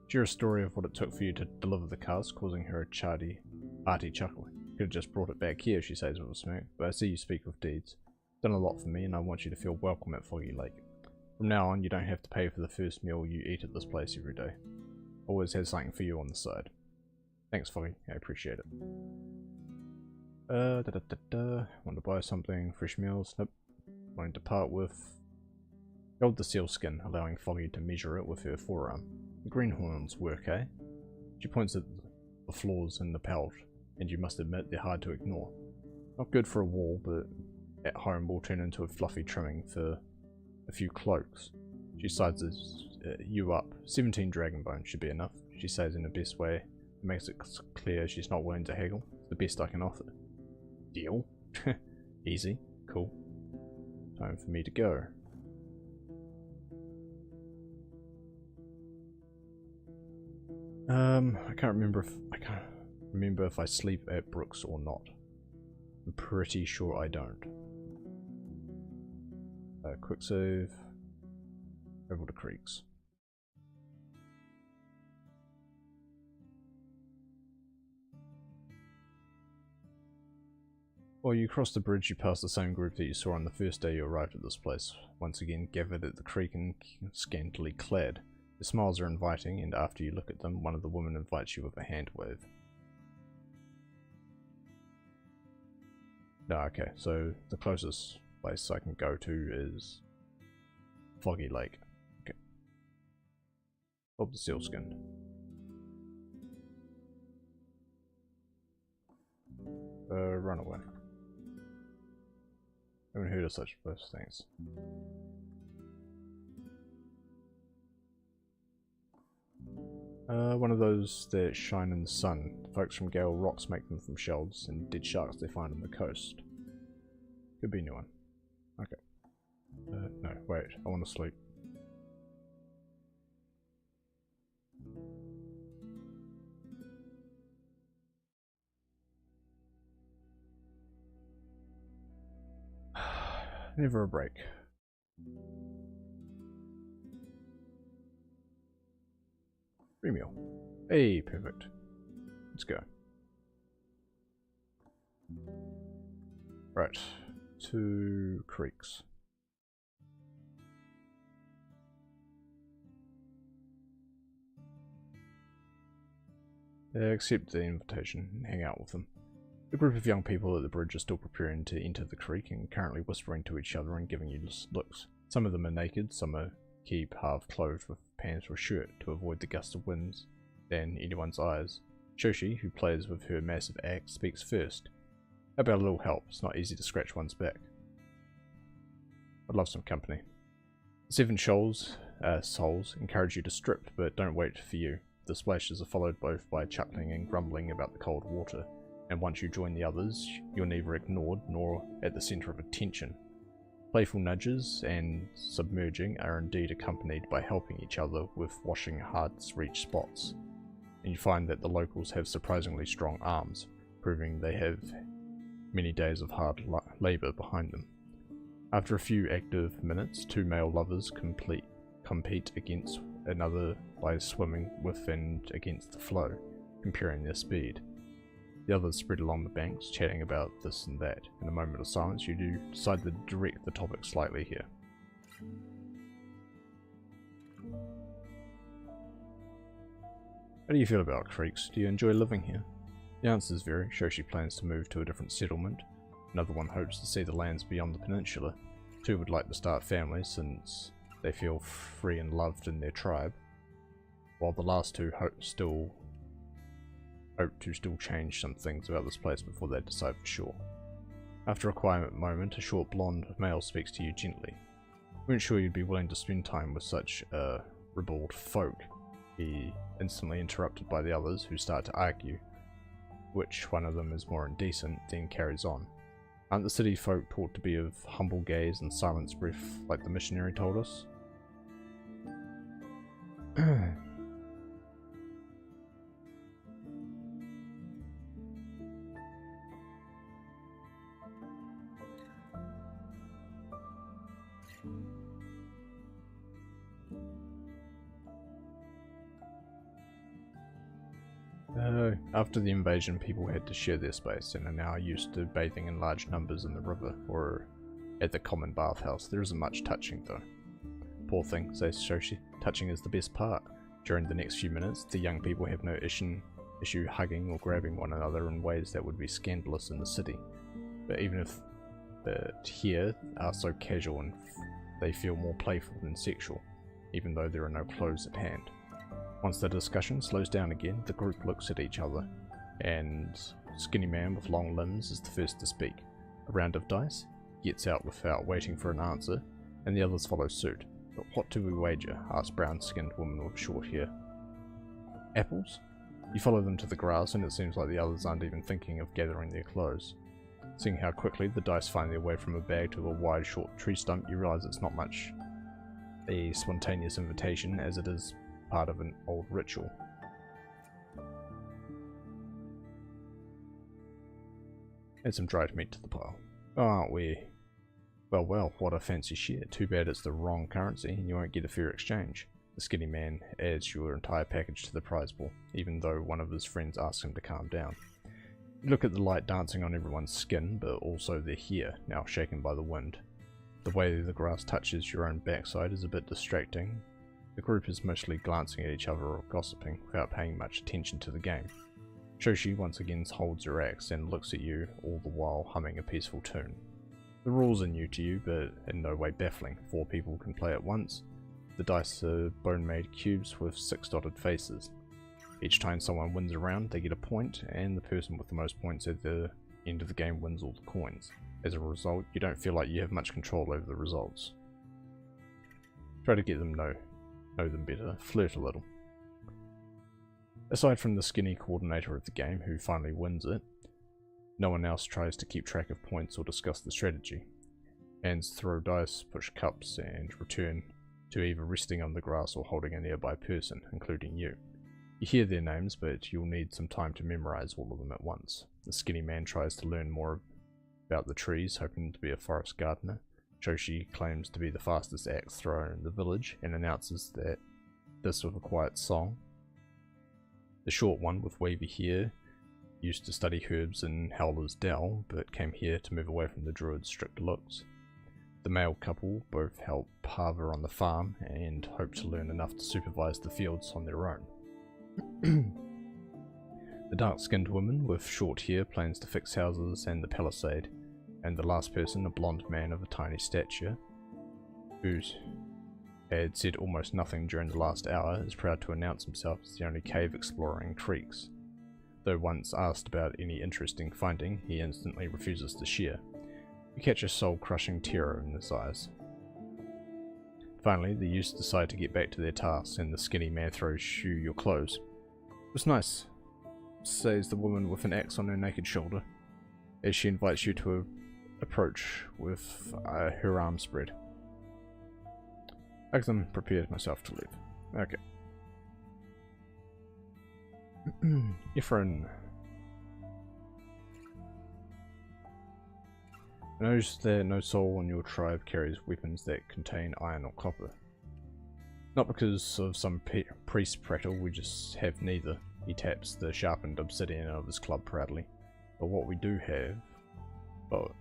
Share a story of what it took for you to deliver the cask, causing her a hearty chuckle. Could have just brought it back here, she says with a smirk, but I see you speak with deeds. Done a lot for me, and I want you to feel welcome at Foggy Lake. From now on, you don't have to pay for the first meal you eat at this place every day. Always have something for you on the side. Thanks, Foggy. I appreciate it. Want to buy something? Fresh meals? Nope. Wanting to part with... Held the seal skin, allowing Foggy to measure it with her forearm. The greenhorns work, eh? She points at the flaws in the pelt, and you must admit they're hard to ignore. Not good for a wall, but at home will turn into a fluffy trimming for a few cloaks. She sizes you up. 17 dragon bones should be enough, she says in the best way. It makes it clear she's not willing to haggle. It's the best I can offer. Deal? Easy. Cool. Time for me to go. I can't remember if I sleep at Brooks or not. I'm pretty sure I don't. Quick save. Travel to Creeks. While you cross the bridge, you pass the same group that you saw on the first day you arrived at this place, once again gathered at the creek and scantily clad. The smiles are inviting, and after you look at them, one of the women invites you with a hand wave. No, okay, so the closest place I can go to is Foggy Lake. Okay. Bob the sealskin. Run away. Haven't heard of such close things. One of those that shine in the sun. The folks from Gale Rocks make them from shells and dead sharks they find on the coast. Could be a new one. Okay. No, wait, I want to sleep. Never a break. Free meal. Hey, perfect. Let's go. Right. To Creeks. Accept the invitation and hang out with them. The group of young people at the bridge are still preparing to enter the creek and currently whispering to each other and giving you looks. Some of them are naked, some are keep half clothed with pants or shirt to avoid the gust of winds than anyone's eyes. Shoshi, who plays with her massive axe, speaks first. How about a little help? It's not easy to scratch one's back. I'd love some company. The 7 souls encourage you to strip, but don't wait for you. The splashes are followed both by chuckling and grumbling about the cold water, and once you join the others, you're neither ignored nor at the centre of attention. Playful nudges and submerging are indeed accompanied by helping each other with washing hard-to-reach spots, and you find that the locals have surprisingly strong arms, proving they have many days of hard labour behind them. After a few active minutes, 2 male lovers compete against another by swimming with and against the flow, comparing their speed. The others spread along the banks, chatting about this and that. In a moment of silence, you do decide to direct the topic slightly here. How do you feel about Creeks? Do you enjoy living here? The answers vary. Shoshi plans to move to a different settlement. Another one hopes to see the lands beyond the peninsula. 2 would like to start families since they feel free and loved in their tribe, while the last 2 hope to still change some things about this place before they decide for sure. After a quiet moment, a short blonde male speaks to you gently. Weren't sure you'd be willing to spend time with such a ribald folk. He instantly interrupted by the others, who start to argue which one of them is more indecent, then carries on. Aren't the city folk taught to be of humble gaze and silenced breath like the missionary told us? After the invasion, people had to share their space and are now used to bathing in large numbers in the river or at the common bathhouse. There isn't much touching though. Poor thing, says Shoshi. Touching is the best part. During the next few minutes, the young people have no issue hugging or grabbing one another in ways that would be scandalous in the city. But here are so casual and they feel more playful than sexual, even though there are no clothes at hand. Once the discussion slows down again, the group looks at each other, and Skinny Man with long limbs is the first to speak. A round of dice, gets out without waiting for an answer, and the others follow suit. But what do we wager? Asks brown-skinned woman with short hair. Apples? You follow them to the grass, and it seems like the others aren't even thinking of gathering their clothes. Seeing how quickly the dice find their way from a bag to a wide, short tree stump, you realise it's not much a spontaneous invitation as it is part of an old ritual. Add some dried meat to the pile. Oh, aren't we? Well, what a fancy share. Too bad it's the wrong currency and you won't get a fair exchange. The Skinny Man adds your entire package to the prize pool, even though one of his friends asks him to calm down. You look at the light dancing on everyone's skin, but also their hair, now shaken by the wind. The way the grass touches your own backside is a bit distracting. The group is mostly glancing at each other or gossiping, without paying much attention to the game. Shoshi once again holds her axe and looks at you, all the while humming a peaceful tune. The rules are new to you, but in no way baffling. 4 people can play at once. The dice are bone-made cubes with 6 dotted faces. Each time someone wins a round, they get a point, and the person with the most points at the end of the game wins all the coins. As a result, you don't feel like you have much control over the results. Try to get them know them better, flirt a little. Aside from the skinny coordinator of the game, who finally wins it, no one else tries to keep track of points or discuss the strategy. Hands throw dice, push cups, and return to either resting on the grass or holding a nearby person, including you. You hear their names, but you'll need some time to memorize all of them at once. The Skinny Man tries to learn more about the trees, hoping to be a forest gardener. Shoshi claims to be the fastest axe thrower in the village and announces that this with a quiet song. The short one with wavy hair used to study herbs in Howler's Dell, but came here to move away from the druid's strict looks. The male couple both help Parva on the farm and hope to learn enough to supervise the fields on their own. The dark-skinned woman with short hair plans to fix houses and the palisade, and the last person, a blonde man of a tiny stature, who had said almost nothing during the last hour, is proud to announce himself as the only cave explorer in Creeks. Though once asked about any interesting finding, he instantly refuses to share. You catch a soul-crushing terror in his eyes. Finally, the youths decide to get back to their tasks, and the Skinny Man throws you your clothes. "It was nice," says the woman with an axe on her naked shoulder, as she invites you to approach with her arms spread. I'm prepared myself to leave. Okay. Ifrin. Knows that no soul in your tribe carries weapons that contain iron or copper. Not because of some priest prattle, we just have neither. He taps the sharpened obsidian of his club proudly. But what we do have, well,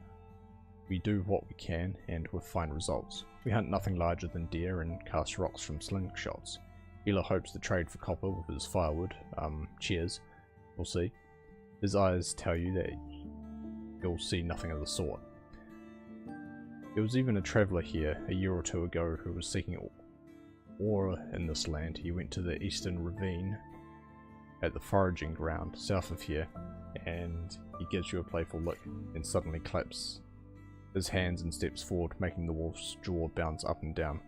we do what we can, and with fine results. We hunt nothing larger than deer and cast rocks from slingshots. Healer hopes to trade for copper with his firewood. Cheers. We'll see. His eyes tell you that you'll see nothing of the sort. There was even a traveller here a year or two ago who was seeking ore in this land. He went to the eastern ravine at the foraging ground south of here, and he gives you a playful look and suddenly claps his hands and steps forward, making the wolf's jaw bounce up and down.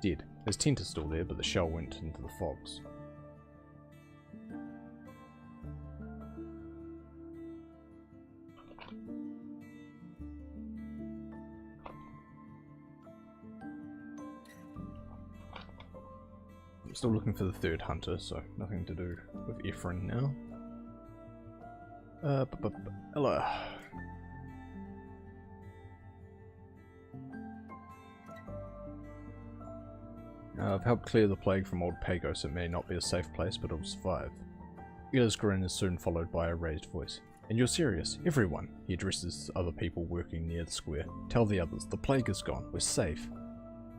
Dead. His tent is still there, but the shell went into the fogs. I'm still looking for the third hunter, so nothing to do with Ephraim now. Hello. I've helped clear the plague from Old Pagos. It may not be a safe place, but it'll survive. Ila's grin is soon followed by a raised voice. And you're serious? Everyone! He addresses other people working near the square. Tell the others, the plague is gone. We're safe.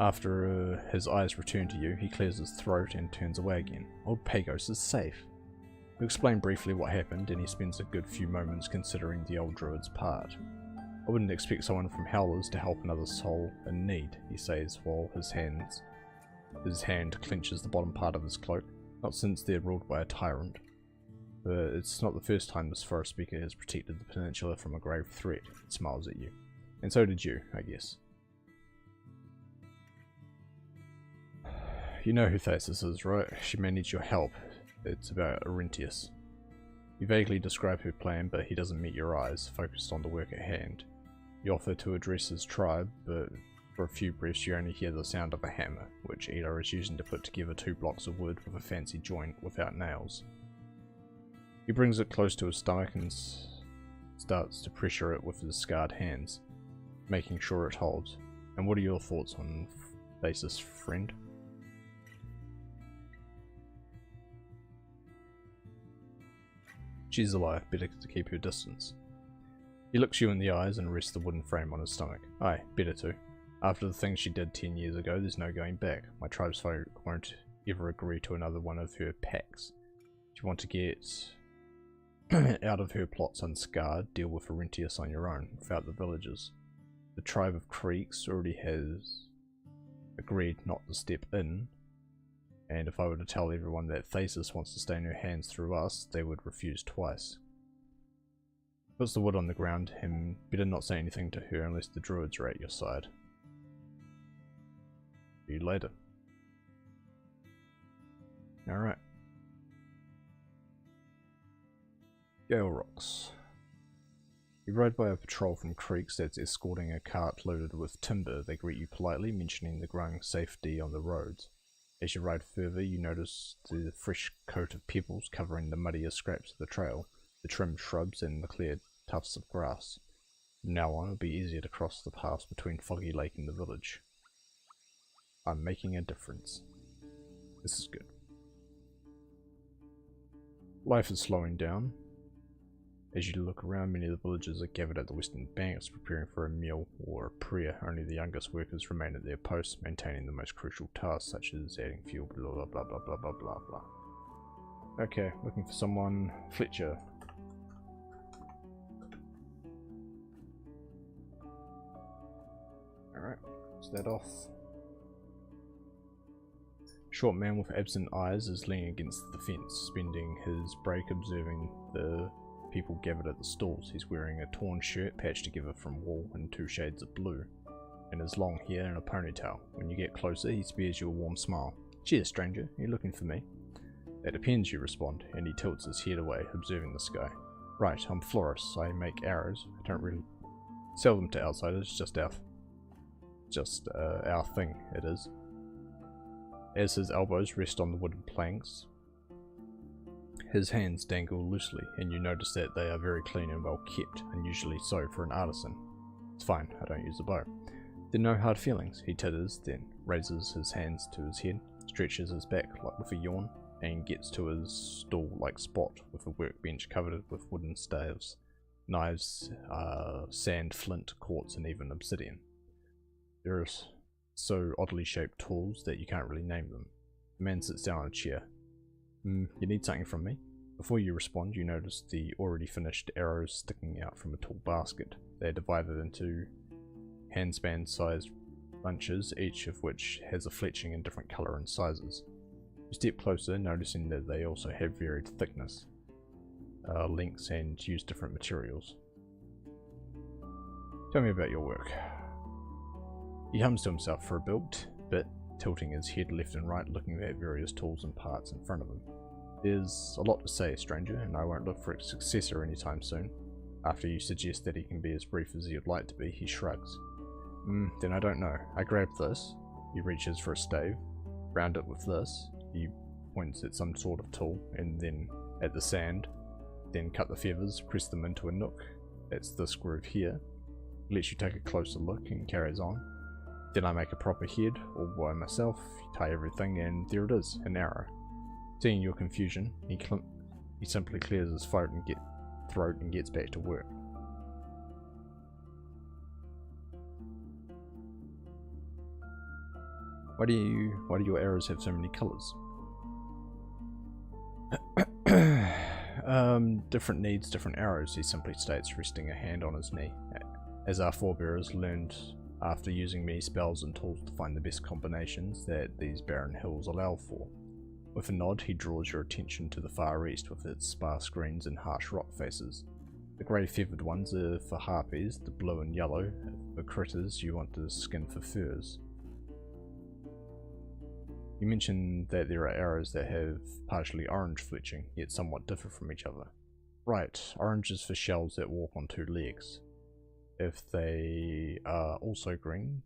After his eyes return to you, he clears his throat and turns away again. Old Pagos is safe. You explain briefly what happened, and he spends a good few moments considering the old druid's part. I wouldn't expect someone from Howlers to help another soul in need, he says, while his hand clenches the bottom part of his cloak. Not since they're ruled by a tyrant. But it's not the first time this forest speaker has protected the peninsula from a grave threat. He smiles at you. And so did you, I guess. You know who Thasus is, right? She may need your help. It's about Arentius. You vaguely describe her plan, but he doesn't meet your eyes, focused on the work at hand. You offer to address his tribe, but for a few breaths you only hear the sound of a hammer, which Ela is using to put together 2 blocks of wood with a fancy joint without nails. He brings it close to his stomach and starts to pressure it with his scarred hands, making sure it holds. And what are your thoughts on Thasus, friend? She's alive, better to keep her distance. He looks you in the eyes and rests the wooden frame on his stomach. Aye, better to. After the things she did 10 years ago, there's no going back. My tribesfolk won't ever agree to another one of her pacts. If you want to get out of her plots unscarred, deal with Arentius on your own, without the villagers. The tribe of Creeks already has agreed not to step in, and if I were to tell everyone that Thasus wants to stay in her hands through us, they would refuse twice. Puts the wood on the ground, and better not say anything to her unless the druids are at your side. See you later. Alright. Gale Rocks. You ride by a patrol from Creeks that's escorting a cart loaded with timber. They greet you politely, mentioning the growing safety on the roads. As you ride further, you notice the fresh coat of pebbles covering the muddier scraps of the trail, the trimmed shrubs and the cleared tufts of grass. From now on, it'll be easier to cross the paths between Foggy Lake and the village. I'm making a difference. This is good. Life is slowing down. As you look around, many of the villagers are gathered at the western banks, preparing for a meal or a prayer. Only the youngest workers remain at their posts, maintaining the most crucial tasks, such as adding fuel, blah blah blah blah blah blah blah blah. Okay, looking for someone. Fletcher. Alright, is that off? Short man with absent eyes is leaning against the fence, spending his break observing the people gathered at the stalls. He's wearing a torn shirt patched together from wool and 2 shades of blue, and his long hair in a ponytail. When you get closer, he spares you a warm smile. Cheers, stranger. You looking for me? That depends, you respond, and he tilts his head away, observing the sky. Right, I'm Floris. I make arrows. I don't really sell them to outsiders, just our thing, it is. As his elbows rest on the wooden planks, his hands dangle loosely, and you notice that they are very clean and well kept, unusually so for an artisan. It's fine, I don't use a bow. Then no hard feelings, he titters, then raises his hands to his head, stretches his back like with a yawn, and gets to his stool-like spot with a workbench covered with wooden staves, knives, sand, flint, quartz, and even obsidian. There are so oddly shaped tools that you can't really name them. The man sits down on a chair. You need something from me? Before you respond, you notice the already finished arrows sticking out from a tall basket. They are divided into handspan-sized bunches, each of which has a fletching in different colour and sizes. You step closer, noticing that they also have varied thickness, lengths, and use different materials. Tell me about your work. He hums to himself for a bit, tilting his head left and right, looking at various tools and parts in front of him. There's a lot to say, stranger, and I won't look for a successor anytime soon. After you suggest that he can be as brief as you'd like to be, he shrugs. Then I don't know. I grab this. He reaches for a stave. Round it with this. He points at some sort of tool, and then at the sand. Then cut the feathers, press them into a nook. That's this groove here. He lets you take a closer look and carries on. Then I make a proper head, all by myself, tie everything, and there it is, an arrow. Seeing your confusion, he simply clears his throat and gets back to work. Why do your arrows have so many colours? Different needs, different arrows, he simply states, resting a hand on his knee. As our forebears learned after using many spells and tools to find the best combinations that these barren hills allow for. With a nod, he draws your attention to the far east with its sparse greens and harsh rock faces. The grey feathered ones are for harpies, the blue and yellow are critters you want to skin for furs. You mentioned that there are arrows that have partially orange fletching, yet somewhat differ from each other. Right, orange is for shells that walk on two legs. If they are also green,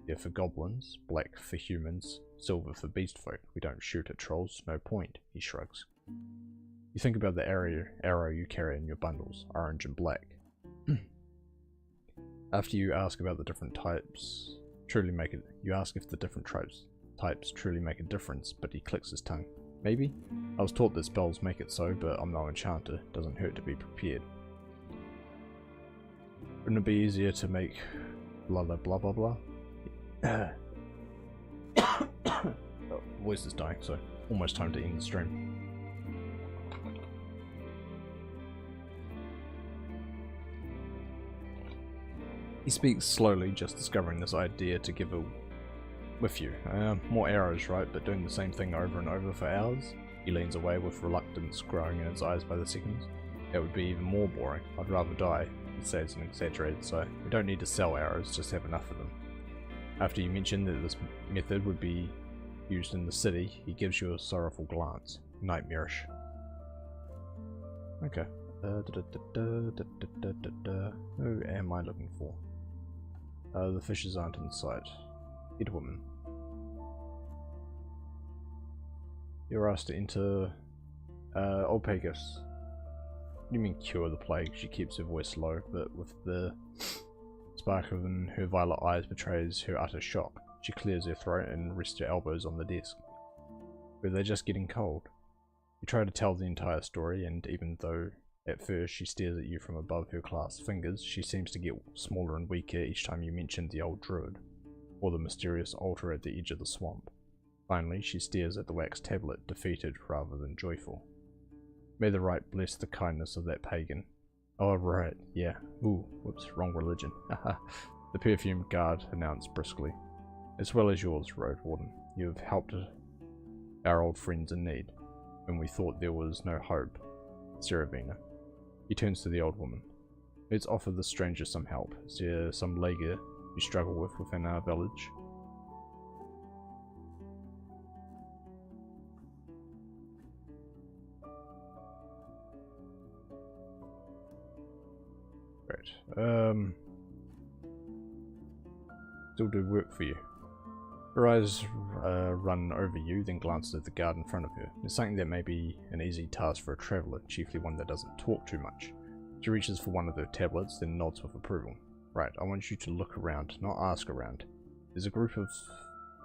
they're for goblins, black for humans, silver for beast folk. We don't shoot at trolls, no point, he shrugs. You think about the arrow you carry in your bundles, orange and black. After you ask about the different types, you ask if the different types truly make a difference, but he clicks his tongue. Maybe? I was taught that spells make it so, but I'm no enchanter, doesn't hurt to be prepared. Wouldn't it be easier to make blah blah blah blah blah? Oh, voice is dying, so almost time to end the stream. He speaks slowly, just discovering this idea to give with you. More arrows, right, but doing the same thing over and over for hours? He leans away with reluctance growing in his eyes by the seconds. That would be even more boring. I'd rather die. He says an exaggerated sigh. We don't need to sell arrows, just have enough of them. After you mention that this method would be used in the city, he gives you a sorrowful glance. Nightmarish. Okay. Who am I looking for? The fishes aren't in sight. Head woman. You're asked to enter Alpagus. What do you mean cure the plague? She keeps her voice low, but with the sparkle in her violet eyes betrays her utter shock. She clears her throat and rests her elbows on the desk. Were they just getting cold? You try to tell the entire story, and even though at first she stares at you from above her clasped fingers, she seems to get smaller and weaker each time you mention the old druid, or the mysterious altar at the edge of the swamp. Finally, she stares at the wax tablet, defeated rather than joyful. May the right bless the kindness of that pagan. Oh, right, yeah. Ooh, whoops, wrong religion. Haha. The perfumed guard announced briskly. As well as yours, Roadwarden. You have helped our old friends in need, when we thought there was no hope. Seravina. He turns to the old woman. Let's offer the stranger some help. Is there some lager you struggle with within our village? Great. Still do work for you. Her eyes run over you, then glances at the guard in front of her. It's something that may be an easy task for a traveller, chiefly one that doesn't talk too much. She reaches for one of her tablets, then nods with approval. Right, I want you to look around, not ask around. There's a group of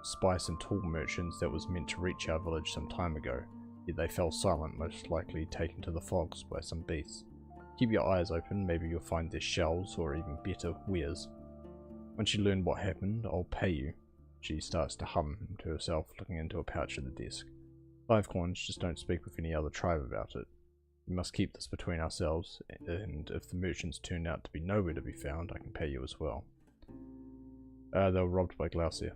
spice and tool merchants that was meant to reach our village some time ago, yet they fell silent, most likely taken to the fogs by some beasts. Keep your eyes open, maybe you'll find their shells, or even better, wares. Once you learn what happened, I'll pay you. She starts to hum to herself, looking into a pouch at the desk. 5 coins, just don't speak with any other tribe about it. We must keep this between ourselves, and if the merchants turn out to be nowhere to be found, I can pay you as well. They were robbed by Glaucia.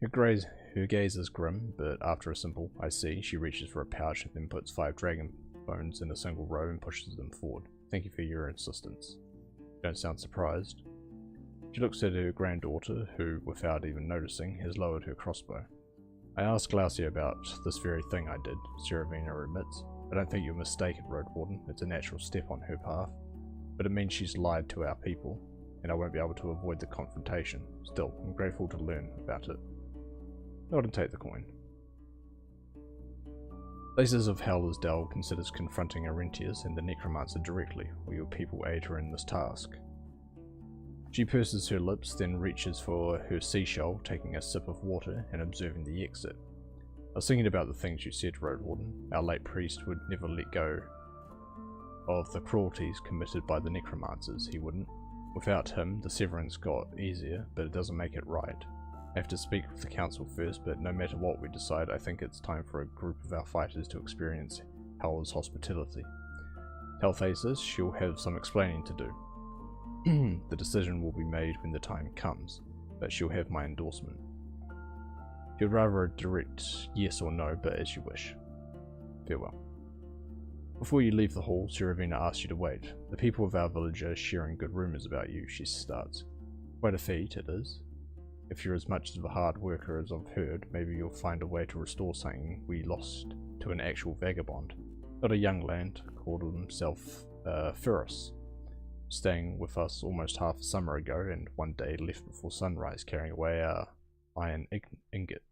Her gaze is grim, but after a simple "I see," she reaches for a pouch and then puts 5 dragon bones in a single row and pushes them forward. Thank you for your insistence. Don't sound surprised. She looks at her granddaughter, who, without even noticing, has lowered her crossbow. I asked Glaucia about this very thing I did, Seravina admits. I don't think you're mistaken, Roadwarden. It's a natural step on her path. But it means she's lied to our people, and I won't be able to avoid the confrontation. Still, I'm grateful to learn about it. Nod and take the coin. Blazes of Hellersdale considers confronting Arentius and the Necromancer directly, or your people aid her in this task. She purses her lips, then reaches for her seashell, taking a sip of water and observing the exit. I was thinking about the things you said, Roadwarden. Our late priest would never let go of the cruelties committed by the Necromancers, he wouldn't. Without him, the severance got easier, but it doesn't make it right. I have to speak with the council first, but no matter what we decide, I think it's time for a group of our fighters to experience Hell's hospitality. Tell Thasus she'll have some explaining to do. The decision will be made when the time comes, but she'll have my endorsement. You'd rather a direct yes or no, but as you wish. Farewell. Before you leave the hall, Seravina asks you to wait. The people of our village are sharing good rumours about you, she starts. Quite a feat, it is. If you're as much of a hard worker as I've heard, maybe you'll find a way to restore something we lost to an actual vagabond. Not a young lad, called himself Ferris, staying with us almost half a summer ago, and one day left before sunrise carrying away our iron ingot.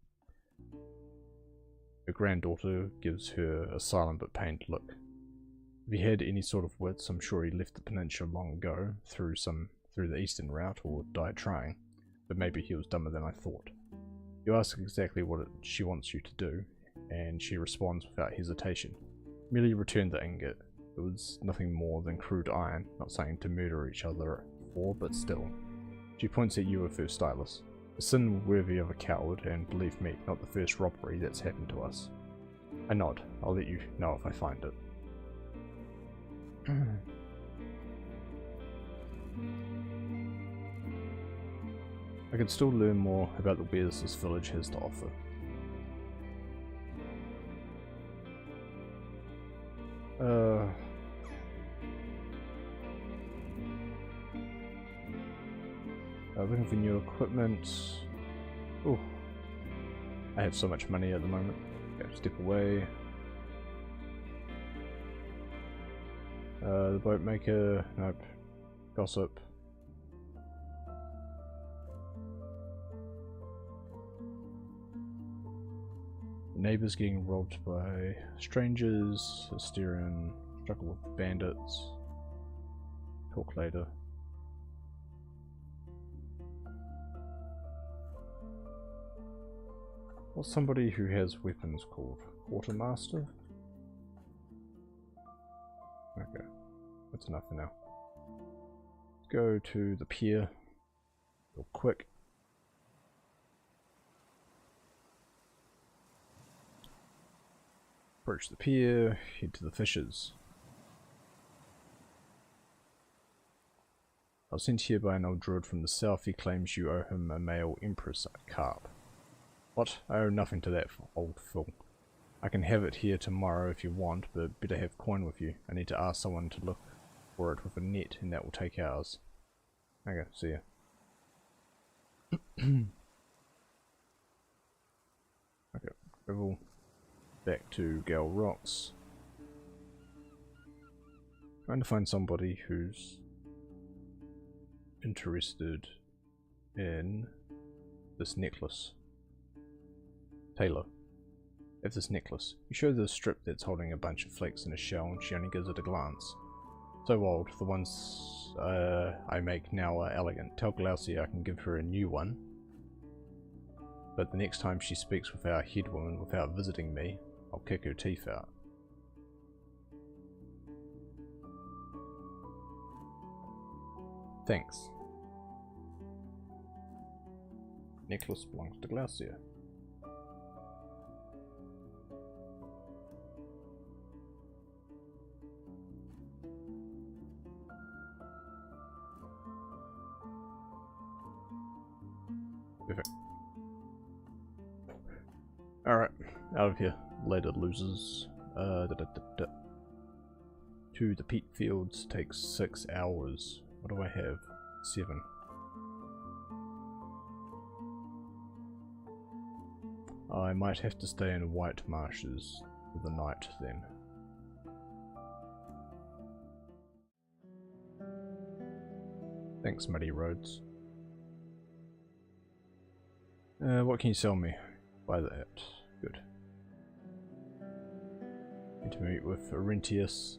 Her granddaughter gives her a silent but pained look. If he had any sort of wits, I'm sure he left the peninsula long ago, through the eastern route, or died trying, but maybe he was dumber than I thought. You ask exactly what she wants you to do, and she responds without hesitation. Merely return the ingot. It was nothing more than crude iron, not something to murder each other for, but still. She points at you with her stylus. A sin worthy of a coward, and believe me, not the first robbery that's happened to us. I nod. I'll let you know if I find it. I could still learn more about the wares this village has to offer. Looking for new equipment. Oh, I have so much money at the moment. Okay, step away. The boat maker. Nope. Gossip. Neighbors getting robbed by strangers. Hysterian. Struggle with bandits. Talk later. What's somebody who has weapons called? Quartermaster? Okay, that's enough for now. Let's go to the pier real quick. Approach the pier, head to the fishers. I was sent here by an old druid from the south. He claims you owe him a male empress carp. What? I owe nothing to that old fool. I can have it here tomorrow if you want, but better have coin with you. I need to ask someone to look for it with a net, and that will take hours. Okay, see ya. Okay, travel back to Gal Rocks. Trying to find somebody who's interested in this necklace. Taylor, have this necklace. You show the strip that's holding a bunch of flakes in a shell, and she only gives it a glance. So old, the ones I make now are elegant. Tell Glaucia I can give her a new one, but the next time she speaks with our head woman without visiting me, I'll kick her teeth out. Thanks. Necklace belongs to Glaucia. Perfect. Alright, out of here. Later, losers. To the peat fields takes 6 hours. What do I have? 7. I might have to stay in White Marshes for the night then. Thanks, Muddy Roads. What can you sell me? Buy that. Good. Need to meet with Arentius,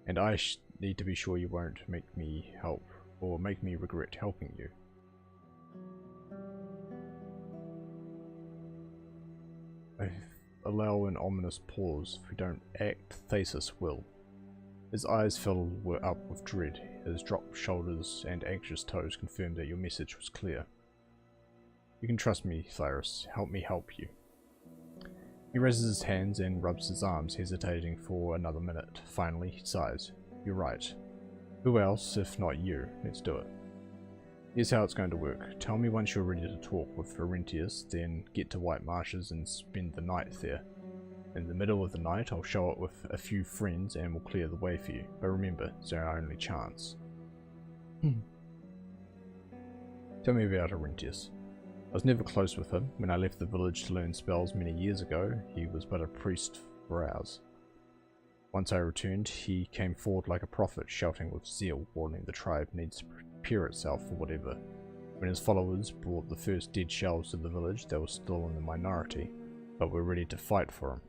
and I need to be sure you won't make me help, or make me regret helping you. I allow an ominous pause. If we don't act, Thesis will. His eyes were up with dread. His dropped shoulders and anxious toes confirmed that your message was clear. You can trust me, Thyrus. Help me help you. He raises his hands and rubs his arms, hesitating for another minute. Finally, he sighs. You're right. Who else, if not you? Let's do it. Here's how it's going to work. Tell me once you're ready to talk with Arentius, then get to White Marshes and spend the night there. In the middle of the night, I'll show up with a few friends and will clear the way for you. But remember, it's our only chance. Tell me about Arentius. I was never close with him. When I left the village to learn spells many years ago, he was but a priest for ours. Once I returned, he came forward like a prophet, shouting with zeal, warning the tribe needs to prepare itself for whatever. When his followers brought the first dead shells to the village, they were still in the minority, but were ready to fight for him.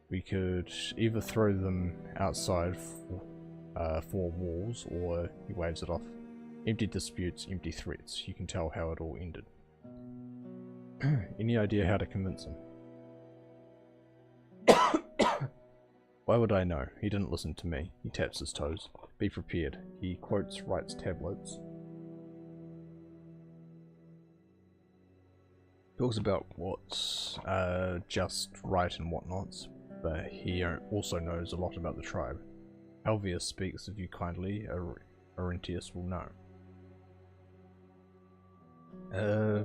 We could either throw them outside four walls, or he waves it off. Empty disputes, empty threats. You can tell how it all ended. Any idea how to convince him? Why would I know? He didn't listen to me. He taps his toes. Be prepared. He quotes Wright's tablets. Talks about what's just right and whatnots, but he also knows a lot about the tribe. Helvius speaks of you kindly. Arentius will know.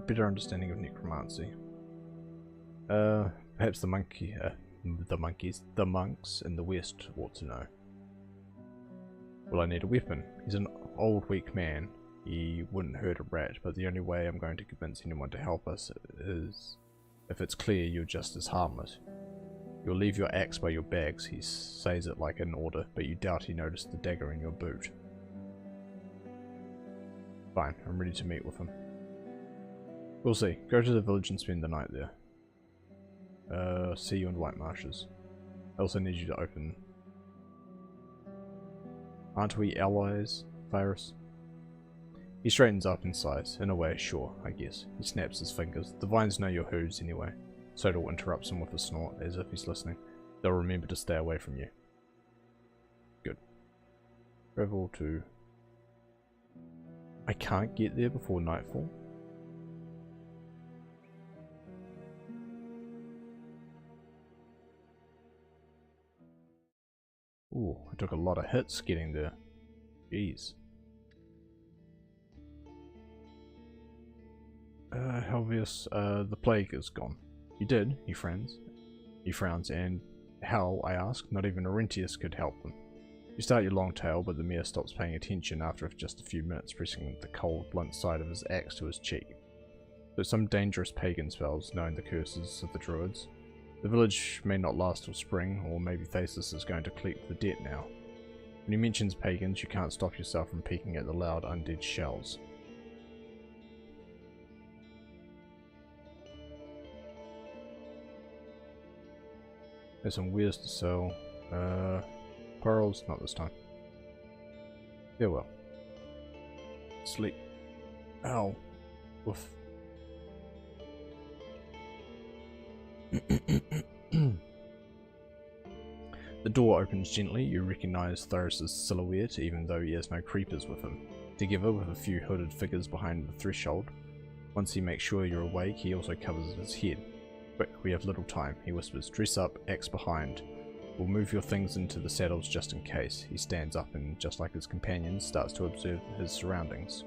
Better understanding of necromancy. Perhaps the monks in the west ought to know. Well, I need a weapon. He's an old, weak man. He wouldn't hurt a rat, but the only way I'm going to convince anyone to help us is if it's clear you're just as harmless. You'll leave your axe by your bags. He says it like an order, but you doubt he noticed the dagger in your boot. Fine, I'm ready to meet with him. We'll see. Go to the village and spend the night there. See you in White Marshes. I also need you to open... Aren't we allies, Thyrus? He straightens up and sighs. In a way, sure, I guess. He snaps his fingers. The vines know your hooves anyway. Sodal interrupts him with a snort, as if he's listening. They'll remember to stay away from you. Good. Travel to... I can't get there before nightfall? Ooh, I took a lot of hits getting there. Jeez. Helvius, the plague is gone. You did, he frowns. And how, I ask? Not even Arentius could help them. You start your long tale, but the mayor stops paying attention after just a few minutes, pressing the cold, blunt side of his axe to his cheek. So some dangerous pagan spells, knowing the curses of the druids. The village may not last till spring, or maybe Thesis is going to collect the debt now. When he mentions pagans, you can't stop yourself from peeking at the loud undead shells. There's some wares to sell. Pearls, not this time. Farewell. Sleep. Ow. Woof. The door opens gently. You recognize Thyrus' silhouette, even though he has no creepers with him. Together with a few hooded figures behind the threshold. Once he makes sure you're awake, he also covers his head. Quick, we have little time, he whispers. Dress up, axe behind. We'll move your things into the saddles just in case. He stands up and, just like his companions, starts to observe his surroundings.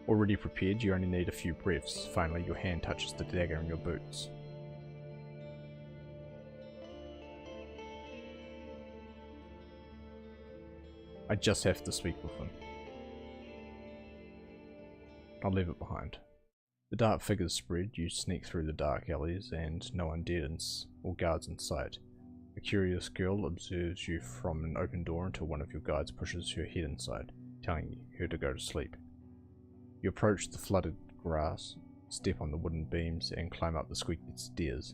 Already prepared, you only need a few breaths. Finally, your hand touches the dagger in your boots. I just have to speak with him. I'll leave it behind. The dark figures spread, you sneak through the dark alleys, and no undead or guards in sight. A curious girl observes you from an open door until one of your guards pushes her head inside, telling her to go to sleep. You approach the flooded grass, step on the wooden beams, and climb up the squeaky stairs.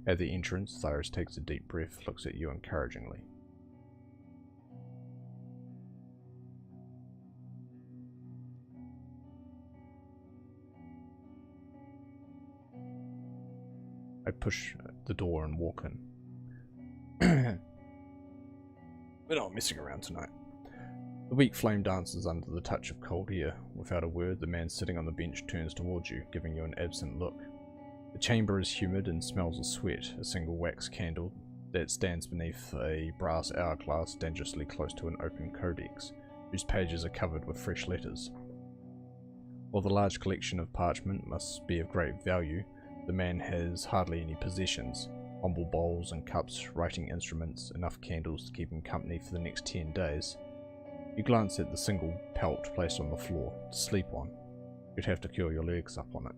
At the entrance, Cyrus takes a deep breath, looks at you encouragingly. I push the door and walk in. We're not messing around tonight. The weak flame dances under the touch of cold air. Without a word, the man sitting on the bench turns towards you, giving you an absent look. The chamber is humid and smells of sweat. A single wax candle that stands beneath a brass hourglass dangerously close to an open codex, whose pages are covered with fresh letters. While the large collection of parchment must be of great value, the man has hardly any possessions. Humble bowls and cups, writing instruments, enough candles to keep him company for the next 10 days. You glance at the single pelt placed on the floor to sleep on. You'd have to curl your legs up on it.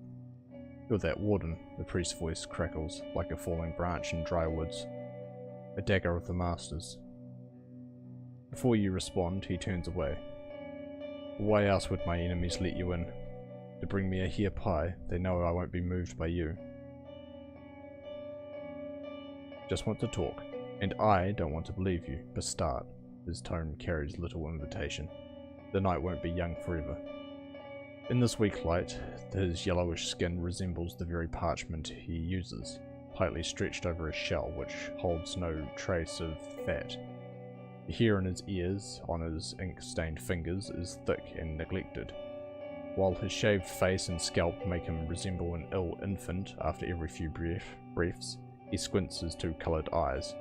You're that warden, the priest's voice crackles like a falling branch in dry woods. A dagger of the master's. Before you respond, he turns away. Why else would my enemies let you in? To bring me a hare pie? They know I won't be moved by you. Just want to talk, and I don't want to believe you, Bastard. His tone carries little invitation. The night won't be young forever. In this weak light, his yellowish skin resembles the very parchment he uses, tightly stretched over his shell, which holds no trace of fat. The hair in his ears, on his ink-stained fingers, is thick and neglected, while his shaved face and scalp make him resemble an ill infant after every few breaths. He squints his two coloured eyes.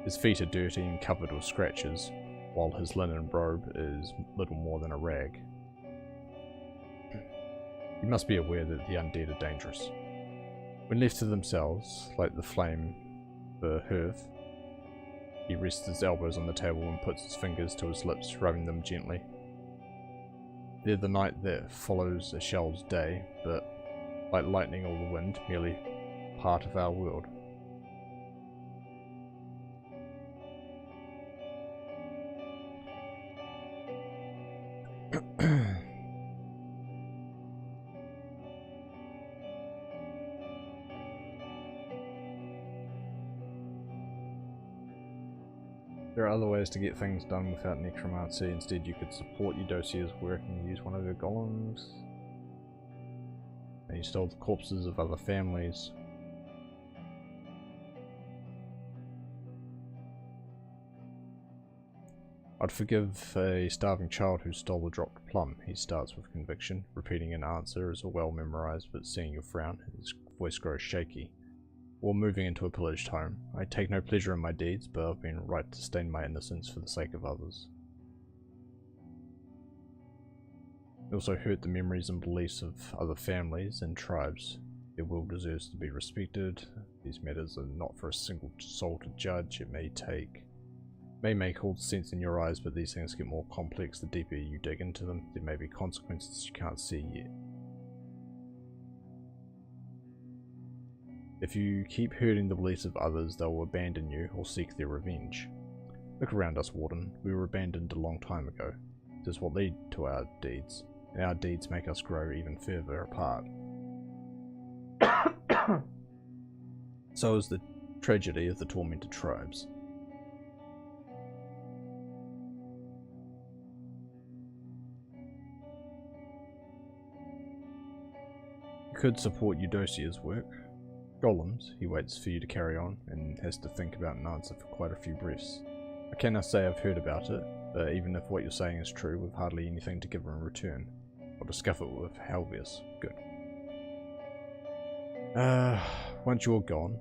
His feet are dirty and covered with scratches, while his linen robe is little more than a rag. You must be aware that the undead are dangerous. When left to themselves, like the flame for hearth, he rests his elbows on the table and puts his fingers to his lips, rubbing them gently. They're the night that follows a shell's day, but like lightning or the wind, merely part of our world. There are other ways to get things done without necromancy. Instead, you could support Eudocia's work and use one of her golems. And you stole the corpses of other families. I'd forgive a starving child who stole a dropped plum. He starts with conviction. Repeating an answer is well memorized, but seeing your frown, his voice grows shaky. Or moving into a pillaged home. I take no pleasure in my deeds, but I've been right to stain my innocence for the sake of others. I also hurt the memories and beliefs of other families and tribes. Their will deserves to be respected. These matters are not for a single soul to judge. It may make all sense in your eyes, but these things get more complex the deeper you dig into them. There may be consequences you can't see yet. If you keep hurting the beliefs of others, they will abandon you or seek their revenge. Look around us, Warden. We were abandoned a long time ago. It is what led to our deeds, and our deeds make us grow even further apart. So is the tragedy of the tormented tribes. You could support Eudocia's work. Golems, he waits for you to carry on, and has to think about an answer for quite a few breaths. I cannot say I've heard about it, but even if what you're saying is true, we've hardly anything to give her in return. I'll discuss it with Helvius. Good. Once you're gone,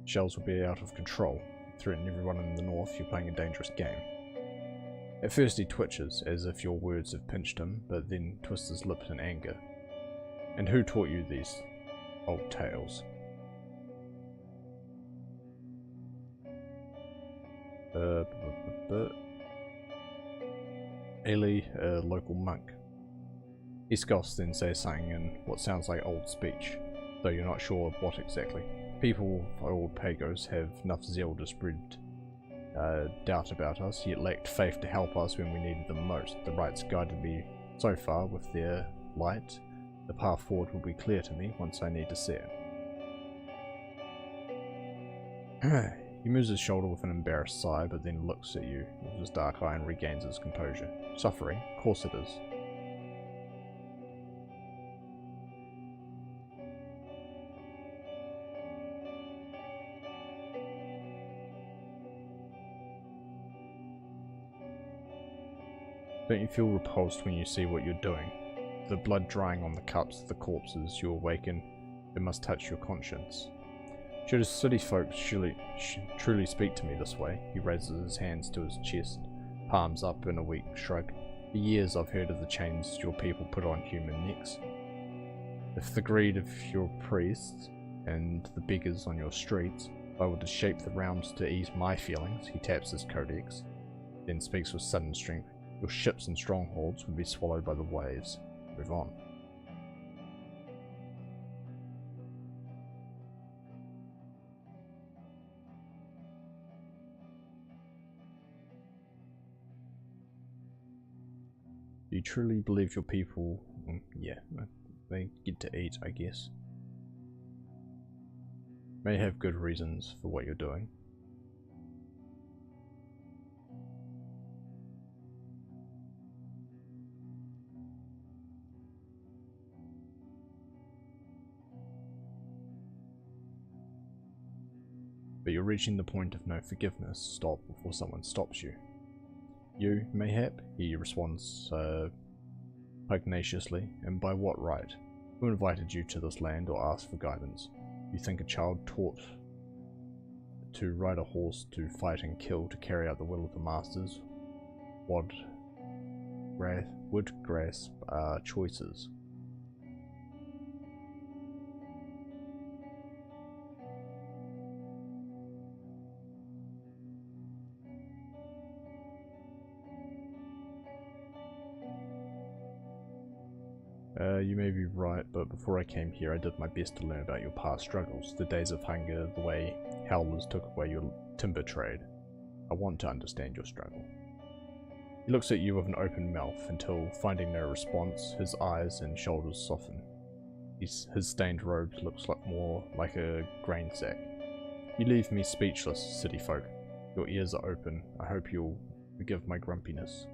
shells will be out of control. Threaten everyone in the north, you're playing a dangerous game. At first he twitches, as if your words have pinched him, but then twists his lips in anger. And who taught you these old tales? Ailey, a local monk. He scoffs, then says something in what sounds like old speech, though you're not sure what exactly. People of old Pagos have enough zeal to spread doubt about us, yet lacked faith to help us when we needed them most. The rites guided me so far with their light. The path forward will be clear to me once I need to see it. He moves his shoulder with an embarrassed sigh, but then looks at you with his dark eye and regains his composure. Suffering? Of course it is. Don't you feel repulsed when you see what you're doing? The blood drying on the cups of the corpses you awaken, it must touch your conscience. Should a city folk truly speak to me this way? He raises his hands to his chest, palms up in a weak shrug. For years I've heard of the chains your people put on human necks. If the greed of your priests and the beggars on your streets, if I were to shape the realms to ease my feelings, he taps his codex, then speaks with sudden strength. Your ships and strongholds would be swallowed by the waves. Move on. Do you truly believe your people? Yeah, they get to eat, I guess. May have good reasons for what you're doing. But you're reaching the point of no forgiveness. Stop before someone stops you. You, mayhap? He responds pugnaciously. And by what right? Who invited you to this land or asked for guidance? You think a child taught to ride a horse, to fight and kill, to carry out the will of the masters would grasp our choices? You may be right, but before I came here I did my best to learn about your past struggles, the days of hunger, the way howlers took away your timber trade. I want to understand your struggle. He looks at you with an open mouth until, finding no response, his eyes and shoulders soften. His stained robe looks more like a grain sack. You leave me speechless, city folk. Your ears are open. I hope you'll forgive my grumpiness.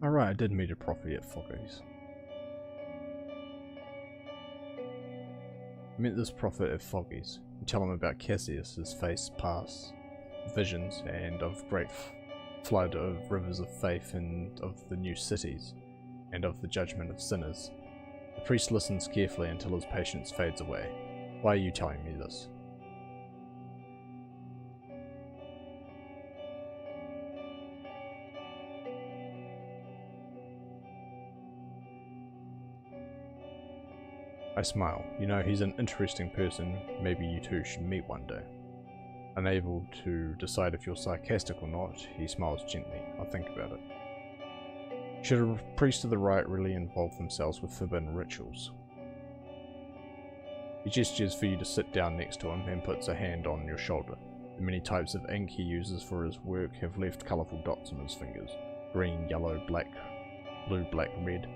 Alright, I did meet a prophet at Foggy's. I met this prophet at Foggy's. You tell him about Cassius, his face past visions, and of great flood of rivers of faith, and of the new cities, and of the judgment of sinners. The priest listens carefully until his patience fades away. Why are you telling me this? I smile. You know, he's an interesting person. Maybe you two should meet one day. Unable to decide if you're sarcastic or not, he smiles gently. I'll think about it. Should a priest of the right really involve themselves with forbidden rituals? He gestures for you to sit down next to him and puts a hand on your shoulder. The many types of ink he uses for his work have left colourful dots on his fingers. Green, yellow, black, blue, black, red.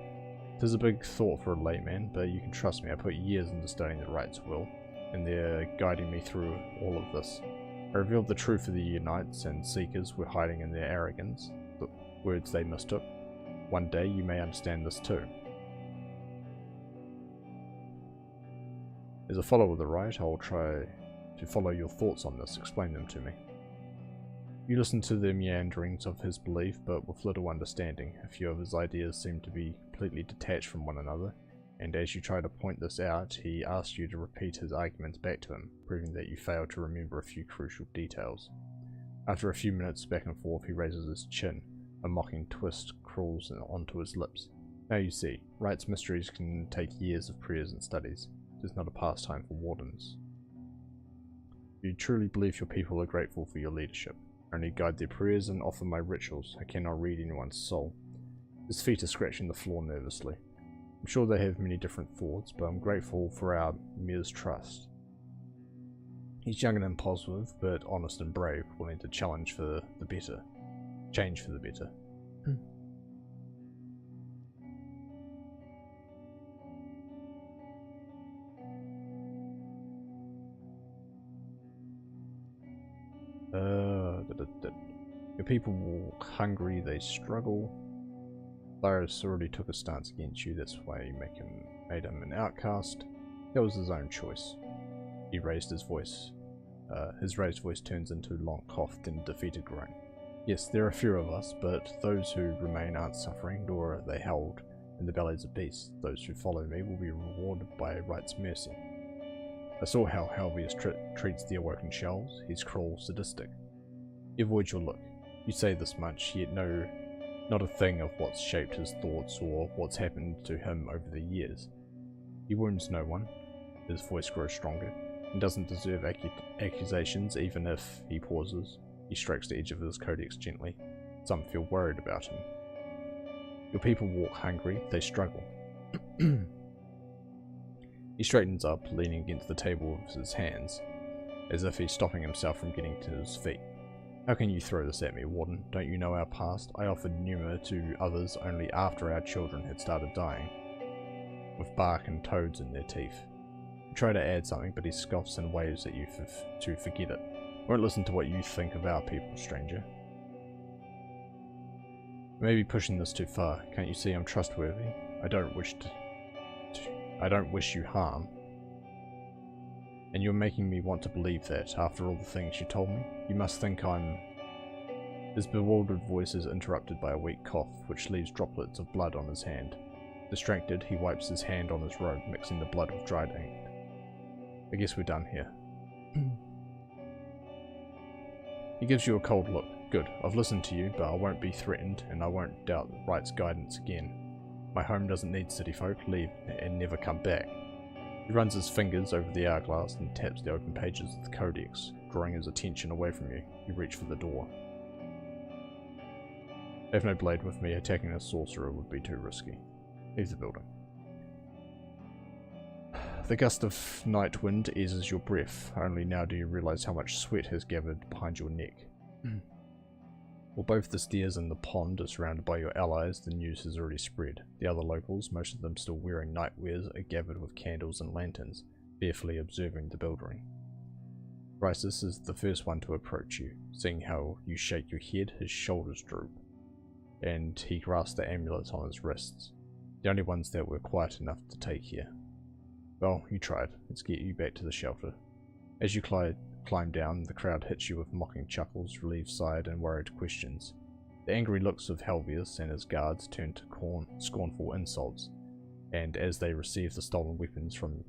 It is a big thought for a layman, but you can trust me, I put years into studying the rites will, and they're guiding me through all of this. I revealed the truth of the Unites and Seekers were hiding in their arrogance, the words they mistook. One day you may understand this too. As a follower of the right, I will try to follow your thoughts on this, explain them to me. You listen to the meanderings of his belief, but with little understanding. A few of his ideas seem to be completely detached from one another, and as you try to point this out, he asks you to repeat his arguments back to him, proving that you fail to remember a few crucial details. After a few minutes back and forth, he raises his chin. A mocking twist crawls onto his lips. Now you see, rites mysteries can take years of prayers and studies. It is not a pastime for wardens. You truly believe your people are grateful for your leadership. I only guide their prayers and offer my rituals. I cannot read anyone's soul. His feet are scratching the floor nervously. I'm sure they have many different thoughts, but I'm grateful for our Mir's trust. He's young and impulsive, but honest and brave, willing to challenge for the better. Change for the better. Your people walk hungry, they struggle. Cyrus already took a stance against you, that's why you made him an outcast. That was his own choice. He raised his voice. His raised voice turns into a long cough, then a defeated groan. Yes, there are few of us, but those who remain aren't suffering, nor are they held in the bellies of beasts. Those who follow me will be rewarded by Right's mercy. I saw how Helvius treats the awoken shells. He's cruel, sadistic. You avoid your look. You say this much, yet know not a thing of what's shaped his thoughts or what's happened to him over the years. He wounds no one. His voice grows stronger. He doesn't deserve accusations, even if he pauses. He strokes the edge of his codex gently. Some feel worried about him. Your people walk hungry, they struggle. He straightens up, leaning against the table with his hands, as if he's stopping himself from getting to his feet. How can you throw this at me, Warden? Don't you know our past? I offered Numa to others only after our children had started dying, with bark and toads in their teeth. You try to add something, but he scoffs and waves at you to forget it. I won't listen to what you think of our people, stranger. You may be pushing this too far. Can't you see I'm trustworthy? I don't wish you harm. And you're making me want to believe that, after all the things you told me. You must think I'm... His bewildered voice is interrupted by a weak cough, which leaves droplets of blood on his hand. Distracted, he wipes his hand on his robe, mixing the blood with dried ink. I guess we're done here. He gives you a cold look. Good, I've listened to you, but I won't be threatened, and I won't doubt Right's guidance again. My home doesn't need city folk. Leave and never come back. He runs his fingers over the hourglass and taps the open pages of the codex, drawing his attention away from you. You reach for the door. I have no blade with me. Attacking a sorcerer would be too risky. Leave the building. The gust of night wind eases your breath. Only now do you realize how much sweat has gathered behind your neck. While both the stairs and the pond are surrounded by your allies, the news has already spread. The other locals, most of them still wearing nightwears, are gathered with candles and lanterns, fearfully observing the building. Chrysis is the first one to approach you. Seeing how you shake your head, his shoulders droop, and he grasps the amulets on his wrists, the only ones that were quiet enough to take here. Well, you tried. Let's get you back to the shelter. As you climb down, the crowd hits you with mocking chuckles, relieved sighs, and worried questions. The angry looks of Helvius and his guards turn to scornful insults, and as they receive the stolen weapons from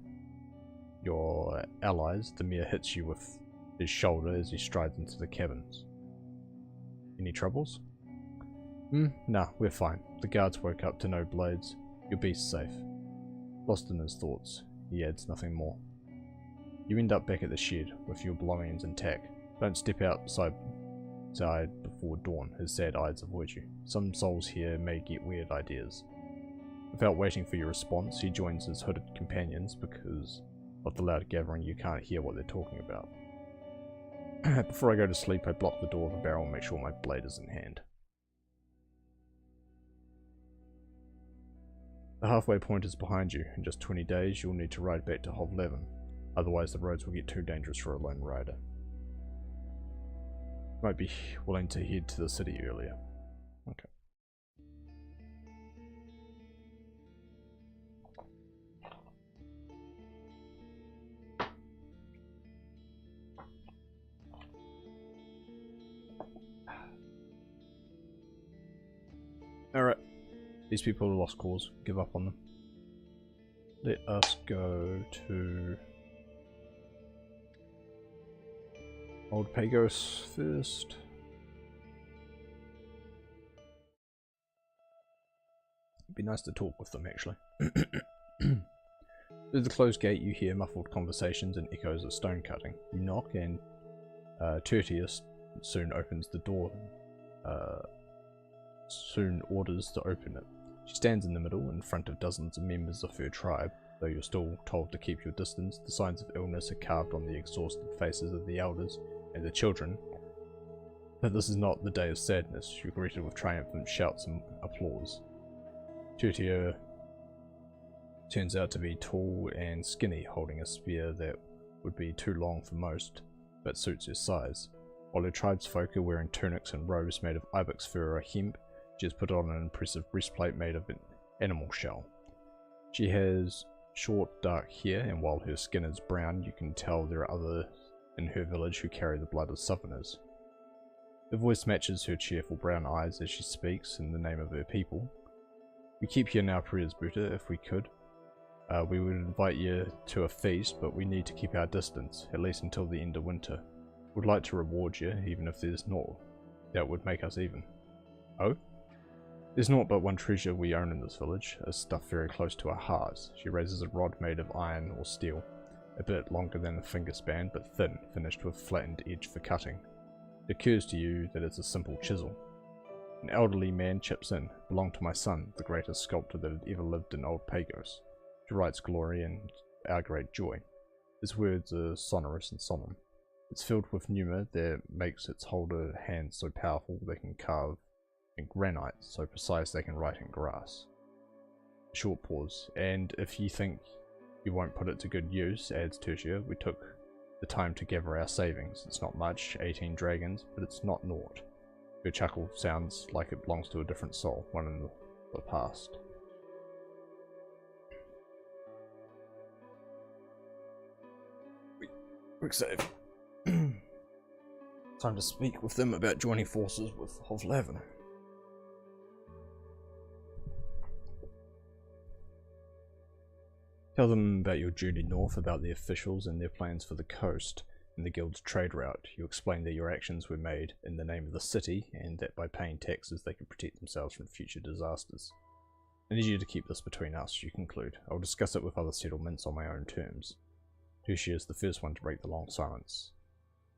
your allies, the Mir hits you with his shoulder as he strides into the cabins. Any troubles? Nah, we're fine. The guards woke up to no blades. Your beast's safe. Lost in his thoughts, he adds nothing more. You end up back at the shed, with your belongings intact. Don't step outside before dawn, his sad eyes avoid you. Some souls here may get weird ideas. Without waiting for your response, he joins his hooded companions. Because of the loud gathering, you can't hear what they're talking about. Before I go to sleep, I block the door with a barrel and make sure my blade is in hand. The halfway point is behind you. In just 20 days, you'll need to ride back to Hovlevin. Otherwise, the roads will get too dangerous for a lone rider. Might be willing to head to the city earlier. Okay. Alright. These people are lost cause. Give up on them. Let us go to Old Pagos first. It'd be nice to talk with them, actually. Through the closed gate, you hear muffled conversations and echoes of stone cutting. You knock, and Tertius soon opens the door. Soon orders to open it. She stands in the middle, in front of dozens of members of her tribe. Though you're still told to keep your distance, the signs of illness are carved on the exhausted faces of the elders and the children. But this is not the day of sadness. You're greeted with triumphant shouts and applause. Tutia turns out to be tall and skinny, holding a spear that would be too long for most, but suits her size. While her tribesfolk are wearing tunics and robes made of ibex fur or hemp, she has put on an impressive breastplate made of an animal shell. She has short dark hair, and while her skin is brown, you can tell there are others in her village who carry the blood of southerners. Her voice matches her cheerful brown eyes as she speaks in the name of her people. We keep here in our prayers, Buta, if we could. We would invite you to a feast, but we need to keep our distance, at least until the end of winter. We'd like to reward you, even if there's naught that would make us even. Oh? There's naught but one treasure we own in this village, a stuff very close to our hearts. She raises a rod made of iron or steel, a bit longer than a finger span, but thin, finished with flattened edge for cutting. It occurs to you that it's a simple chisel. An elderly man chips in. Belonged to my son, the greatest sculptor that had ever lived in Old Pagos. He writes glory and our great joy. His words are sonorous and solemn. It's filled with pneuma that makes its holder hands so powerful they can carve in granite, so precise they can write in grass. A short pause, and if you think you won't put it to good use, adds Tertia, we took the time to gather our savings. It's not much, 18 dragons, but it's not naught. Her chuckle sounds like it belongs to a different soul, one in the past. Quick save. Time to speak with them about joining forces with Hovlavin. Tell them about your journey north, about the officials and their plans for the coast and the guild's trade route. You explain that your actions were made in the name of the city and that by paying taxes they can protect themselves from future disasters. I need you to keep this between us, you conclude. I'll discuss it with other settlements on my own terms. Tushi is the first one to break the long silence.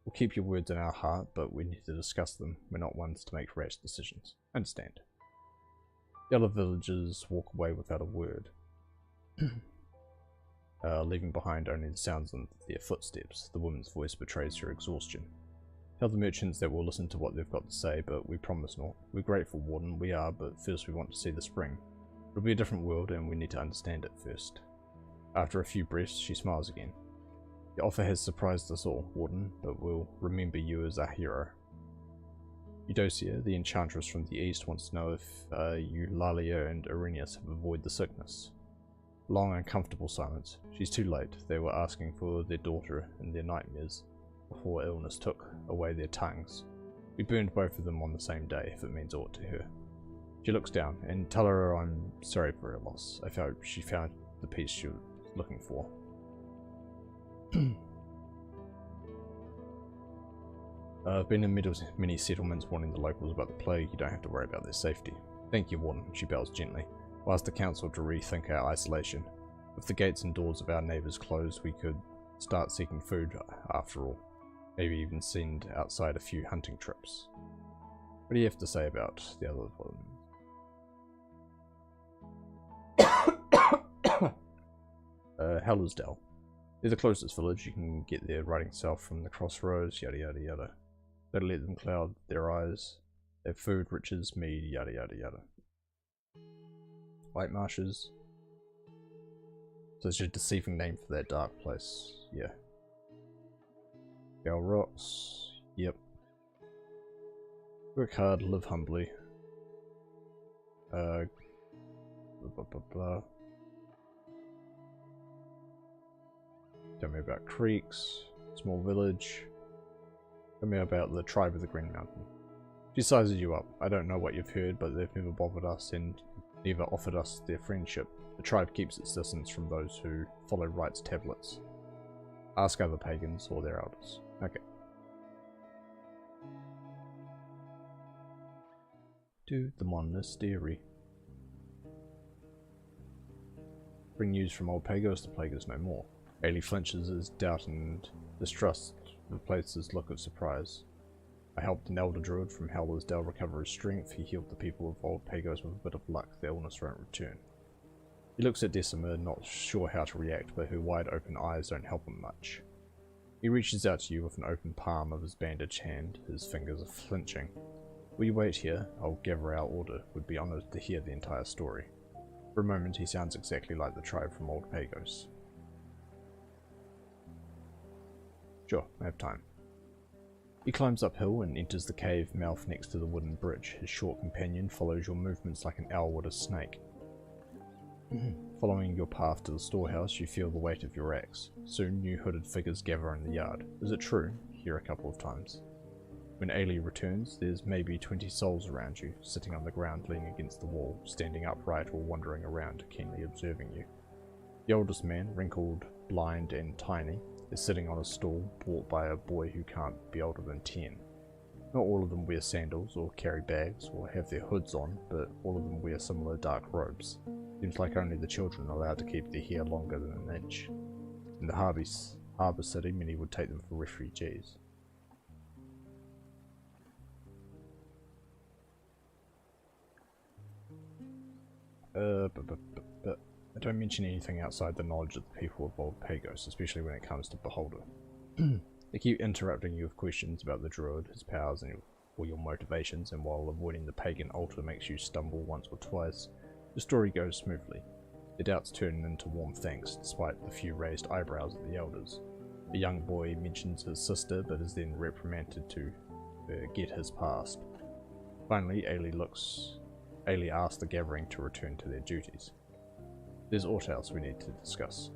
We'll keep your words in our heart, but we need to discuss them. We're not ones to make rash decisions. Understand. The other villagers walk away without a word, leaving behind only the sounds of their footsteps. The woman's voice betrays her exhaustion. Tell the merchants that we'll listen to what they've got to say, but we promise not. We're grateful, Warden, we are, but first we want to see the spring. It'll be a different world, and we need to understand it first. After a few breaths, she smiles again. The offer has surprised us all, Warden, but we'll remember you as our hero. Eudocia, the enchantress from the east, wants to know if Eulalia and Arrhenius have avoided the sickness. Long, uncomfortable silence. She's too late. They were asking for their daughter in their nightmares before illness took away their tongues. We burned both of them on the same day, if it means aught to her. She looks down, and tell her I'm sorry for her loss. I felt she found the peace she was looking for. I've been in many settlements warning the locals about the plague. You don't have to worry about their safety. Thank you, Warden, she bows gently. We'll ask the council to rethink our isolation. If the gates and doors of our neighbours closed, we could start seeking food after all. Maybe even send outside a few hunting trips. What do you have to say about the other one? Hellersdale. They're the closest village. You can get there riding south from the crossroads, yada yada yada. Don't let them cloud their eyes. They have food, riches, mead, yada yada yada. White marshes. So it's just a deceiving name for that dark place. Yeah. Gal rocks. Yep. Work hard, live humbly. Blah blah blah blah. Tell me about creeks, small village. Tell me about the tribe of the Green Mountain. She sizes you up. I don't know what you've heard, but they've never bothered us and never offered us their friendship. The tribe keeps its distance from those who follow Right's tablets. Ask other pagans or their elders. Okay. To the monastery. Bring news from Old Pagos, the plague is no more. Ailey flinches as doubt and distrust replaces look of surprise. I helped an elder druid from Howler's Dale recover his strength. He healed the people of Old Pagos with a bit of luck. The illness won't return. He looks at Decima, not sure how to react, but her wide open eyes don't help him much. He reaches out to you with an open palm of his bandaged hand. His fingers are flinching. Will you wait here? I'll gather our order. Would be honoured to hear the entire story. For a moment he sounds exactly like the tribe from Old Pagos. Sure, I have time. He climbs uphill and enters the cave mouth next to the wooden bridge. His short companion follows your movements like an owl would a snake. Following your path to the storehouse, you feel the weight of your axe. Soon, new hooded figures gather in the yard. Is it true? Hear a couple of times. When Ailey returns, there's maybe 20 souls around you, sitting on the ground leaning against the wall, standing upright or wandering around, keenly observing you. The oldest man, wrinkled, blind and tiny, is sitting on a stool brought by a boy who can't be older than 10. Not all of them wear sandals or carry bags or have their hoods on, but all of them wear similar dark robes. Seems like only the children are allowed to keep their hair longer than an inch. In the harbour city, many would take them for refugees. But I don't mention anything outside the knowledge of the people of Old Pagos, especially when it comes to Beholder. They keep interrupting you with questions about the druid, his powers, and all your motivations, and while avoiding the pagan altar makes you stumble once or twice, the story goes smoothly. The doubts turn into warm thanks, despite the few raised eyebrows of the elders. A young boy mentions his sister, but is then reprimanded to forget his past. Finally, Ailey asks the gathering to return to their duties. There's aught else we need to discuss.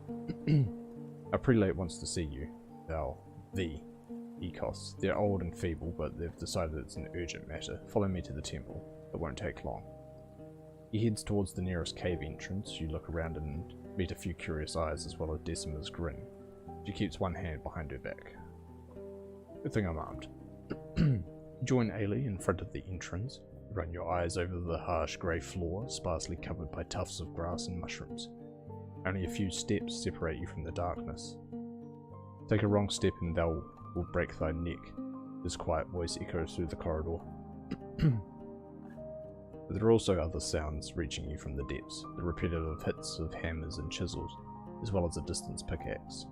A prelate wants to see you. The Ecos. They're old and feeble, but they've decided it's an urgent matter. Follow me to the temple. It won't take long. He heads towards the nearest cave entrance. You look around and meet a few curious eyes as well as Decima's grin. She keeps one hand behind her back. Good thing I'm armed. Join Ailey in front of the entrance. Run your eyes over the harsh grey floor, sparsely covered by tufts of grass and mushrooms. Only a few steps separate you from the darkness. Take a wrong step and thou will break thy neck. His quiet voice echoes through the corridor. But there are also other sounds reaching you from the depths, the repetitive hits of hammers and chisels, as well as a distant pickaxe.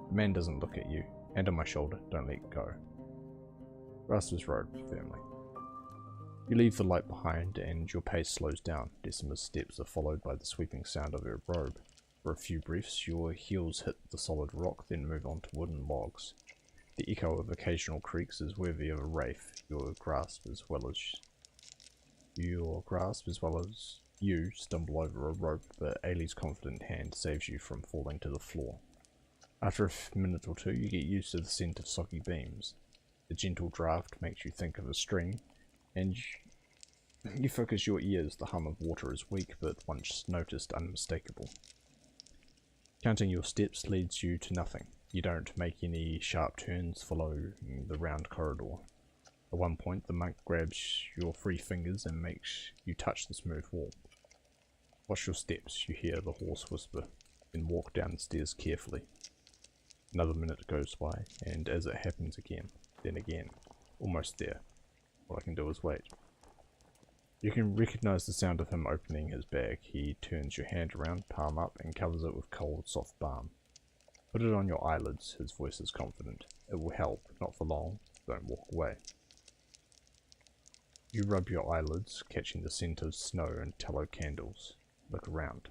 The man doesn't look at you. Hand on my shoulder, don't let go. Grasp his robe firmly. You leave the light behind and your pace slows down. Decima's steps are followed by the sweeping sound of her robe. For a few breaths, your heels hit the solid rock, then move on to wooden logs. The echo of occasional creaks is worthy of a wraith. Your grasp as well as you stumble over a rope, but Ailey's confident hand saves you from falling to the floor. After a minute or two, you get used to the scent of soggy beams. The gentle draft makes you think of a stream, and you focus your ears. The hum of water is weak, but once noticed, unmistakable. Counting your steps leads you to nothing. You don't make any sharp turns following the round corridor. At one point, the monk grabs your free fingers and makes you touch the smooth wall. Watch your steps, you hear the hoarse whisper, then walk down the stairs carefully. Another minute goes by, and as it happens again, then again, almost there. All I can do is wait. You can recognize the sound of him opening his bag. He turns your hand around, palm up, and covers it with cold, soft balm. Put it on your eyelids, his voice is confident. It will help, not for long. Don't walk away. You rub your eyelids, catching the scent of snow and tallow candles. Look around.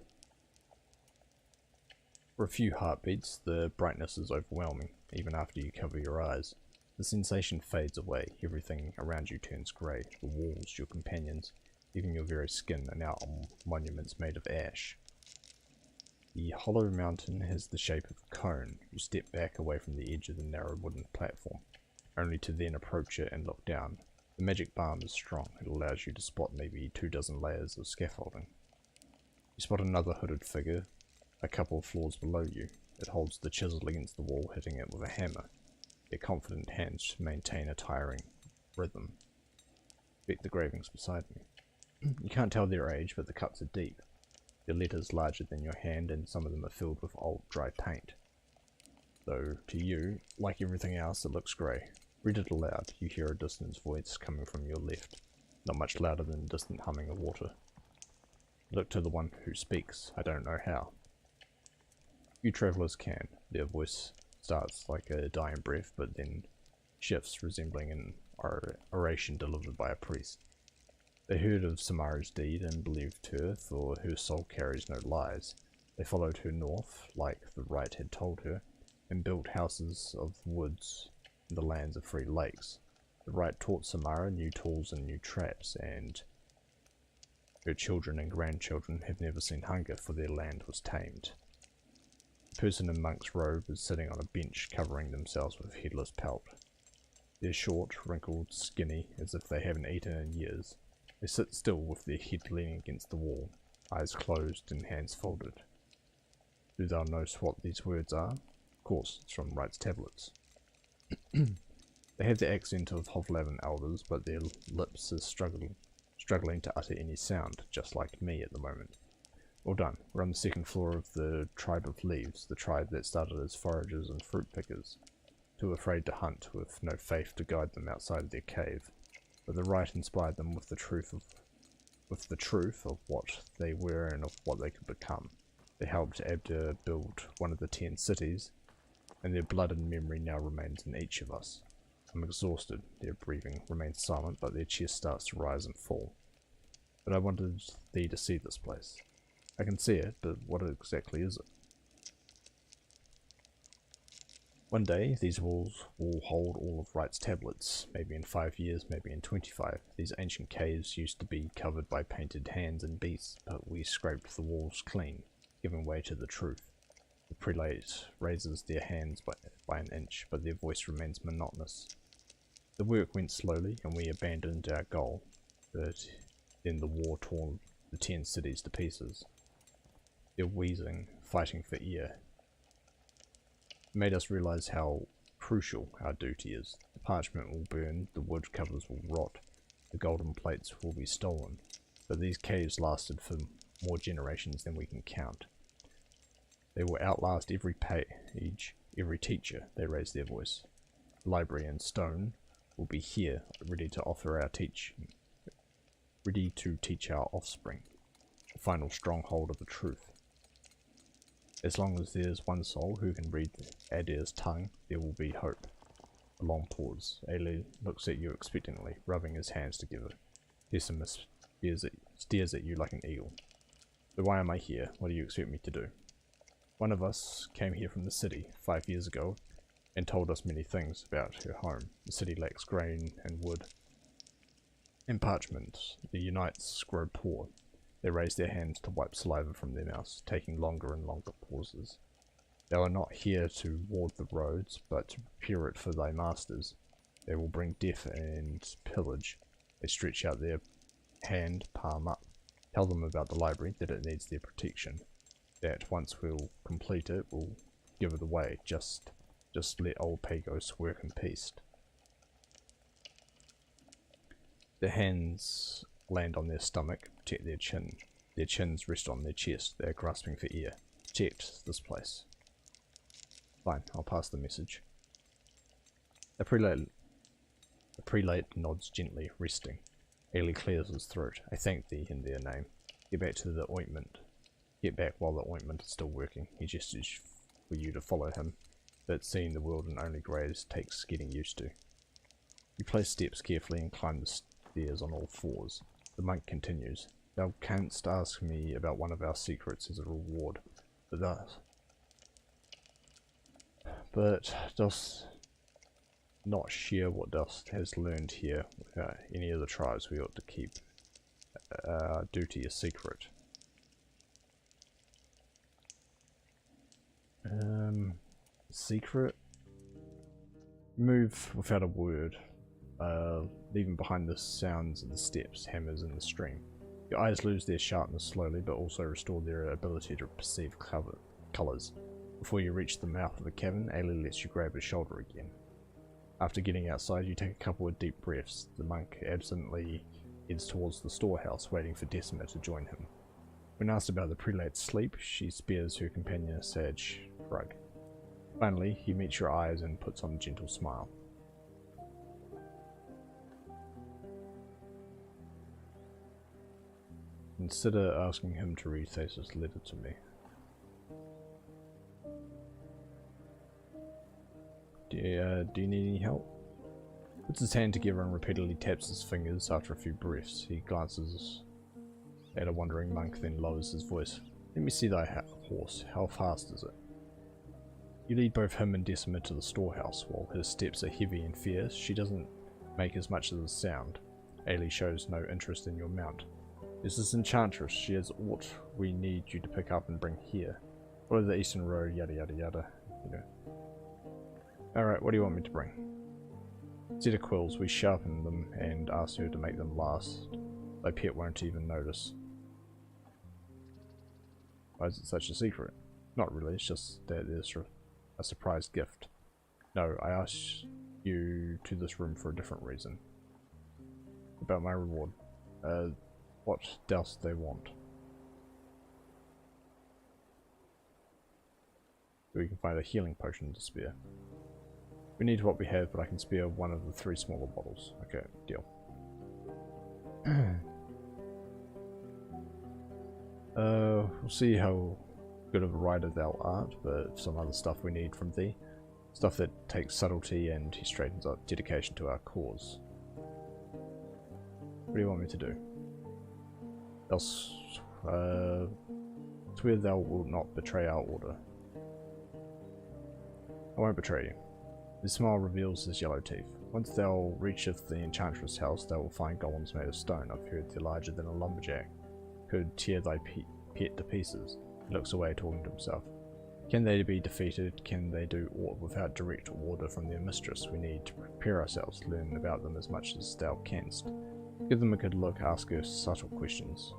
For a few heartbeats, the brightness is overwhelming, even after you cover your eyes. The sensation fades away, everything around you turns grey, the walls, your companions, even your very skin are now monuments made of ash. The hollow mountain has the shape of a cone. You step back away from the edge of the narrow wooden platform, only to then approach it and look down. The magic balm is strong, it allows you to spot maybe 24 layers of scaffolding. You spot another hooded figure, a couple of floors below you. It holds the chisel against the wall, hitting it with a hammer. Their confident hands maintain a tiring rhythm. Check the gravings beside me. You can't tell their age, but the cuts are deep. Their letters larger than your hand, and some of them are filled with old, dry paint. Though, to you, like everything else, it looks grey. Read it aloud. You hear a distant voice coming from your left, not much louder than distant humming of water. Look to the one who speaks. I don't know how. Few travellers can. Their voice starts like a dying breath, but then shifts, resembling an oration delivered by a priest. They heard of Samara's deed and believed her, for her soul carries no lies. They followed her north, like the right had told her, and built houses of woods in the lands of free lakes. The right taught Samara new tools and new traps, and her children and grandchildren have never seen hunger, for their land was tamed. The person in monk's robe is sitting on a bench, covering themselves with headless pelt. They're short, wrinkled, skinny, as if they haven't eaten in years. They sit still with their head leaning against the wall, eyes closed and hands folded. Do thou know what these words are? Of course, it's from Wright's tablets. They have the accent of Hovlavan elders, but their lips are struggling to utter any sound, just like me at the moment. Well done. We're on the second floor of the tribe of Leaves, the tribe that started as foragers and fruit pickers, too afraid to hunt, with no faith to guide them outside of their cave. But the right inspired them with the truth of what they were and of what they could become. They helped Abda build one of the 10 cities, and their blood and memory now remains in each of us. I'm exhausted. Their breathing remains silent, but their chest starts to rise and fall. But I wanted thee to see this place. I can see it, but what exactly is it? One day, these walls will hold all of Wright's tablets. Maybe in 5 years, maybe in 25. These ancient caves used to be covered by painted hands and beasts, but we scraped the walls clean, giving way to the truth. The prelate raises their hands by an inch, but their voice remains monotonous. The work went slowly, and we abandoned our goal, but then the war tore the 10 cities to pieces. Their wheezing, fighting for air, made us realize how crucial our duty is. The parchment will burn, the wood covers will rot, the golden plates will be stolen, but these caves lasted for more generations than we can count. They will outlast every page, every teacher. They raise their voice. The library and stone will be here, ready to offer our ready to teach our offspring, the final stronghold of the truth. As long as there's one soul who can read Adair's tongue, there will be hope. A long pause. Ailey looks at you expectantly, rubbing his hands together. Pessimus stares at you like an eagle. So why am I here? What do you expect me to do? One of us came here from the city 5 years ago and told us many things about her home. The city lacks grain and wood and parchment. The Unites grow poor. They raise their hands to wipe saliva from their mouths, taking longer and longer pauses. They are not here to ward the roads, but to prepare it for thy masters. They will bring death and pillage. They stretch out their hand, palm up. Tell them about the library, that it needs their protection. That once we'll complete it, we'll give it away. Just let old Pagos work in peace. Their hands land on their stomach, protect their chin. Their chins rest on their chest. They are grasping for air. Protect this place. Fine, I'll pass the message. The prelate nods gently, resting. Ailey clears his throat. I thank thee in their name. Get back to the ointment. Get back while the ointment is still working. He gestures for you to follow him, but seeing the world in only greys takes getting used to. You place steps carefully and climb the stairs on all fours. The monk continues. Thou canst ask me about one of our secrets as a reward, but dost not share what dost has learned here with any of the tribes. We ought to keep our duty a secret. Secret? Move without a word, leaving behind the sounds of the steps, hammers, and the stream. Your eyes lose their sharpness slowly, but also restore their ability to perceive colours. Before you reach the mouth of the cavern, Ailey lets you grab his shoulder again. After getting outside, you take a couple of deep breaths. The monk absently heads towards the storehouse, waiting for Decima to join him. When asked about the prelate's sleep, she spares her companion a sad shrug. Finally, he meets your eyes and puts on a gentle smile. consider asking him to read Thasa's letter to me. Do you need any help? Puts his hand together and repeatedly taps his fingers. After a few breaths, he glances at a wondering monk, then lowers his voice. Let me see thy horse. How fast is it? You lead both him and Decima to the storehouse. While his steps are heavy and fierce, she doesn't make as much as a sound. Ailey shows no interest in your mount. This is Enchantress. She has aught we need you to pick up and bring here. Follow the eastern road, yada yada yada. You know. Alright, what do you want me to bring? Set of quills. We sharpen them and ask her to make them last. Thy pet won't even notice. Why is it such a secret? Not really, it's just that there's a surprise gift. No, I asked you to this room for a different reason. About my reward. What else do they want? We can find a healing potion to spare. We need what we have, but I can spare one of the 3 smaller bottles. Okay, deal. We'll see how good of a rider thou art, but some other stuff we need from thee. Stuff that takes subtlety, and he straightens up dedication to our cause. What do you want me to do? Else, swear thou wilt not betray our order. I won't betray you. His smile reveals his yellow teeth. Once thou reacheth the Enchantress' house, thou will find golems made of stone. I've heard they're larger than a lumberjack. Could tear thy pet to pieces. He looks away, talking to himself. Can they be defeated? Can they do aught without direct order from their mistress? We need to prepare ourselves, learn about them as much as thou canst. Give them a good look, ask her subtle questions.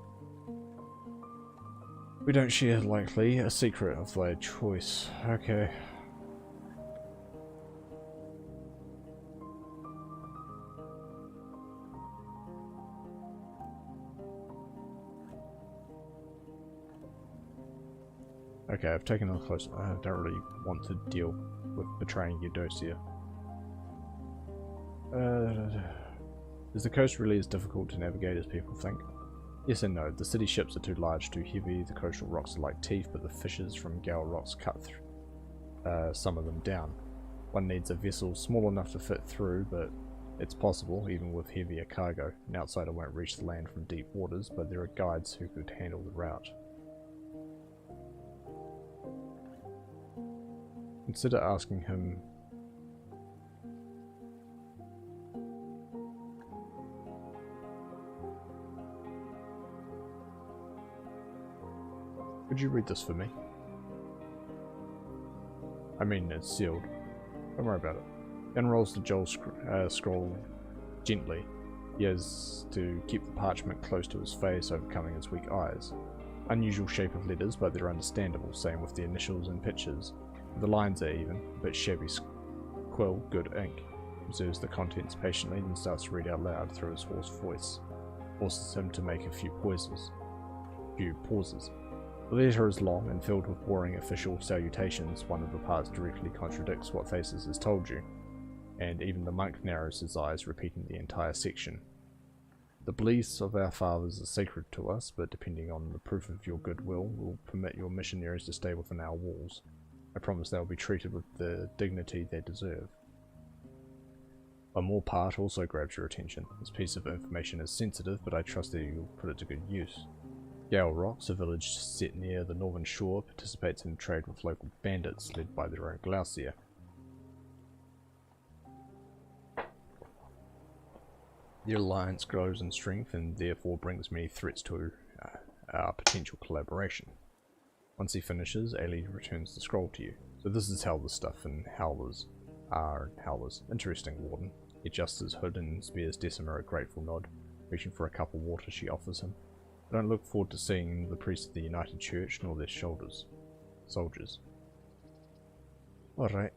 We don't share, likely, a secret of thy choice. Okay. Okay, I've taken a close. I don't really want to deal with betraying Eudocia. Is the coast really as difficult to navigate as people think? Yes and no. The city ships are too large, too heavy. The coastal rocks are like teeth, but the fissures from Gale rocks cut some of them down. One needs a vessel small enough to fit through, but it's possible, even with heavier cargo. An outsider won't reach the land from deep waters, but there are guides who could handle the route. Consider asking him. Would you read this for me? I mean, it's sealed. Don't worry about it. He unrolls the jewel scroll gently. He has to keep the parchment close to his face, overcoming his weak eyes. Unusual shape of letters, but they're understandable. Same with the initials and pictures. The lines are even, a bit shabby quill, good ink. Observes the contents patiently, then starts to read out loud through his hoarse voice. Forces him to make a few pauses. The letter is long and filled with boring official salutations. One of the parts directly contradicts what Thasus has told you, and even the monk narrows his eyes, repeating the entire section. The beliefs of our fathers are sacred to us, but depending on the proof of your goodwill, we'll permit your missionaries to stay within our walls. I promise they will be treated with the dignity they deserve. One more part also grabs your attention. This piece of information is sensitive, but I trust that you'll put it to good use. Gale Rocks, a village set near the northern shore, participates in trade with local bandits led by their own Glaucia. The alliance grows in strength and therefore brings many threats to our potential collaboration. Once he finishes, Ailey returns the scroll to you. So this is how the stuff in Howlers are in Howlers. Interesting, Warden. He adjusts his hood and spares Decima a grateful nod, reaching for a cup of water she offers him. I don't look forward to seeing the priests of the United Church nor their soldiers. Alright.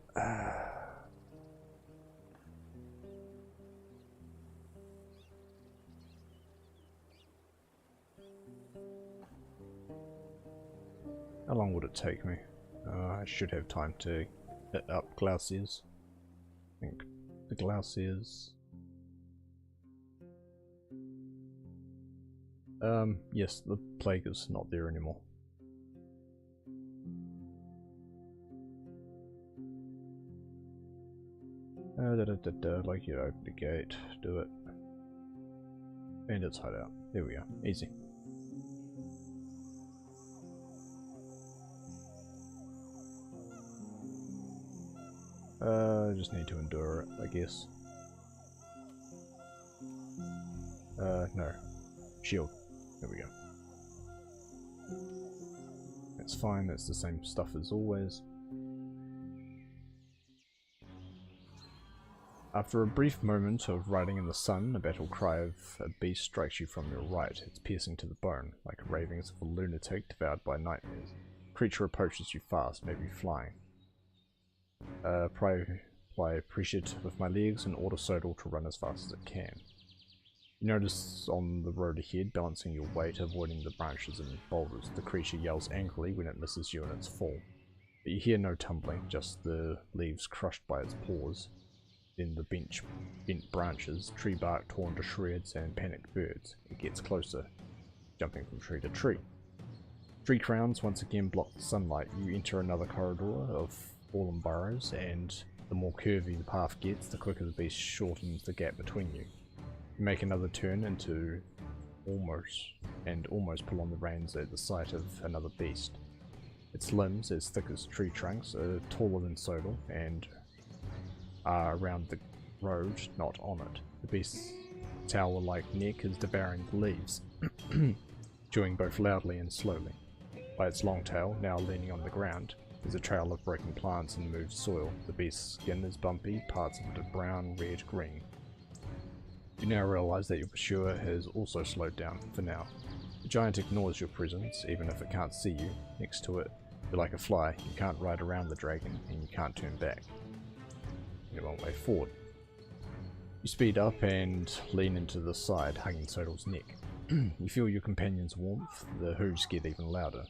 How long would it take me? I should have time to hit up Glaucias. I think the Glaucias. Yes, the plague is not there anymore. Like you open the gate, do it. Bandits hideout. There we go. Easy. Just need to endure it, I guess. No. Shield. There we go. That's fine, that's the same stuff as always. After a brief moment of riding in the sun, a battle cry of a beast strikes you from your right. It's piercing to the bone, like ravings of a lunatic devoured by nightmares. The creature approaches you fast, maybe flying. Apply pressure with my legs and order Sodal to run as fast as it can. You notice on the road ahead, balancing your weight, avoiding the branches and boulders, the creature yells angrily when it misses you in its fall. But you hear no tumbling, just the leaves crushed by its paws. Then the bent branches, tree bark torn to shreds, and panicked birds. It gets closer, jumping from tree to tree. Tree crowns once again block the sunlight. You enter another corridor of fallen burrows, and the more curvy the path gets, the quicker the beast shortens the gap between you. You make another turn into almost pull on the reins at the sight of another beast. Its limbs, as thick as tree trunks, are taller than Sodal and are around the road, not on it. The beast's tower-like neck is devouring the leaves, chewing both loudly and slowly. By its long tail, now leaning on the ground, is a trail of broken plants and moved soil. The beast's skin is bumpy, parts of it are brown, red, green. You now realize that your pursuer has also slowed down, for now. The giant ignores your presence, even if it can't see you. Next to it, you're like a fly. You can't ride around the dragon, and you can't turn back. You're one way forward. You speed up and lean into the side, hugging Sodal's neck. You feel your companion's warmth. The hooves get even louder.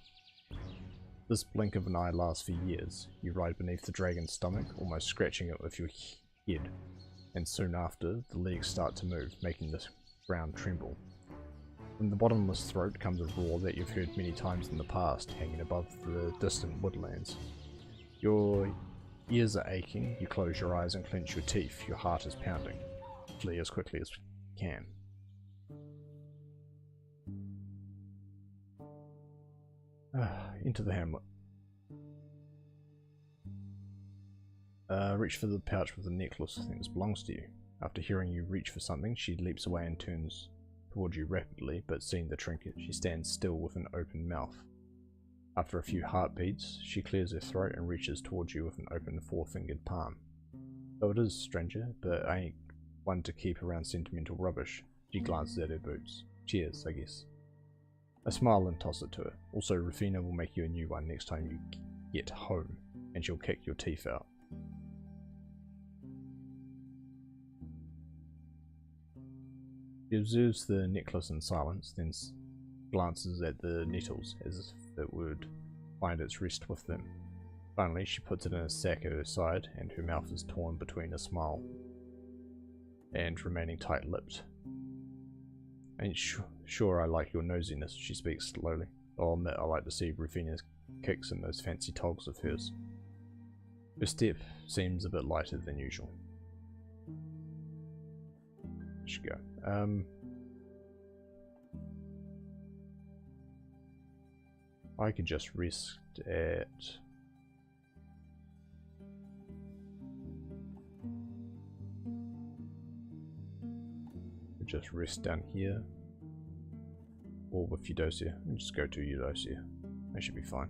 This blink of an eye lasts for years. You ride beneath the dragon's stomach, almost scratching it with your head. And soon after, the legs start to move, making the ground tremble. From the bottomless throat comes a roar that you've heard many times in the past, hanging above the distant woodlands. Your ears are aching, you close your eyes and clench your teeth, your heart is pounding. Flee as quickly as you can. Into the hamlet. Reach for the pouch with the necklace. I think this belongs to you. After hearing you reach for something, she leaps away and turns towards you rapidly, but seeing the trinket, she stands still with an open mouth. After a few heartbeats, she clears her throat and reaches towards you with an open four-fingered palm. Though it is stranger, but I ain't one to keep around sentimental rubbish. She glances at her boots. Cheers, I guess. I smile and toss it to her. Also, Rufina will make you a new one next time you get home, and she'll kick your teeth out. She observes the necklace in silence, then glances at the nettles as if it would find its rest with them. Finally, she puts it in a sack at her side, and her mouth is torn between a smile and remaining tight-lipped. Ain't sure I like your nosiness, she speaks slowly. I'll admit I like to see Rufina's kicks in those fancy togs of hers. Her step seems a bit lighter than usual. Should go. I could just rest at down here, or with Eudocia. I'll just go to Eudocia. That should be fine.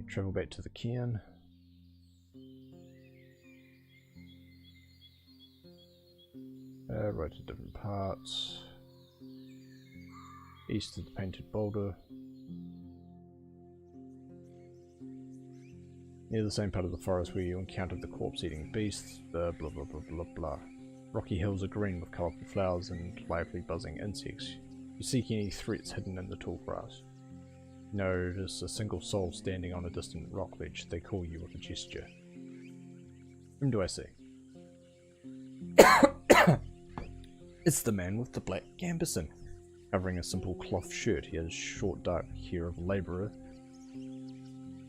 Travel back to the cairn. Right to different parts. East of the painted boulder. Near the same part of the forest where you encountered the corpse-eating beasts, blah blah blah blah blah. Rocky hills are green with colourful flowers and lively buzzing insects. You seek any threats hidden in the tall grass. You notice a single soul standing on a distant rock ledge. They call you with a gesture. Whom do I see? It's the man with the black gambeson. Covering a simple cloth shirt, he has short dark hair of a labourer.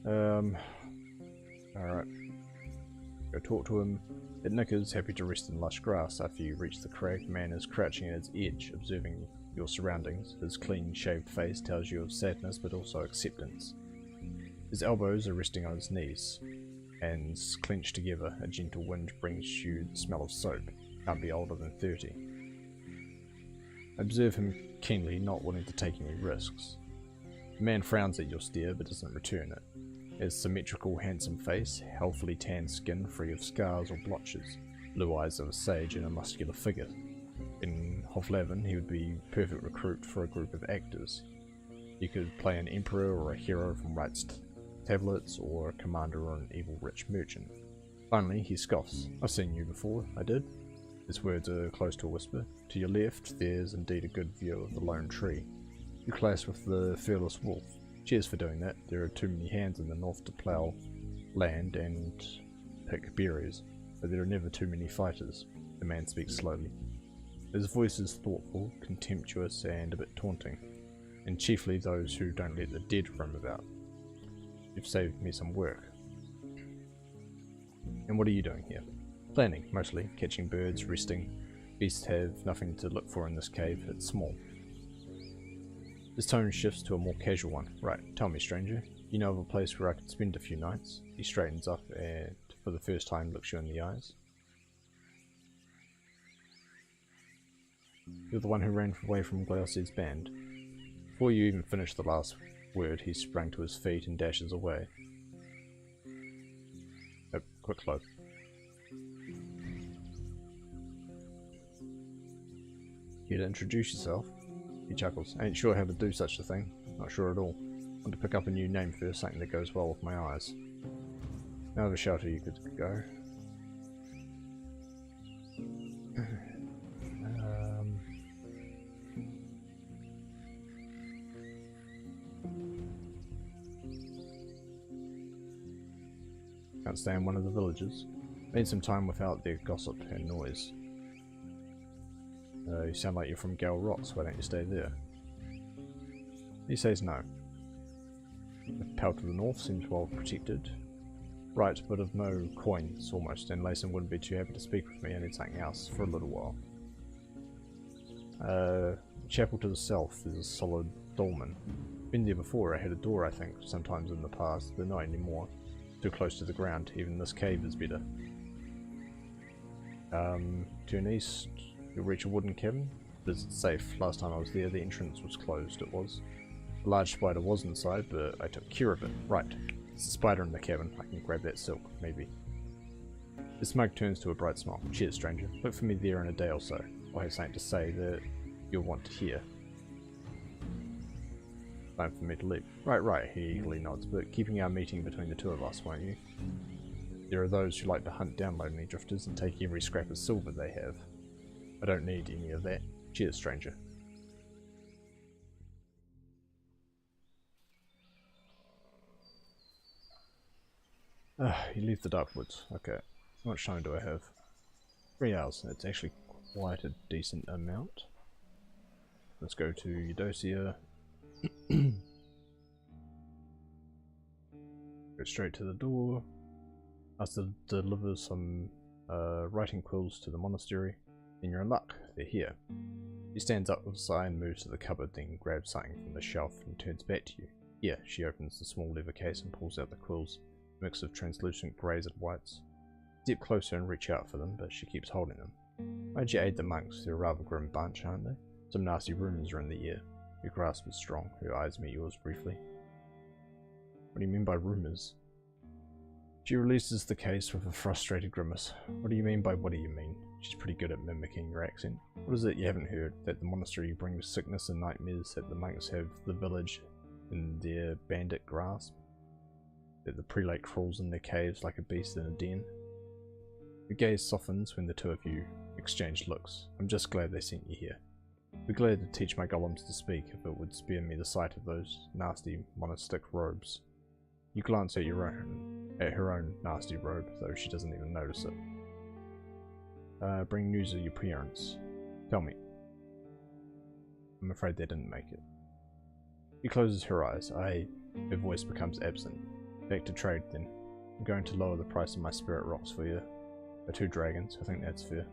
Alright. Go talk to him. It knickers, happy to rest in lush grass. After you reach the crag, the man is crouching at its edge, observing your surroundings. His clean-shaved face tells you of sadness, but also acceptance. His elbows are resting on his knees. Hands clenched together, a gentle wind brings you the smell of soap. Can't be older than 30. Observe him keenly, not wanting to take any risks. The man frowns at your stare, but doesn't return it. His symmetrical, handsome face, healthily tanned skin free of scars or blotches, blue eyes of a sage, and a muscular figure. In Hoflaven, he would be a perfect recruit for a group of actors. You could play an emperor or a hero from Wright's tablets, or a commander or an evil rich merchant. Finally, he scoffs. I've seen you before, I did. His words are close to a whisper. To your left, there's indeed a good view of the lone tree. You clash with the fearless wolf. Cheers for doing that. There are too many hands in the north to plough land and pick berries, but there are never too many fighters. The man speaks slowly. His voice is thoughtful, contemptuous, and a bit taunting, and chiefly those who don't let the dead roam about. You've saved me some work. And what are you doing here? Planning, mostly. Catching birds, resting. Beasts have nothing to look for in this cave, it's small. His tone shifts to a more casual one. Right, tell me, stranger. You know of a place where I could spend a few nights? He straightens up and, for the first time, looks you in the eyes. You're the one who ran away from Glaucid's band. Before you even finish the last word, he sprang to his feet and dashes away. Oh, quick close. Here to introduce yourself. He chuckles. Ain't sure how to do such a thing. Not sure at all. Want to pick up a new name first, something that goes well with my eyes. Now the shelter you could go. Can't stay in one of the villages. Need some time without their gossip and noise. You sound like you're from Gale Rocks, why don't you stay there? He says no. The pal to the north seems well protected. Right, but of no coins, almost, and Layson wouldn't be too happy to speak with me. I need something else for a little while. Chapel to the south is a solid dolmen. Been there before, I had a door I think, sometimes in the past, but not anymore. Too close to the ground, even this cave is better. Turn east, you'll reach a wooden cabin. It's safe. Last time I was there, the entrance was closed, it was. A large spider was inside, but I took care of it. Right, there's a spider in the cabin. I can grab that silk, maybe. The smoke turns to a bright smile. Cheers, stranger. Look for me there in a day or so. I'll have something to say that you'll want to hear. Time for me to leave. Right, he eagerly nods, but keeping our meeting between the two of us, won't you? There are those who like to hunt down lonely drifters and take every scrap of silver they have. I don't need any of that. Cheers, stranger. You leave the dark woods. Okay. How much time do I have? 3 hours. That's actually quite a decent amount. Let's go to Eudocia. Go straight to the door. Ask to deliver some writing quills to the monastery. Then you're in luck. They're here. She stands up with a sigh and moves to the cupboard, then grabs something from the shelf and turns back to you. Here, she opens the small leather case and pulls out the quills, a mix of translucent greys and whites. Step closer and reach out for them, but she keeps holding them. Why'd you aid the monks? They're a rather grim bunch, aren't they? Some nasty rumours are in the air. Her grasp is strong. Her eyes meet yours briefly. What do you mean by rumours? She releases the case with a frustrated grimace. What do you mean by what do you mean? She's pretty good at mimicking your accent. What is it you haven't heard? That the monastery brings sickness and nightmares, that the monks have the village in their bandit grasp, that the prelate crawls in their caves like a beast in a den. Her gaze softens when the two of you exchange looks. I'm just glad they sent you here. Be glad to teach my golems to speak if it would spare me the sight of those nasty monastic robes. You glance at her own nasty robe, though she doesn't even notice it. Bring news of your parents. Tell me, I'm afraid they didn't make it. She closes her eyes. Her voice becomes absent. Back to trade then. I'm going to lower the price of my spirit rocks for you. For 2 dragons, I think that's fair.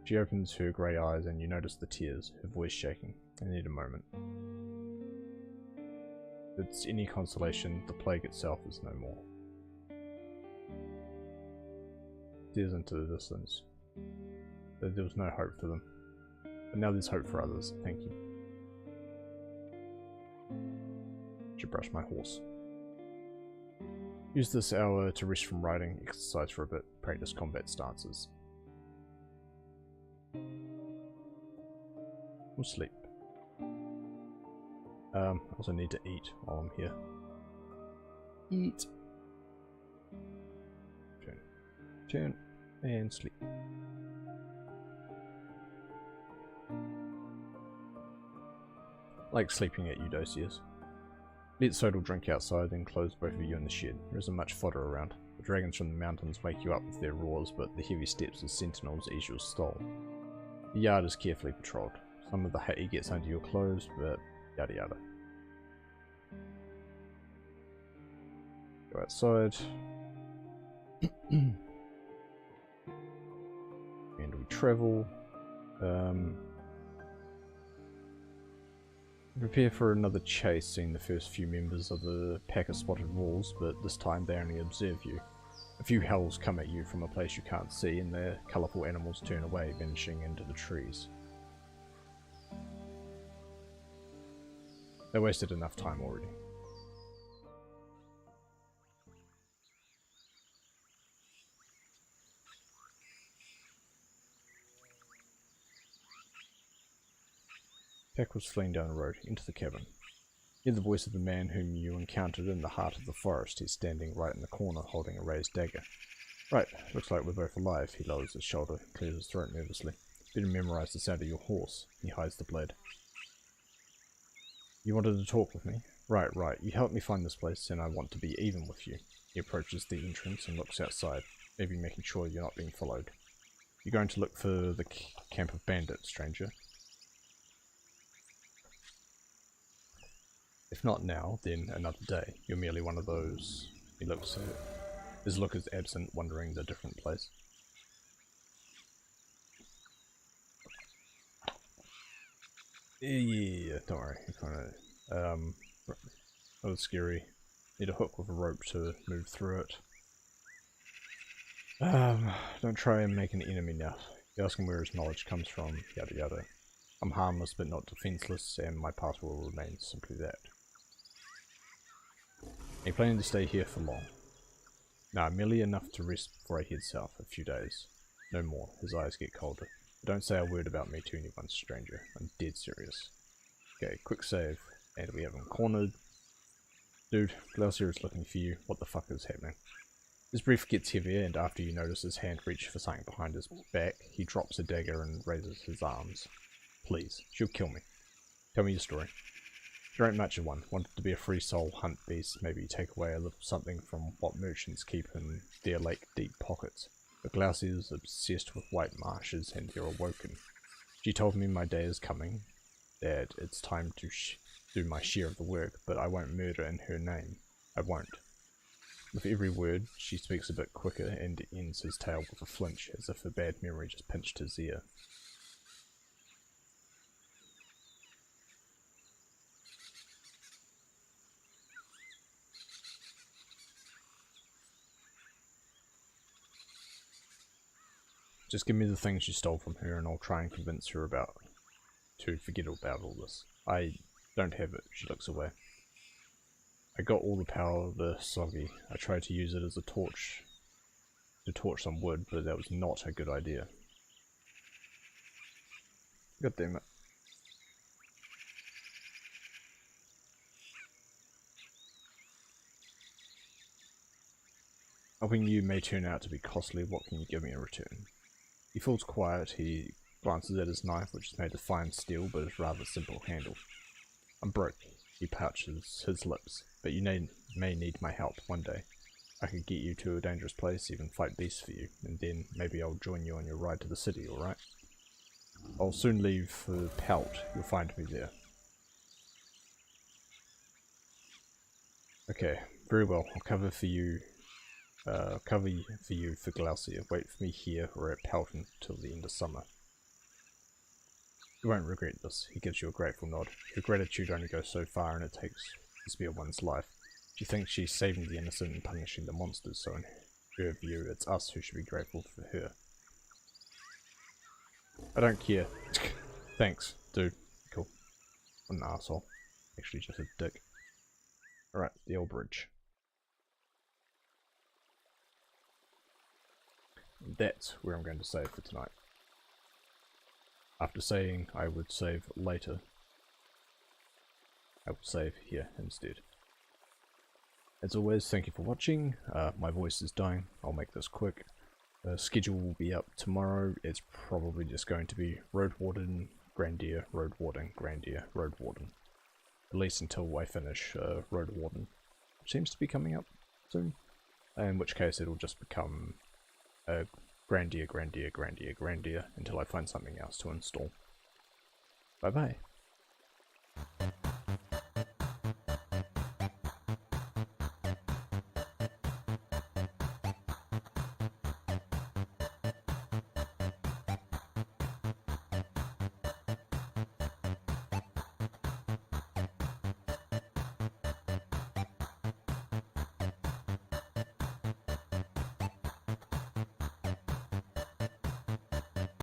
She opens her grey eyes and you notice the tears, her voice shaking. I need a moment. If it's any consolation, the plague itself is no more. Stares into the distance. There was no hope for them. But now there's hope for others, thank you. Should brush my horse. Use this hour to rest from riding, exercise for a bit, practice combat stances. Or sleep. I also need to eat while I'm here. Eat. Turn, and sleep. Like sleeping at Eudossia's. Let Sodal drink outside, then close both of you in the shed. There isn't much fodder around. The dragons from the mountains wake you up with their roars, but the heavy steps of sentinels ease your stole. The yard is carefully patrolled. Some of the hay gets under your clothes, but yada yada. Go outside. And we travel. Prepare for another chase, seeing the first few members of the pack of spotted wolves, but this time they only observe you. A few howls come at you from a place you can't see, and the colourful animals turn away, vanishing into the trees. They wasted enough time already. Pack was fleeing down the road, into the cabin. Hear the voice of the man whom you encountered in the heart of the forest. He's standing right in the corner, holding a raised dagger. Right, looks like we're both alive. He lowers his shoulder, clears his throat nervously. Better memorize the sound of your horse. He hides the blade. You wanted to talk with me? Right. You helped me find this place, and I want to be even with you. He approaches the entrance and looks outside, maybe making sure you're not being followed. You're going to look for the camp of bandits, stranger. If not now, then another day. You're merely one of those. He looks at it. His look is absent, wondering the different place. Yeah, don't worry. That was scary. Need a hook with a rope to move through it. Don't try and make an enemy now. You ask him where his knowledge comes from, yada yada. I'm harmless but not defenseless, and my path will remain simply that. Are you planning to stay here for long? Nah, merely enough to rest before I head south, a few days. No more. His eyes get colder. But don't say a word about me to anyone, stranger. I'm dead serious. Okay, quick save. And we have him cornered. Dude, Glaucia is looking for you. What the fuck is happening? His breath gets heavier, and after you notice his hand reach for something behind his back, he drops a dagger and raises his arms. Please, she'll kill me. Tell me your story. There ain't much of one. Wanted to be a free soul hunt beast, maybe take away a little something from what merchants keep in their lake-deep pockets. But Glaucia is obsessed with white marshes, and they're awoken. She told me my day is coming, that it's time to do my share of the work, but I won't murder in her name. I won't. With every word, she speaks a bit quicker and ends his tale with a flinch, as if a bad memory just pinched his ear. Just give me the things you stole from her and I'll try and convince her to forget about all this. I don't have it, she looks away. I got all the power of the Soggy. I tried to use it as a torch, to torch some wood, but that was not a good idea. God damn it. Helping you may turn out to be costly. What can you give me in return? He falls quiet. He glances at his knife, which is made of fine steel, but is rather simple handled. I'm broke. He pouches his lips, but you may need my help one day. I could get you to a dangerous place, even fight beasts for you, and then maybe I'll join you on your ride to the city, alright? I'll soon leave for Pelt. You'll find me there. Okay, very well. I'll cover for you. For Glaucia. Wait for me here or at Pelt until the end of summer. You won't regret this. He gives you a grateful nod. Your gratitude only goes so far, and it takes to spare one's life. She thinks she's saving the innocent and punishing the monsters, so in her view, it's us who should be grateful for her. I don't care. Thanks, dude. Cool. What an asshole. Actually, just a dick. Alright, the old bridge. That's where I'm going to save for tonight. After saying I would save later, I will save here instead. As always, thank you for watching. My voice is dying. I'll make this quick. The schedule will be up tomorrow. It's probably just going to be Roadwarden, Grandia, Roadwarden, Grandia, Roadwarden. At least until I finish Roadwarden, which seems to be coming up soon. In which case it'll just become Grandia, Grandia, Grandia, Grandia until I find something else to install. Bye bye.